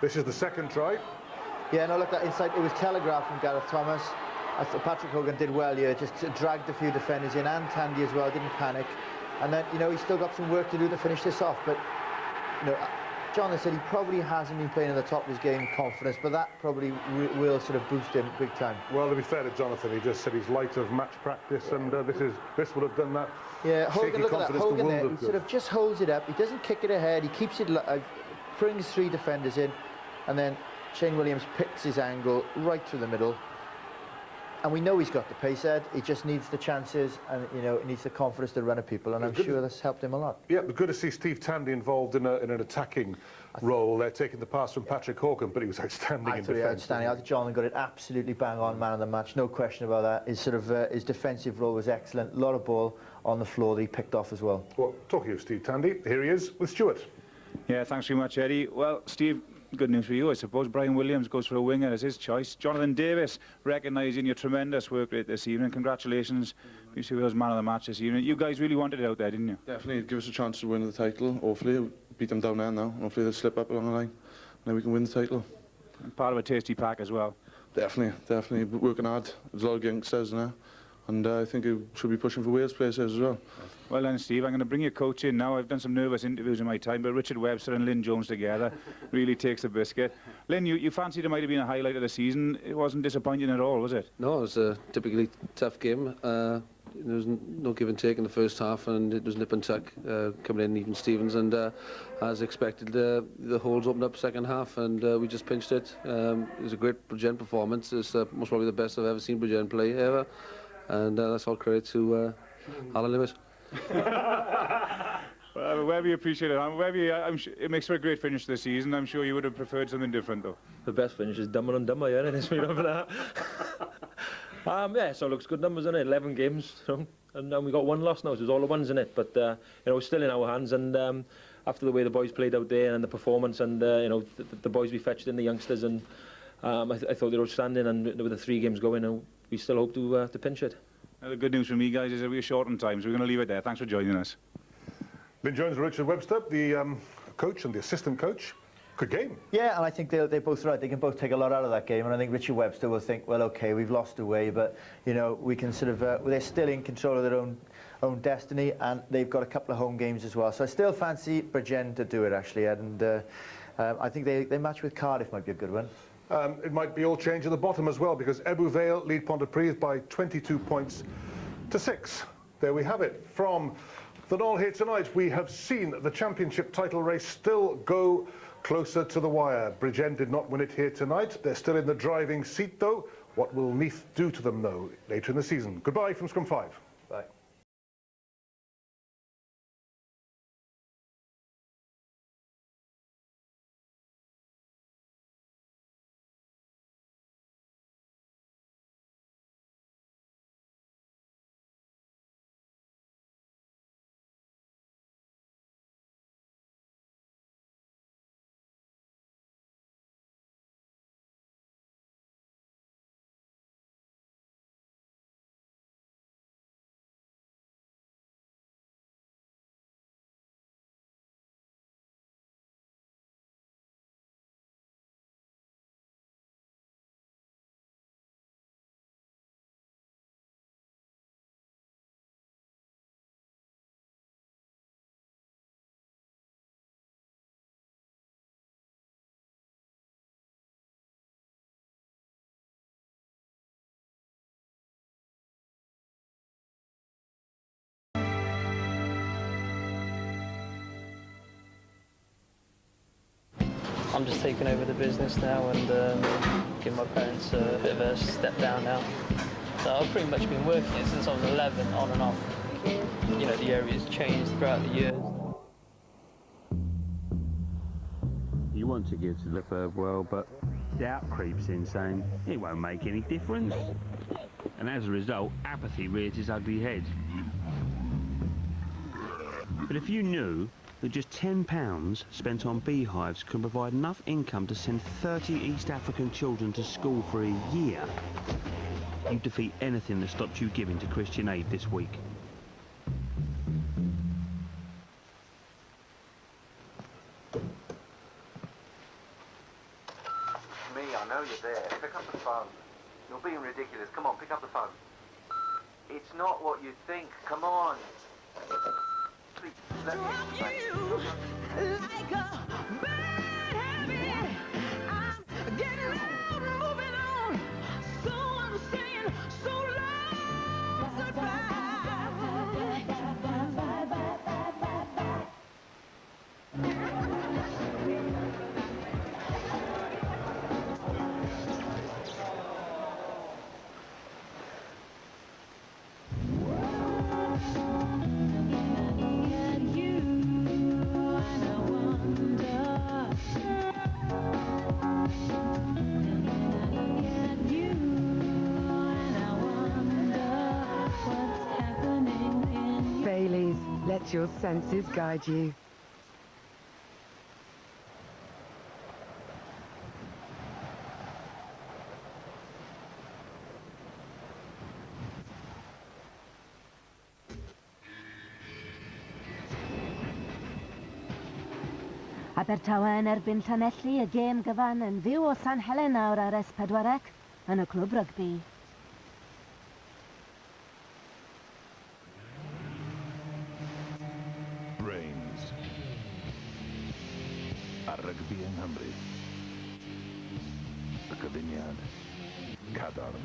This is the second try. Yeah, no, look, that inside, it was telegraphed from Gareth Thomas. I thought Patrick Hogan did well here, just dragged a few defenders in, and Tandy as well, didn't panic. And then, he's still got some work to do to finish this off. But, John has said he probably hasn't been playing at the top of his game confidence, but that probably will sort of boost him big time. Well, to be fair to Jonathan, he just said he's light of match practice, and this would have done that. Yeah, Hogan, look at that. Hogan there, he good. sort of just holds it up. He doesn't kick it ahead. He keeps it, brings 3 defenders in, and then Shane Williams picks his angle right through the middle. And we know he's got the pace, Ed. He just needs the chances, and he needs the confidence to run at people, and I'm sure that's helped him a lot. Yeah, but good to see Steve Tandy involved in an attacking role. They're taking the pass from Patrick Hogan, but he was outstanding in defence. Outstanding. I think John got it absolutely bang on, man of the match, no question about that. His defensive role was excellent. A lot of ball on the floor that he picked off as well. Well, talking of Steve Tandy, here he is with Stuart. Yeah, thanks very much, Eddie. Well, Steve, good news for you, I suppose. Brian Williams goes for a winger as his choice. Jonathan Davis recognising your tremendous work rate this evening. Congratulations. You see, was man of the match this evening. You guys really wanted it out there, didn't you? Definitely. Give us a chance to win the title. Hopefully, beat them down there now. Hopefully, they'll slip up along the line, and then we can win the title. And part of a tasty pack as well. Definitely. Working hard. There's a lot of youngsters now, and I think it should be pushing for Wales places as well. Well then, Steve, I'm going to bring your coach in now. I've done some nervous interviews in my time, but Richard Webster and Lynn Jones together really takes the biscuit. Lynn, you fancied it might have been a highlight of the season. It wasn't disappointing at all, was it? No, it was a typically tough game. there was no give and take in the first half, and it was nip and tuck coming in, even Stevens, and as expected, the holes opened up second half, and we just pinched it. It was a great Bridgend performance. It's most probably the best I've ever seen Bridgend play ever, and that's all credit to Alan Lewis. Well, Webby, appreciate it. Webby, it makes for a great finish this season. I'm sure you would have preferred something different, though. The best finish is dumber and dumber, yeah, it's for that. Yeah, so it looks good numbers, isn't it? 11 games, and we got one loss now, so there's all the ones in it. But you know, it's still in our hands, and after the way the boys played out there and the performance, and you know, the boys we fetched in, the youngsters, and I thought they were outstanding. And with the 3 games going, we still hope to pinch it. Now, the good news for me, guys, is that we're short on time, so we're going to leave it there. Thanks for joining us. Lynn Jones and Richard Webster, the coach and the assistant coach. Good game. Yeah, and I think they're both right. They can both take a lot out of that game, and I think Richard Webster will think, well, okay, we've lost away, but you know, we can sort of they're still in control of their own destiny, and they've got a couple of home games as well. So I still fancy Bridgend to do it, actually, Ed, and I think they match with Cardiff might be a good one. It might be all change at the bottom as well, because Ebbw Vale lead Pontypridd by 22 points to 6. There we have it. From the Knoll here tonight, we have seen the championship title race still go closer to the wire. Bridgend did not win it here tonight. They're still in the driving seat, though. What will Neath do to them, though, later in the season? Goodbye from Scrum 5. Bye. I'm just taking over the business now and giving my parents a bit of a step down now. So I've pretty much been working it since I was 11, on and off. You know, the area's changed throughout the years. You want to give to the third world, but doubt creeps in, saying it won't make any difference. And as a result, apathy rears its ugly head. But if you knew that just £10 spent on beehives can provide enough income to send 30 East African children to school for a year, you'd defeat anything that stopped you giving to Christian Aid this week. Me, I know you're there. Pick up the phone. You're being ridiculous. Come on, pick up the phone. It's not what you think. Come on. Please, let me explain. Like a bad habit, I'm getting out and moving on. So I'm saying, so long, goodbye. Baileys, let your senses guide you. Abertawe yn erbyn Llanelli, y gêm gyfan yn fyw o San Helen nawr ar S4C yn y clwb rygbi. Brains. A rygbi yng Nghymru. Y Cyfuniad. Cadarn.